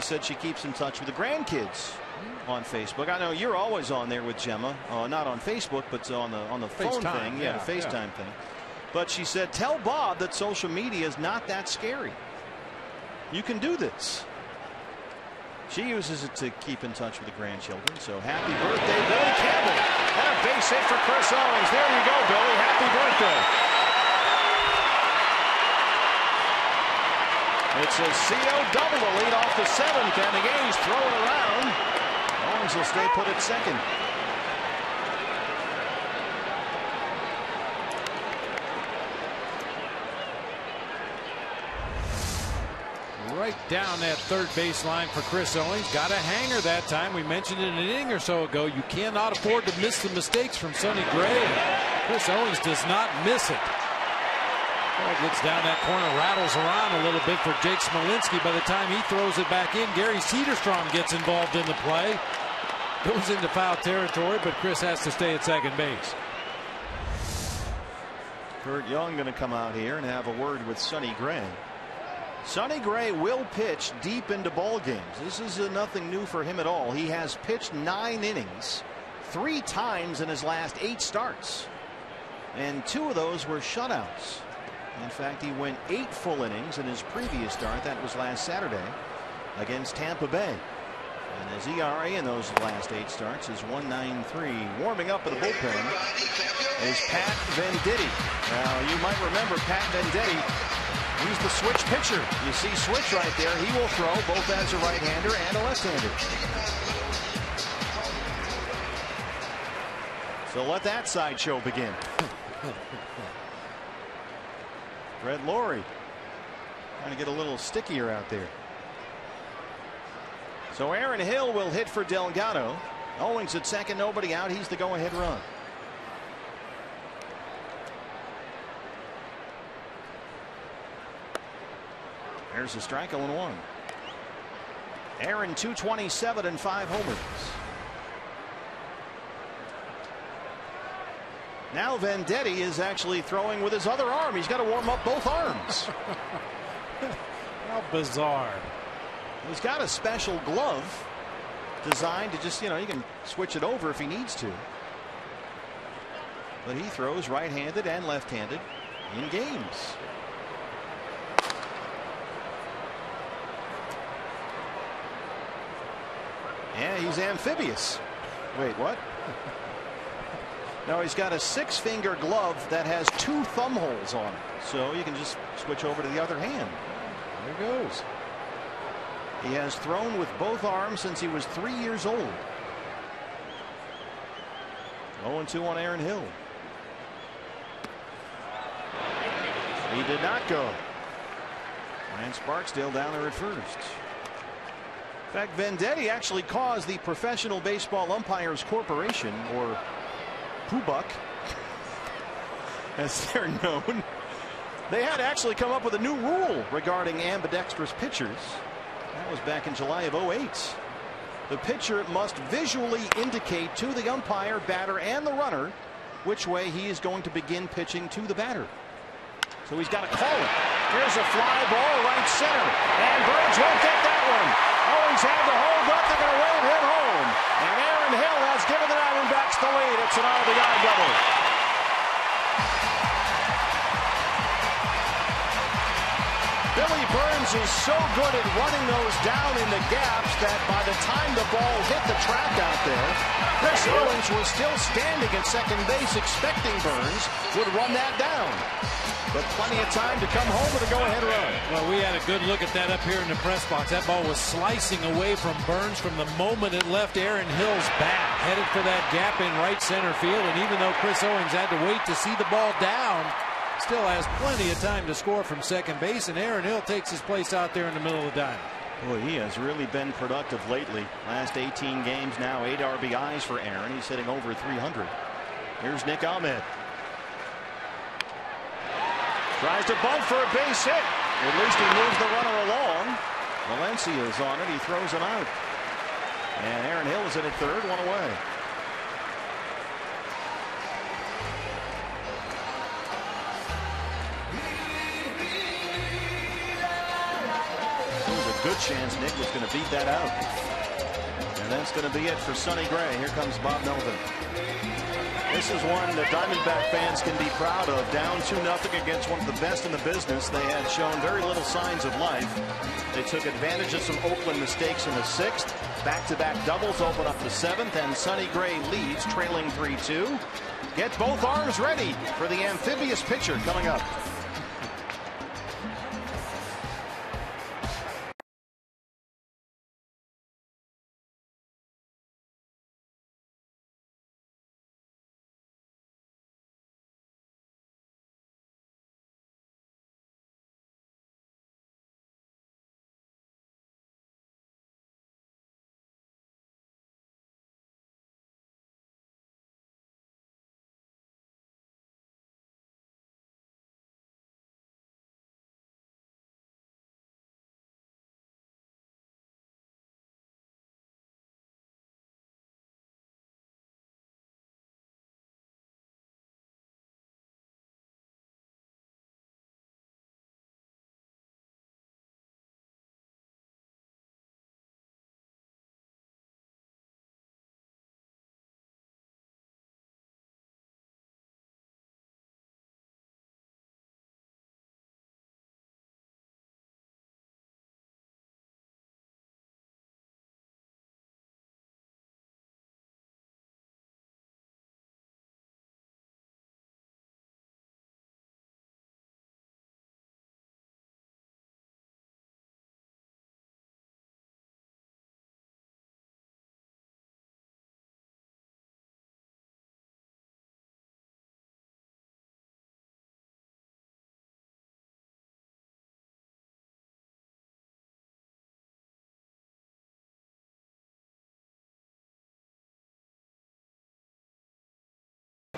said she keeps in touch with the grandkids on Facebook. I know you're always on there with Gemma, not on Facebook, but on the phone thing, the FaceTime thing. But she said, tell Bob that social media is not that scary. You can do this. She uses it to keep in touch with the grandchildren. So happy birthday, Billy Campbell. And a base hit for Chris Owings. There you go, Billy. Happy birthday. It's a CO double to lead off the 7th, and the A's throw it around. Owings will stay put at second. Right down that third base line for Chris Owings. Got a hanger that time. We mentioned it an inning or so ago. You cannot afford to miss the mistakes from Sonny Gray. Chris Owings does not miss it. Ball gets down that corner, rattles around a little bit for Jake Smolinski. By the time he throws it back in, Gary Cederstrom gets involved in the play. Goes into foul territory, but Chris has to stay at second base. Kurt Young going to come out here and have a word with Sonny Gray. Sonny Gray will pitch deep into ball games. This is nothing new for him at all. He has pitched 9 innings 3 times in his last 8 starts, and 2 of those were shutouts. In fact, he went 8 full innings in his previous start. That was last Saturday against Tampa Bay. And his ERA in those last 8 starts is 1.93. Warming up in the bullpen is Pat Venditti. Now, you might remember Pat Venditti. He's the switch pitcher. You see switch right there. He will throw both as a right-hander and a left-hander. So let that sideshow begin. Fred Laurie trying to get a little stickier out there. So Aaron Hill will hit for Delgado. Owings at second, nobody out. He's the go-ahead run. There's a strike, 0-1. Aaron 227 and 5 homers. Now Venditti is actually throwing with his other arm. He's got to warm up both arms. How bizarre. He's got a special glove designed to just, you can switch it over if he needs to. But he throws right-handed and left-handed in games. Yeah, he's amphibious. Wait, what? No, he's got a 6-finger glove that has 2 thumb holes on it. So you can just switch over to the other hand. There he goes. He has thrown with both arms since he was 3 years old. 0-2 on Aaron Hill. He did not go. Lance Barksdale down there at first. In fact, Venditti actually caused the Professional Baseball Umpires Corporation, or PUBUC, as they're known. They had actually come up with a new rule regarding ambidextrous pitchers. That was back in July of 2008. The pitcher must visually indicate to the umpire, batter, and the runner which way he is going to begin pitching to the batter. So he's got to call it. Here's a fly ball right center, and Burns won't get that one. Owings had to hold up. They're going to wave him home. And Aaron Hill has given the Diamondbacks the lead. It's an RBI double. Billy Burns is so good at running those down in the gaps that by the time the ball hit the track out there, Chris Owings was still standing at second base expecting Burns would run that down. But plenty of time to come home with a go-ahead run. Well, we had a good look at that up here in the press box. That ball was slicing away from Burns from the moment it left Aaron Hill's bat. Headed for that gap in right center field. And even though Chris Owings had to wait to see the ball down, still has plenty of time to score from second base. And Aaron Hill takes his place out there in the middle of the diamond. Boy, he has really been productive lately. Last 18 games now, 8 RBIs for Aaron. He's hitting over 300. Here's Nick Ahmed. Tries to bunt for a base hit. At least he moves the runner along. Valencia is on it. He throws him out. And Aaron Hill is in at third, 1 away. good chance Nick was going to beat that out. And that's going to be it for Sonny Gray. Here comes Bob Melvin. This is one that Diamondback fans can be proud of. Down 2-0 against one of the best in the business. They had shown very little signs of life. They took advantage of some Oakland mistakes in the 6th. Back-to-back doubles open up the 7th, and Sonny Gray leads, trailing 3-2. Get both arms ready for the amphibious pitcher coming up.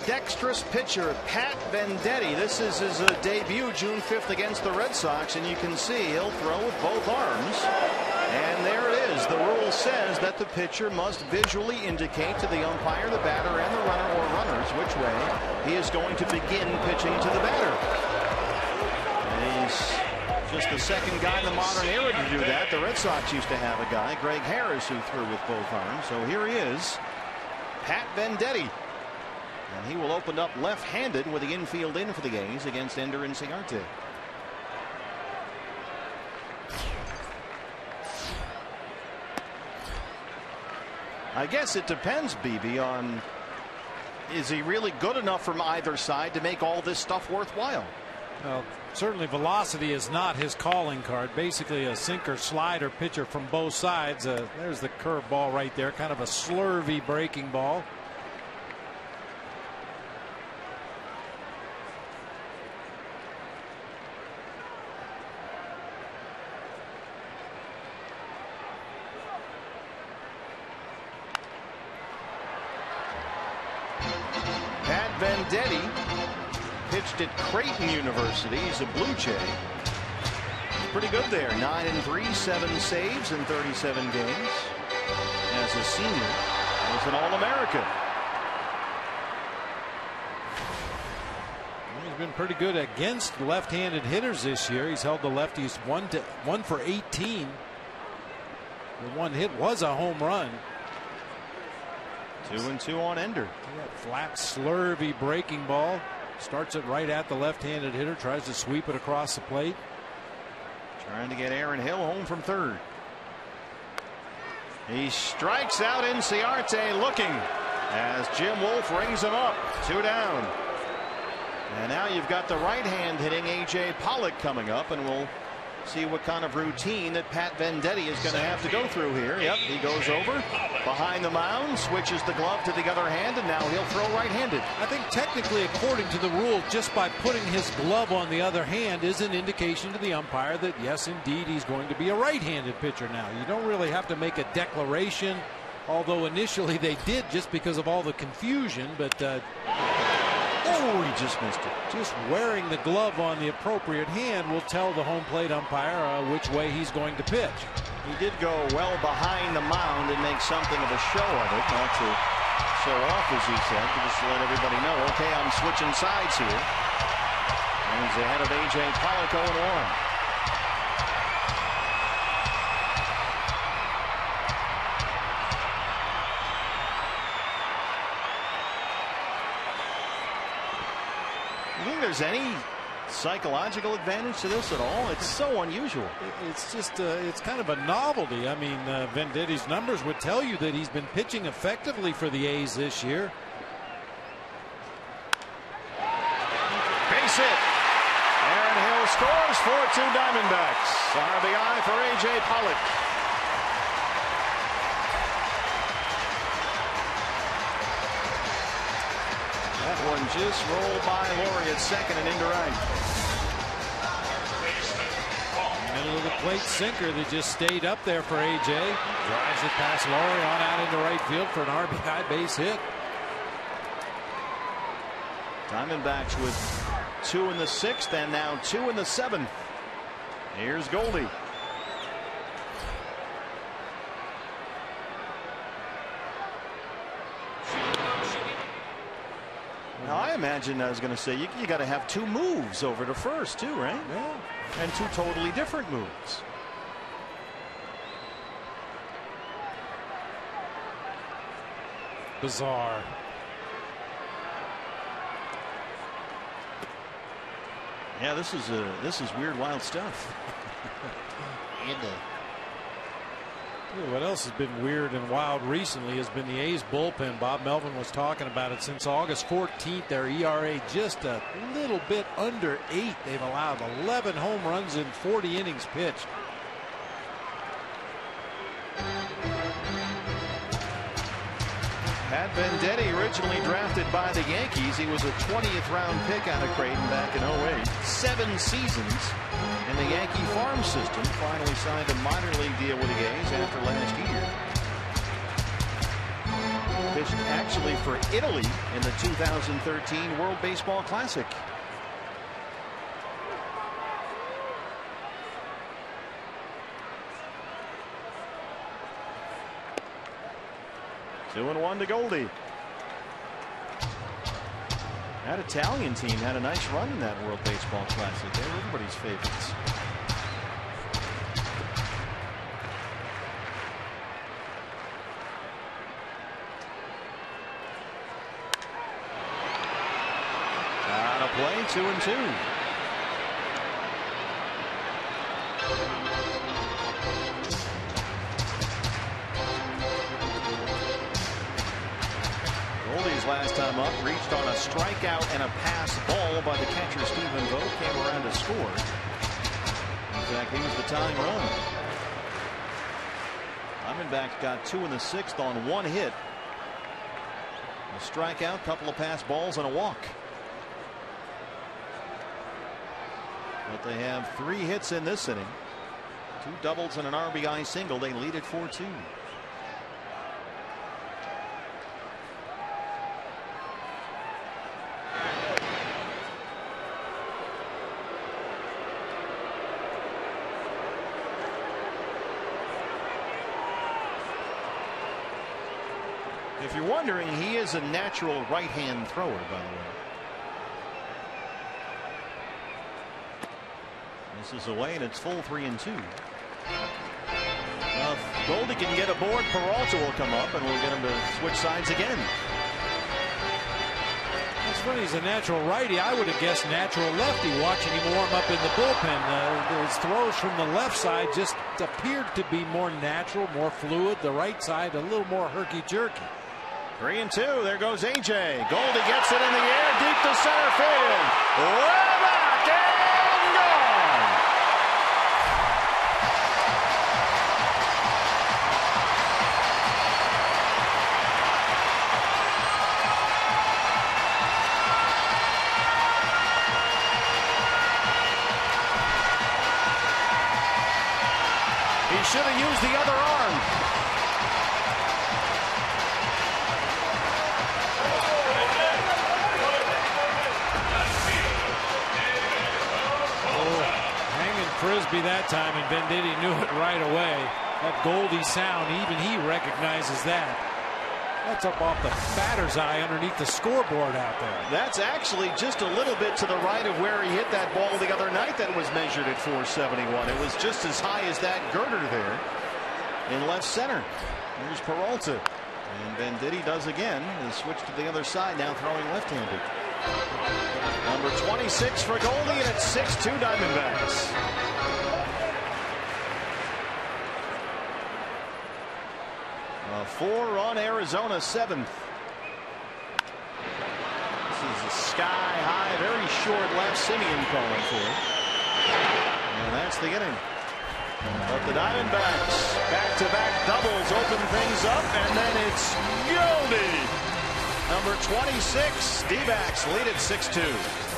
Dexterous pitcher Pat Venditti. This is his debut June 5th against the Red Sox, and you can see he'll throw with both arms. And there it is. The rule says that the pitcher must visually indicate to the umpire, the batter, and the runner or runners which way he is going to begin pitching to the batter. And he's just the second guy in the modern era to do that. The Red Sox used to have a guy, Greg Harris, who threw with both arms. So here he is, Pat Venditti. And he will open up left-handed with the infield in for the A's against Ender Inciarte. I guess it depends, BB, on is he really good enough from either side to make all this stuff worthwhile? Well, certainly velocity is not his calling card. Basically a sinker slider pitcher from both sides. There's the curve ball right there, kind of a slurvy breaking ball. Venditti pitched at Creighton University. He's a Blue Jay. Pretty good there. 9-3, 7 saves in 37 games. As a senior, was an All-American. He's been pretty good against left-handed hitters this year. He's held the lefties 1 for 18. The one hit was a home run. 2-2 on Ender. Flat slurvy breaking ball. Starts it right at the left-handed hitter. Tries to sweep it across the plate. Trying to get Aaron Hill home from third. He strikes out Inciarte looking as Jim Wolf rings him up. 2 down. And now you've got the right hand hitting A.J. Pollock coming up, and we'll see what kind of routine that Pat Venditti is going to have to go through here. Yep, he goes over behind the mound, switches the glove to the other hand, and now he'll throw right-handed. I think technically, according to the rule, just by putting his glove on the other hand is an indication to the umpire that yes, indeed, he's going to be a right-handed pitcher now. You don't really have to make a declaration, although initially they did just because of all the confusion, but oh, he just missed it. Just wearing the glove on the appropriate hand will tell the home plate umpire which way he's going to pitch. He did go well behind the mound and make something of a show of it, not to show off, as he said, but just to let everybody know, okay, I'm switching sides here. And he's ahead of A.J. Pollock 0-1. You think there's any psychological advantage to this at all? It's so unusual. It's just it's kind of a novelty. I mean, Venditti's numbers would tell you that he's been pitching effectively for the A's this year. Base hit. Aaron Hill scores for 2 Diamondbacks. RBI for A.J. Pollock. That one just rolled by Laurie at second and into right. Middle of the plate sinker that just stayed up there for A.J. Drives it past Laurie on out into right field for an RBI base hit. Diamondbacks with 2 in the 6th and now 2 in the 7th. Here's Goldie. Now I imagine I was going to say you got to have 2 moves over to first too, right? Yeah. And 2 totally different moves. Bizarre. Yeah, this is weird, wild stuff. What else has been weird and wild recently has been the A's bullpen. Bob Melvin was talking about it since August 14th. Their ERA just a little bit under 8. They've allowed 11 home runs in 40 innings pitched. Pat Venditti, originally drafted by the Yankees. He was a 20th round pick out of Creighton back in 08. 7 seasons in the Yankee farm system. Finally signed a minor league deal with the A's after last year. Pitched actually for Italy in the 2013 World Baseball Classic. Two and 1 to Goldie. That Italian team had a nice run in that World Baseball Classic. They were everybody's favorites. Out of play, 2 and 2. Last time up, reached on a strikeout and a pass ball by the catcher Stephen Vogt, came around to score. In fact, he was the tying run. Diamondbacks got 2 in the 6th on 1 hit. A strikeout, couple of pass balls, and a walk. But they have 3 hits in this inning. 2 doubles and an RBI single. They lead at 4-2. If you're wondering, he is a natural right-hand thrower, by the way. This is away, and it's full 3 and 2. Well, if Goldie can get aboard, Peralta will come up, and we'll get him to switch sides again. It's funny, he's a natural righty. I would have guessed natural lefty watching him warm up in the bullpen. His throws from the left side just appeared to be more natural, more fluid. The right side a little more herky-jerky. 3 and 2. There goes A.J. Goldie gets it in the air deep to center field. Way back and gone. He should have used the other arm. Frisbee that time, and Venditti knew it right away. That Goldie sound, even he recognizes that. That's up off the batter's eye underneath the scoreboard out there. That's actually just a little bit to the right of where he hit that ball the other night that was measured at 471. It was just as high as that girder there in left center. Here's Peralta. And Venditti does again. And switch to the other side now, throwing left-handed. Number 20 26 for Goldie, and it's 6-2 Diamondbacks. A 4-run Arizona 7th. This is a sky high, very short left. Simeon calling for it. And that's the inning. But the Diamondbacks back-to-back doubles open things up, and then it's Goldie. Number 26, D-backs lead at 6-2.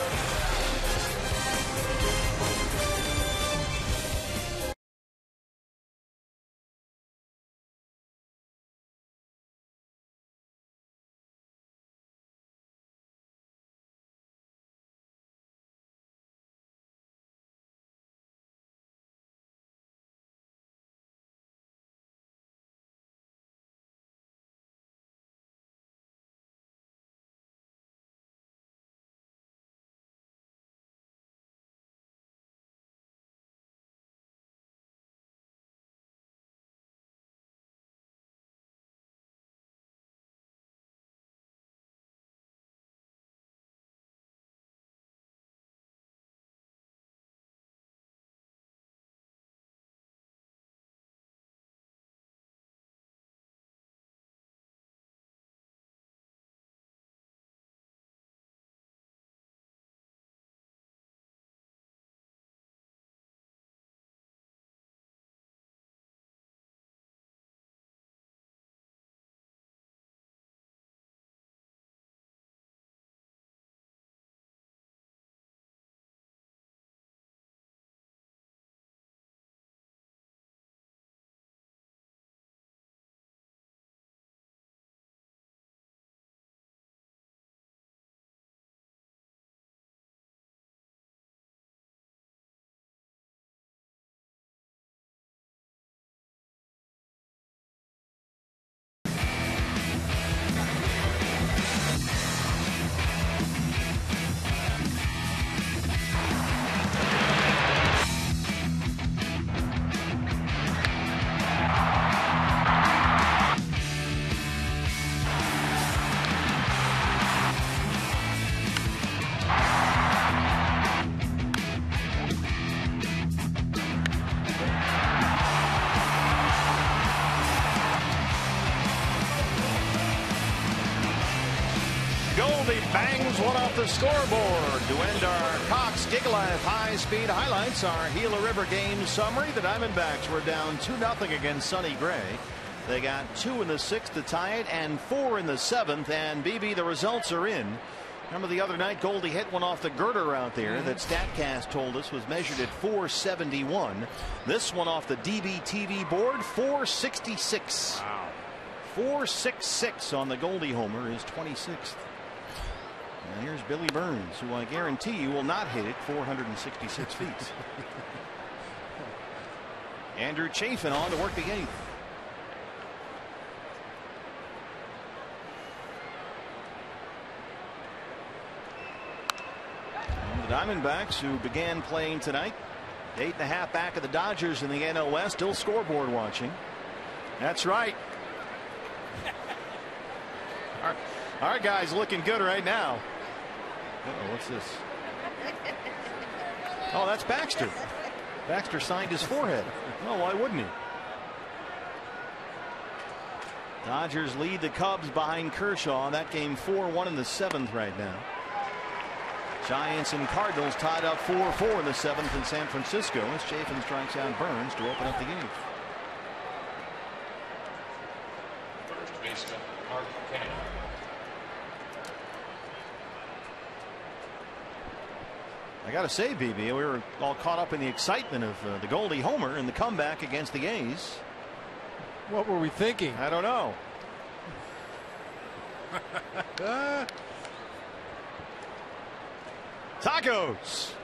Bangs one off the scoreboard to end our Cox Gigalife high-speed highlights. Our Gila River game summary. The Diamondbacks were down 2-0 against Sonny Gray. They got 2 in the 6th to tie it and 4 in the 7th. And BB, the results are in. Remember the other night Goldie hit one off the girder out there that StatCast told us was measured at 471. This one off the DBTV board, 466. Wow. 466 on the Goldie homer, his 26th. And here's Billy Burns, who I guarantee you will not hit it 466 feet. Andrew Chafin on to work the 8th. And the Diamondbacks, who began playing tonight, 8.5 back of the Dodgers in the NL West, still scoreboard watching. That's right. Our guy's looking good right now. Uh-oh, what's this? Oh, that's Baxter. Baxter signed his forehead. Well, why wouldn't he? Dodgers lead the Cubs behind Kershaw. That game 4-1 in the 7th right now. Giants and Cardinals tied up 4-4 in the 7th in San Francisco as Chafin strikes out Burns to open up the game. First baseman Mark Kennedy. I got to say, BB, we were all caught up in the excitement of the Goldie homer and the comeback against the A's. What were we thinking? I don't know. Tacos.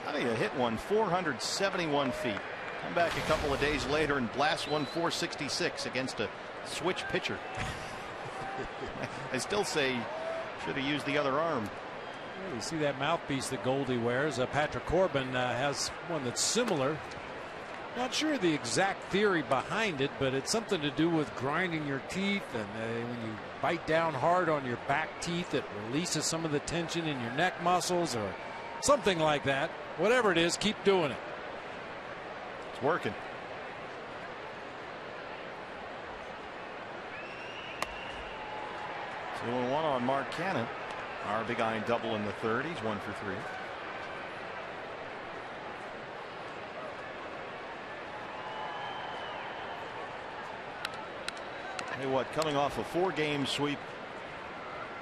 How do you hit one 471 feet? Come back a couple of days later and blast one 466 against a switch pitcher. I still say should have used the other arm. You see that mouthpiece that Goldie wears. Patrick Corbin has one that's similar. Not sure the exact theory behind it, but it's something to do with grinding your teeth, and when you bite down hard on your back teeth, it releases some of the tension in your neck muscles or something like that. Whatever it is, keep doing it. It's working. So 2-1 on Mark Cannon. Our big eye double in the third. He's 1 for 3. Hey, what, coming off a 4-game sweep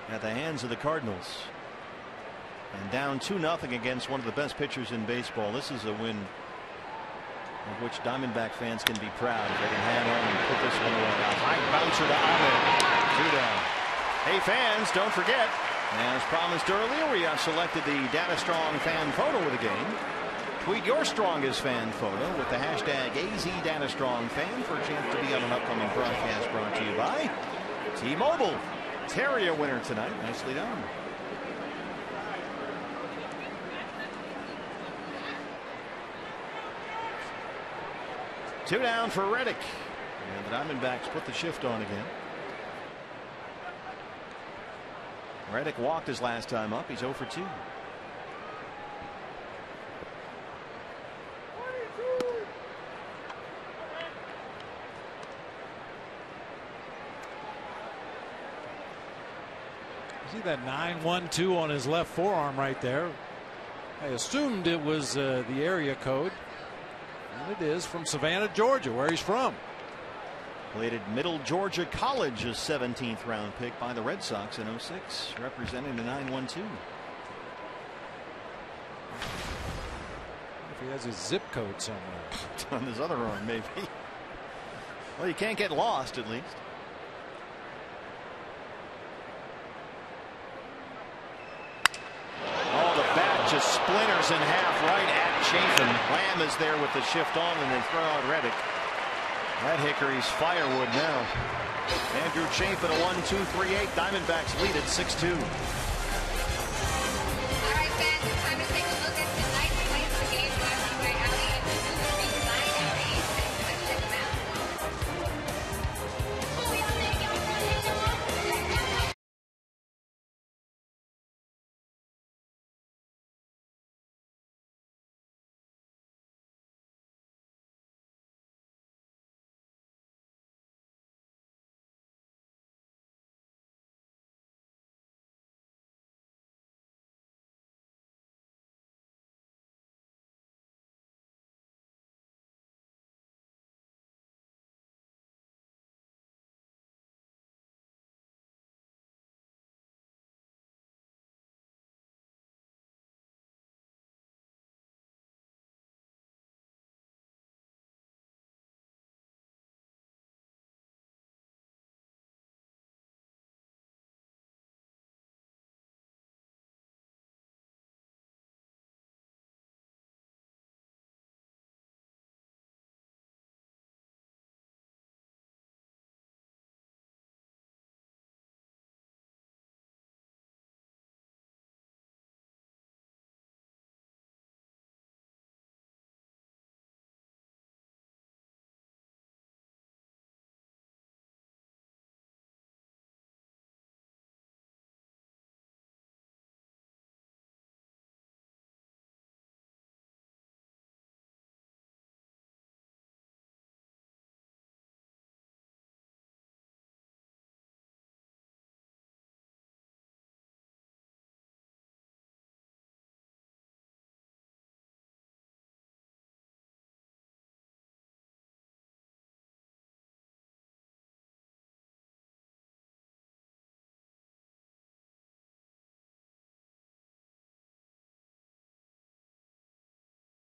at the hands of the Cardinals and down 2-0 against one of the best pitchers in baseball. This is a win of which Diamondback fans can be proud if they can hang on and put this one away. A high bouncer to Oakland. 2 down. Hey fans, don't forget, as promised earlier, we have selected the Data Strong fan photo of the game. Tweet your strongest fan photo with the hashtag AZDataStrongFan for a chance to be on an upcoming broadcast brought to you by T-Mobile. Terry a winner tonight. Nicely done. Two down for Reddick. And the Diamondbacks put the shift on again. Reddick walked his last time up. He's 0 for 2. See that 912 on his left forearm right there. I assumed it was the area code, and it is from Savannah, Georgia, where he's from. Played at Middle Georgia College, a 17th round pick by the Red Sox in 06, representing the 912. If he has his zip code somewhere on his other arm, maybe. Well, you can't get lost, at least. Oh, the bat just splinters in half right at Chafin. Lamb is there with the shift on, and they throw out Reddick. That Hickory's firewood now. Andrew Chafin, a 1-2-3-8. Diamondbacks lead at 6-2. All right, fans, it's time to take a look at tonight's plays of the game. Brought to you by Ali and Design ARI. Check them out.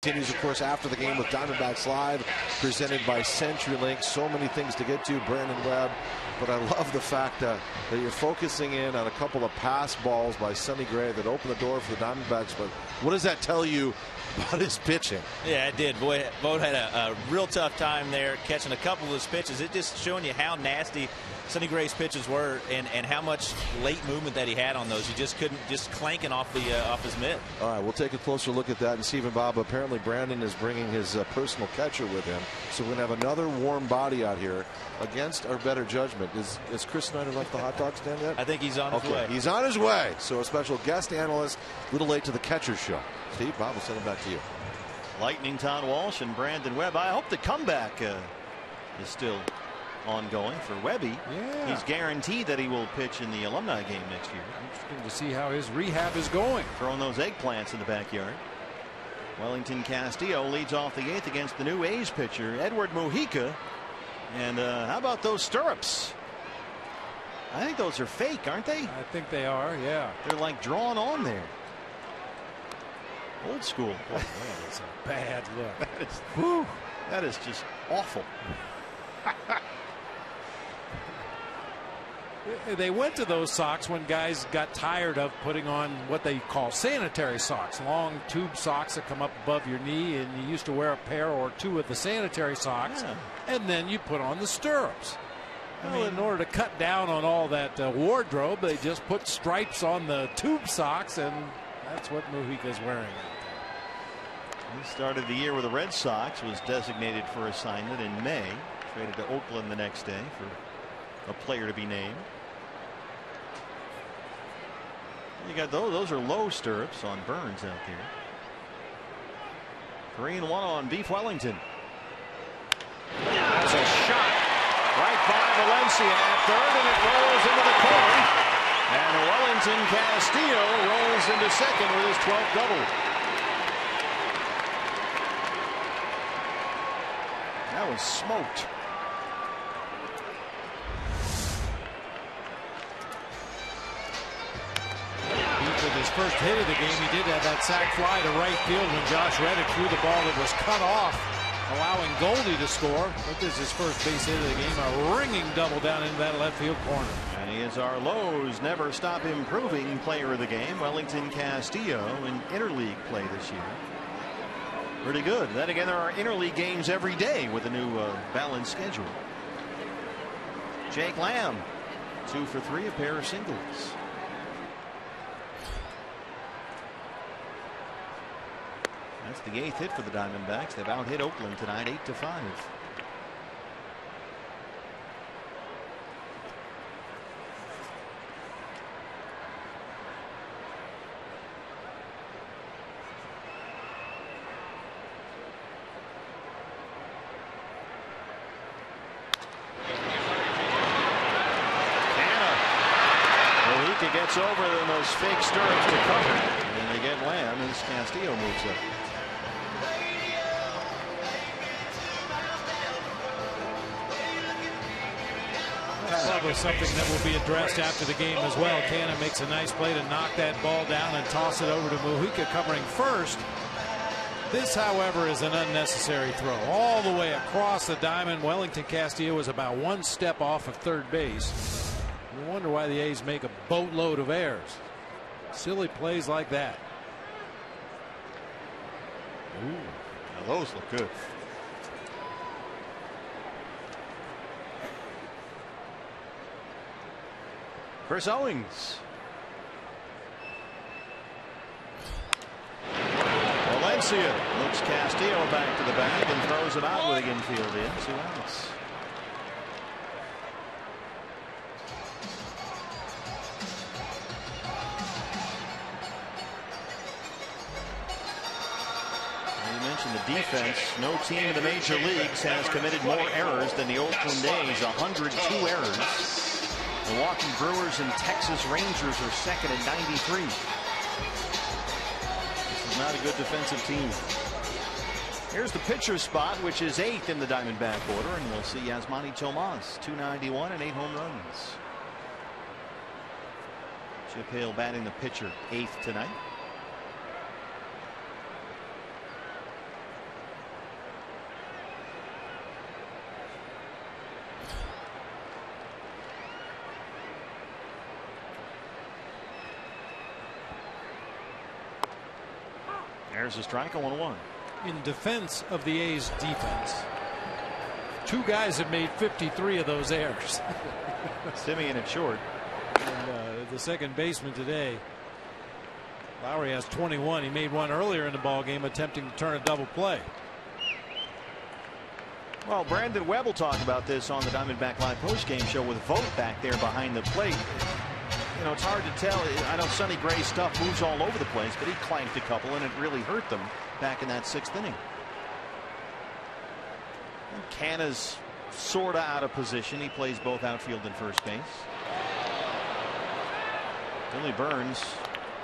Continues, of course, after the game with Diamondbacks Live, presented by CenturyLink. So many things to get to, Brandon Webb. But I love the fact that you're focusing in on a couple of pass balls by Sonny Gray that opened the door for the Diamondbacks. But what does that tell you about his pitching? Yeah, it did. Boy, Vogt had a real tough time there catching a couple of his pitches. It just showing you how nasty Sonny Gray's pitches were and how much late movement that he had on those. He just couldn't, just clanking off the off his mitt. All right, we'll take a closer look at that. And Stephen Bob, apparently Apparently Brandon is bringing his personal catcher with him. So we're going to have another warm body out here against our better judgment. Is Chris Snyder left the hot dog stand yet? I think he's on his way. He's on his way. So a special guest analyst, a little late to the catcher's show. Steve, Bob, we'll send it back to you. Lightning Todd Walsh and Brandon Webb. I hope the comeback is still ongoing for Webby. Yeah. He's guaranteed that he will pitch in the alumni game next year. Interesting to see how his rehab is going. Throwing those eggplants in the backyard. Wellington Castillo leads off the 8th against the new A's pitcher, Edward Mujica. And how about those stirrups? I think those are fake, aren't they? I think they are, yeah. They're like drawn on there. Old school. Boy, that is a bad look. That is just awful. They went to those socks when guys got tired of putting on what they call sanitary socks, long tube socks that come up above your knee, and you used to wear a pair or two of the sanitary socks, and then you put on the stirrups. Well, in order to cut down on all that wardrobe, they just put stripes on the tube socks, and that's what Mujica's wearing out there. He started the year with the Red Sox, was designated for assignment in May, traded to Oakland the next day for a player to be named. You got those are low stirrups on Burns out there. 3-1 on Beef Wellington. That's a shot right by Valencia at third, and it rolls into the corner. And Wellington Castillo rolls into second with his 12th double. That was smoked. With his first hit of the game, he did have that sac fly to right field when Josh Reddick threw the ball that was cut off, allowing Goldie to score. But this is his first base hit of the game, a ringing double down into that left field corner. And he is our Lowe's never stop improving player of the game, Wellington Castillo, in interleague play this year. Pretty good. Then again, there are interleague games every day with a new balanced schedule. Jake Lamb, 2 for 3, a pair of singles. That's the 8th hit for the Diamondbacks. They've out-hit Oakland tonight 8-5. Mujica gets over those fake stirrups to cover, and they get Lamb as Castillo moves up. Probably something that will be addressed after the game as well. Canna makes a nice play to knock that ball down and toss it over to Mujica covering first. This, however, is an unnecessary throw all the way across the diamond. Wellington Castillo was about 1 step off of third base. You wonder why the A's make a boatload of errors. Silly plays like that. Ooh, now those look good. Chris Owings. Valencia looks Castillo back to the bag and throws it out with the infield in. 2 outs. You mentioned the defense. No team in the major leagues has committed more errors than the Oakland A's. 102 errors. Milwaukee Brewers and Texas Rangers are second at 93. This is not a good defensive team. Here's the pitcher spot, which is 8th in the Diamondback order, and we'll see Yasmani Tomas, 291 and 8 home runs. Chip Hale batting the pitcher, 8th tonight. There's a strike, 1-1. In defense of the A's defense, 2 guys have made 53 of those errors. Simeon at short. And, the second baseman today Lowry has 21. He made one earlier in the ball game attempting to turn a double play. Well, Brandon Webb will talk about this on the Diamondback Live postgame show with Vogt back there behind the plate. You know, it's hard to tell. I know Sonny Gray's stuff moves all over the place, but he clanked a couple, and it really hurt them back in that 6th inning. And Canna's sort of out of position. He plays both outfield and first base. Billy Burns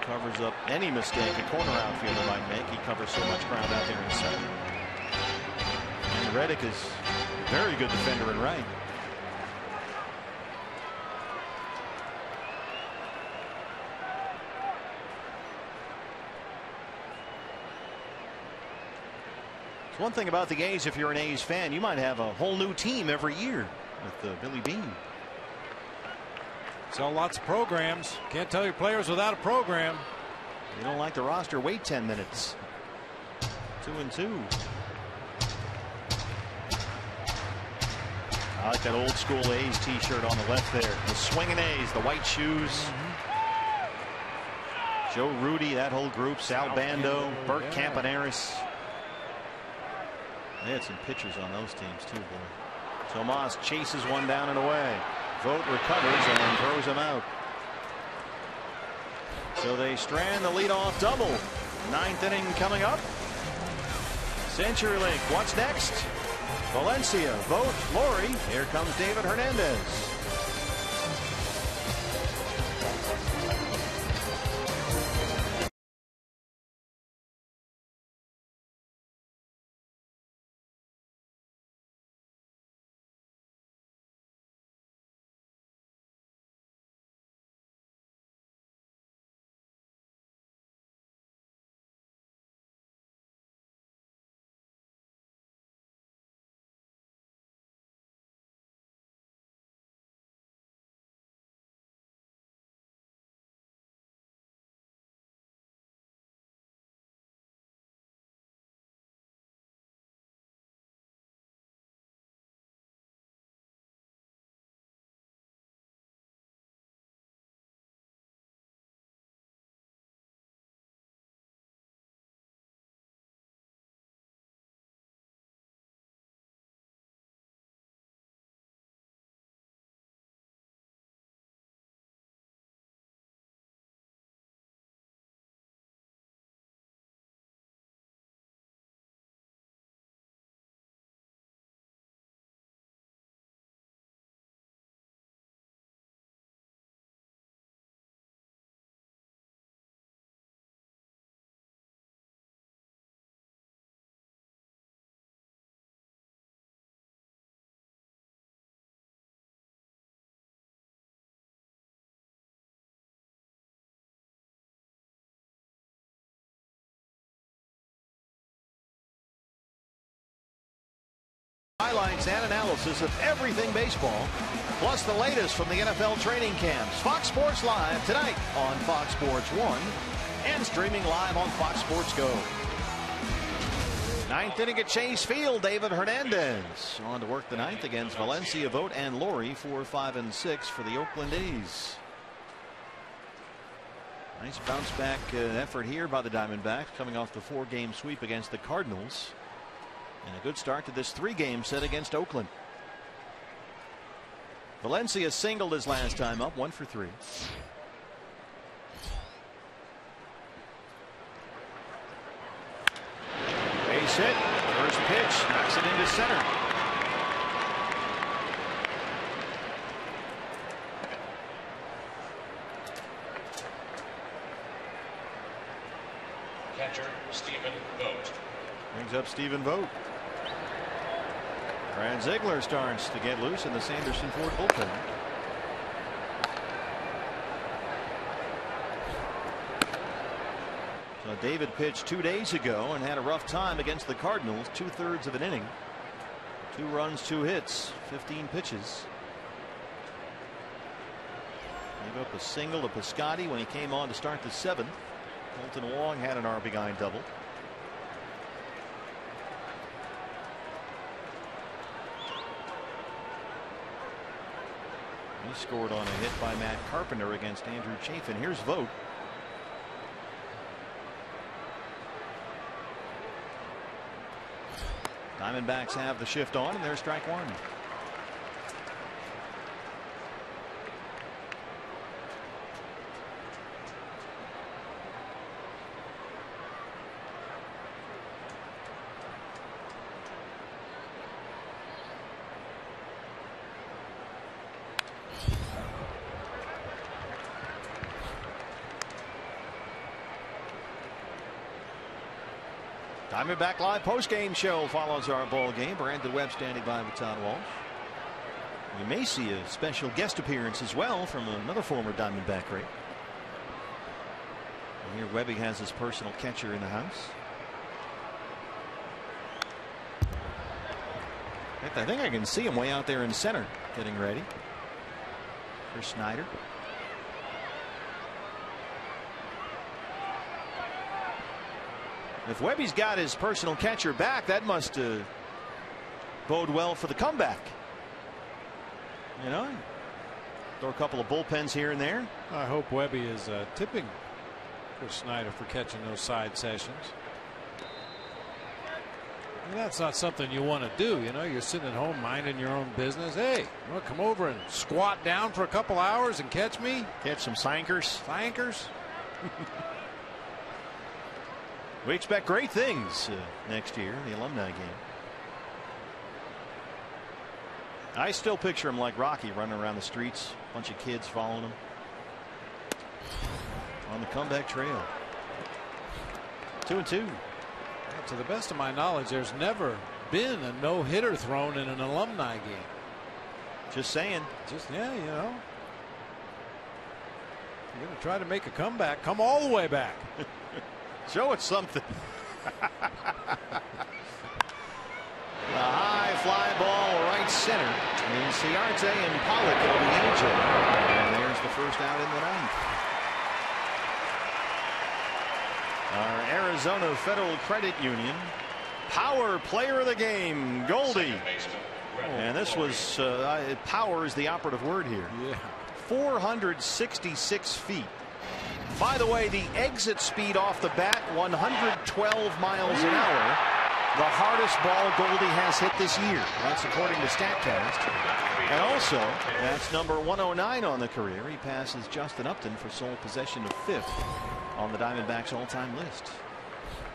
covers up any mistake a corner outfielder might make. He covers so much ground out there in center. And Reddick is a very good defender in right. It's one thing about the A's, if you're an A's fan, you might have a whole new team every year with Billy Beane. Sell lots of programs. Can't tell your players without a program. You don't like the roster, wait 10 minutes. 2-2. I like that old school A's t-shirt on the left there. The swinging A's, the white shoes. Joe Rudy, that whole group. Sal Bando, Bert Campaneris. They had some pitchers on those teams too, boy. Tomas chases one down and away. Vogt recovers and then throws him out. So they strand the leadoff double. 9th inning coming up. CenturyLink, what's next? Valencia, Vogt, Laurie. Here comes David Hernandez. Highlights and analysis of everything baseball, plus the latest from the NFL training camps. Fox Sports Live tonight on Fox Sports 1 and streaming live on Fox Sports Go. 9th inning at Chase Field. David Hernandez on to work the 9th against Valencia, Vogt, and Laurie. 4, 5, and 6 for the Oakland A's. Nice bounce back effort here by the Diamondbacks, coming off the 4-game sweep against the Cardinals. And a good start to this 3-game set against Oakland. Valencia singled his last time up, 1 for 3. Base hit, first pitch, knocks it into center. Catcher, Stephen Vogt. Brings up Stephen Vogt. Brad Ziegler starts to get loose in the Sanderson Ford bullpen. So David pitched 2 days ago and had a rough time against the Cardinals. 2/3 of an inning. 2 runs, 2 hits, 15 pitches. Gave up a single to Piscotty when he came on to start the 7th. Colton Wong had an RBI double. He scored on a hit by Matt Carpenter against Andrew Chafin. Here's Vogt. Diamondbacks have the shift on, and there's strike one. Diamondback Live postgame show follows our ball game. Brandon Webb standing by with Todd Walsh. You may see a special guest appearance as well from another former Diamondback great. And here Webby has his personal catcher in the house. In fact, I think I can see him way out there in center getting ready for Snyder. If Webby's got his personal catcher back, that must bode well for the comeback. You know, throw a couple of bullpens here and there. I hope Webby is tipping for Snyder for catching those side sessions. And that's not something you want to do. You know, you're sitting at home minding your own business. Hey, you want to come over and squat down for a couple hours and catch me? Catch some sinkers. Sinkers? We expect great things next year in the alumni game. I still picture him like Rocky running around the streets, a bunch of kids following him on the comeback trail. 2-2. To the best of my knowledge, there's never been a no-hitter thrown in an alumni game. Just saying. Just, yeah, you know. You're going to try to make a comeback. Come all the way back. Show it something. A high fly ball right center. And Ciarte and Pollock will be injured. And there's the first out in the ninth. Our Arizona Federal Credit Union power player of the game, Goldie. And this was power is the operative word here. Yeah. 466 feet. By the way, the exit speed off the bat, 112 miles an hour. The hardest ball Goldie has hit this year. That's according to StatCast. And also, that's number 109 on the career. He passes Justin Upton for sole possession of 5th on the Diamondbacks all-time list.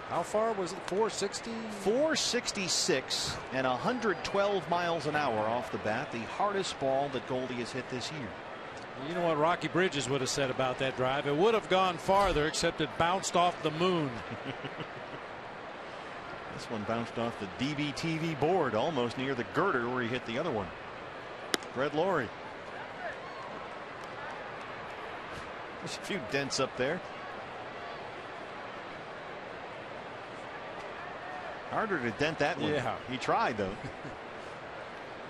How far was it? 460? 466 and 112 miles an hour off the bat. The hardest ball that Goldie has hit this year. You know what Rocky Bridges would have said about that drive? It would have gone farther, except it bounced off the moon. This one bounced off the DBTV board almost near the girder where he hit the other one. Fred Laurie. There's a few dents up there. Harder to dent that one. Yeah. He tried, though.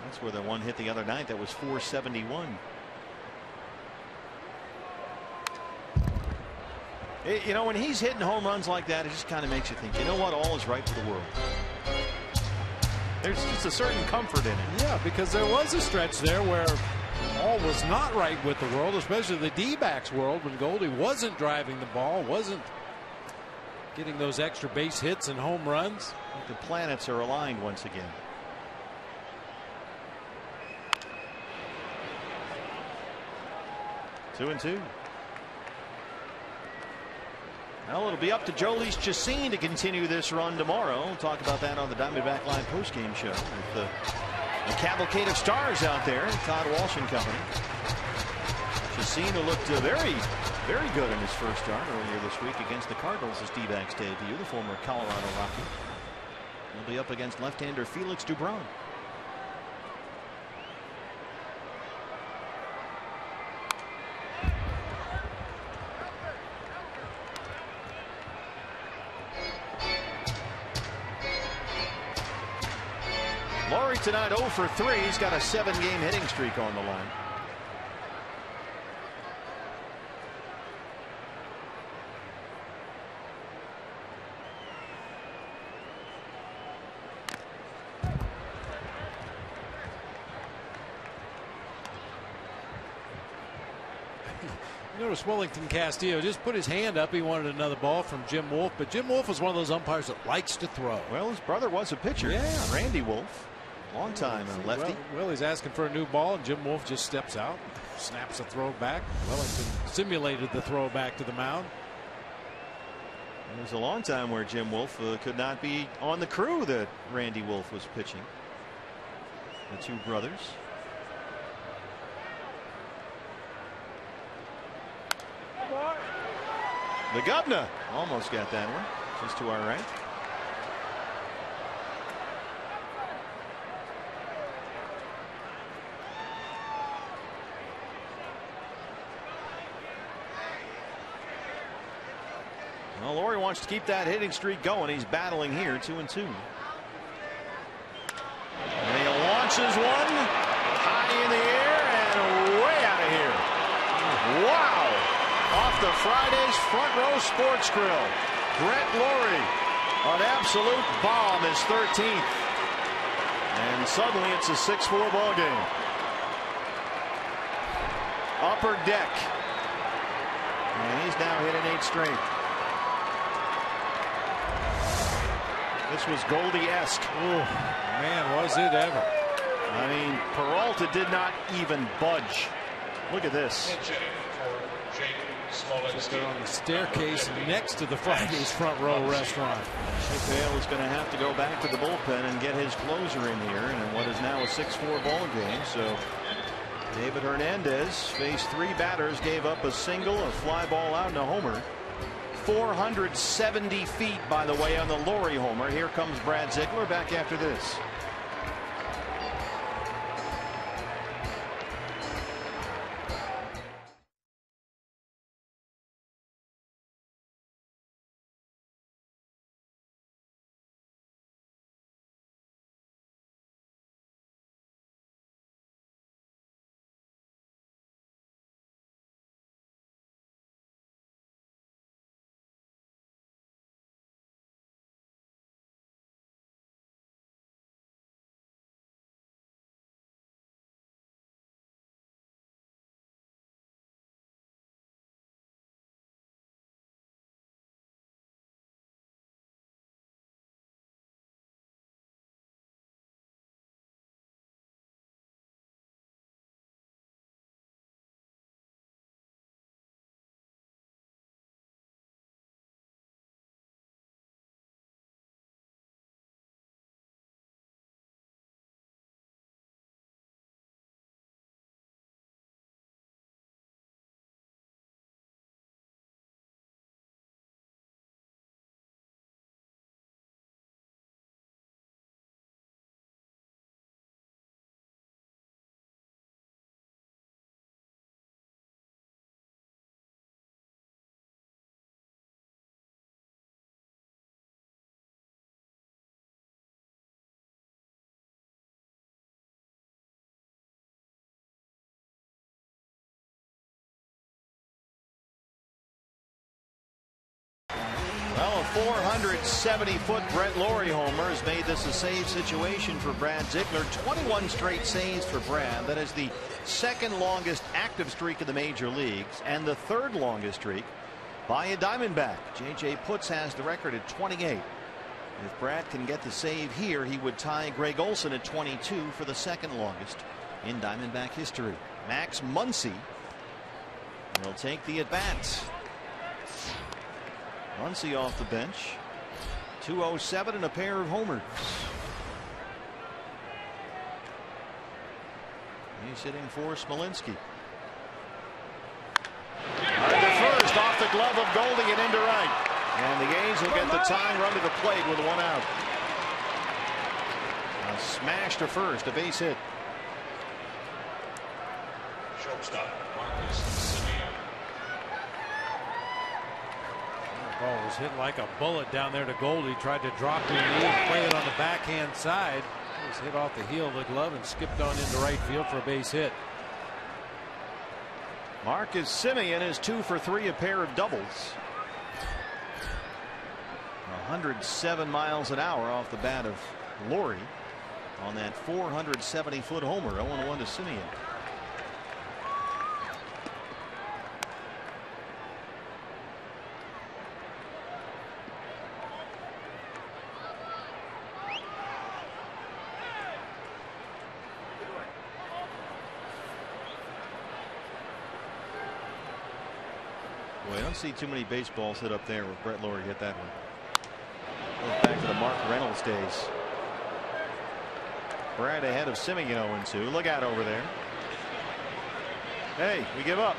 That's where the one hit the other night. That was 471. You know, when he's hitting home runs like that, it just kind of makes you think, you know what, all is right for the world. There's just a certain comfort in it. Yeah, because there was a stretch there where all was not right with the world, especially the D-backs world, when Goldie wasn't driving the ball, wasn't getting those extra base hits and home runs. The planets are aligned once again. Two and two. Well, it'll be up to Jhoulys Chacin to continue this run tomorrow. We'll talk about that on the Diamondback Live postgame show with the cavalcade of stars out there. Todd Walsh and company. Chacin, who looked very, very good in his first start earlier this week against the Cardinals, his D-backs debut, the former Colorado Rocky. He'll be up against left-hander Felix Dubron. Laurie tonight 0 for 3. He's got a 7-game hitting streak on the line. You notice Wellington Castillo just put his hand up. He wanted another ball from Jim Wolf, but Jim Wolf was one of those umpires that likes to throw. Well, his brother was a pitcher. Yeah. Randy Wolf. Long time lefty. Well, he's asking for a new ball, and Jim Wolf just steps out, snaps a throw back. Wellington simulated the throw back to the mound. There was a long time where Jim Wolf could not be on the crew that Randy Wolf was pitching. The two brothers. The Governor almost got that one, just to our right. Well, Laurie wants to keep that hitting streak going. He's battling here, 2-2. And he launches one high in the air and way out of here. Wow! Off the Friday's Front Row Sports Grill. Brett Laurie, an absolute bomb, his 13th. And suddenly it's a 6-4 ball game. Upper deck. And he's now hit an 8 straight. This was Goldie-esque. Oh, man, was it ever. I mean, Peralta did not even budge. Look at this. Just on the staircase next to the Friday's Front Row restaurant. Chip Hale is going to have to go back to the bullpen and get his closer in here in what is now a 6-4 ball game. So David Hernandez faced 3 batters, gave up a single, a fly ball out, and a homer. 470 feet, by the way, on the Laurie homer. Here comes Brad Ziegler back after this. Well, a 470-foot Brett Laurie homer has made this a save situation for Brad Ziegler. 21 straight saves for Brad. That is the second longest active streak in the major leagues and the third longest streak by a Diamondback. J.J. Putz has the record at 28. If Brad can get the save here, he would tie Greg Olson at 22 for the second longest in Diamondback history. Max Muncy will take the at-bat. Muncy off the bench. 207 and a pair of homers. He's hitting for Smolinski. Under first, off the glove of Goldie and into right. And the A's will get the tying run to the plate with 1 out. A smash to first, a base hit. Shortstop, Marcus Semien. Ball was hit like a bullet down there to Goldie. Tried to drop the knee and play it on the backhand side. It was hit off the heel of the glove and skipped on into right field for a base hit. Marcus Semien is 2 for 3, a pair of doubles. 107 miles an hour off the bat of Laurie on that 470-foot homer. 0-1 to Semien. Boy, I don't see too many baseballs hit up there where Brett Lawrie hit that one. Goes back to the Mark Reynolds days. Right ahead of Semien 0-2. Look out over there. Hey, we give up.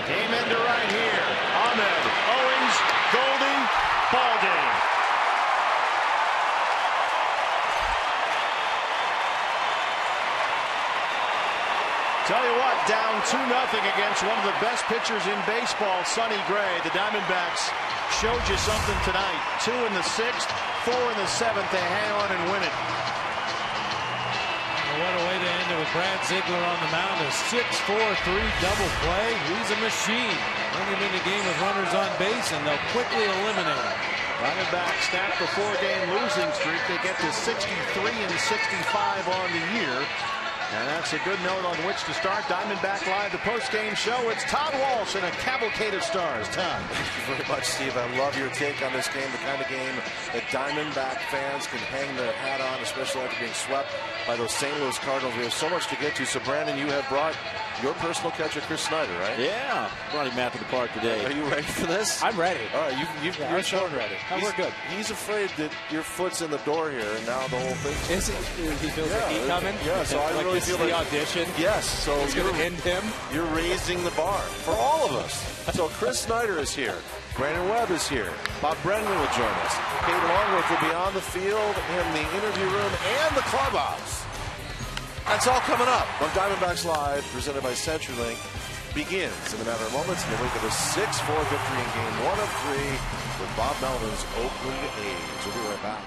Came into right here. Ahmed, Owens, Goldie, ball game. Tell you what, down 2-0 against one of the best pitchers in baseball, Sonny Gray. The Diamondbacks showed you something tonight. 2 in the 6th, 4 in the 7th. They hang on and win it. Well, what a way to end it with Brad Ziegler on the mound. A 6-4-3 double play. He's a machine. Bring him in the game with runners on base, and they'll quickly eliminate him. Diamondbacks snap the 4-game losing streak. They get to 63-65 on the year. And that's a good note on which to start. Diamondback Live, the post-game show. It's Todd Walsh and a cavalcade of stars. Todd. Thank you very much, Steve. I love your take on this game, the kind of game that Diamondback fans can hang their hat on, especially after being swept by those St. Louis Cardinals. We have so much to get to. So, Brandon, you have brought your personal catcher, Chris Snyder, right? Yeah, brought him out to the park today. Are you ready for this? I'm ready. All right, you're showing ready. Oh, we're good. He's afraid that your foot's in the door here, and now the whole thing. Is he feels like he's coming? Yeah, so I really feel like the audition. Yes, so it's going to end him. You're raising the bar for all of us. So Chris Snyder is here. Brandon Webb is here. Bob Brennan will join us. Kate Longworth will be on the field, in the interview room, and the clubhouse. That's all coming up on Diamondbacks Live, presented by CenturyLink. Begins in a matter of moments in the wake of a 6-4 victory in Game 1 of 3 with Bob Melvin's Oakland A's. We'll be right back.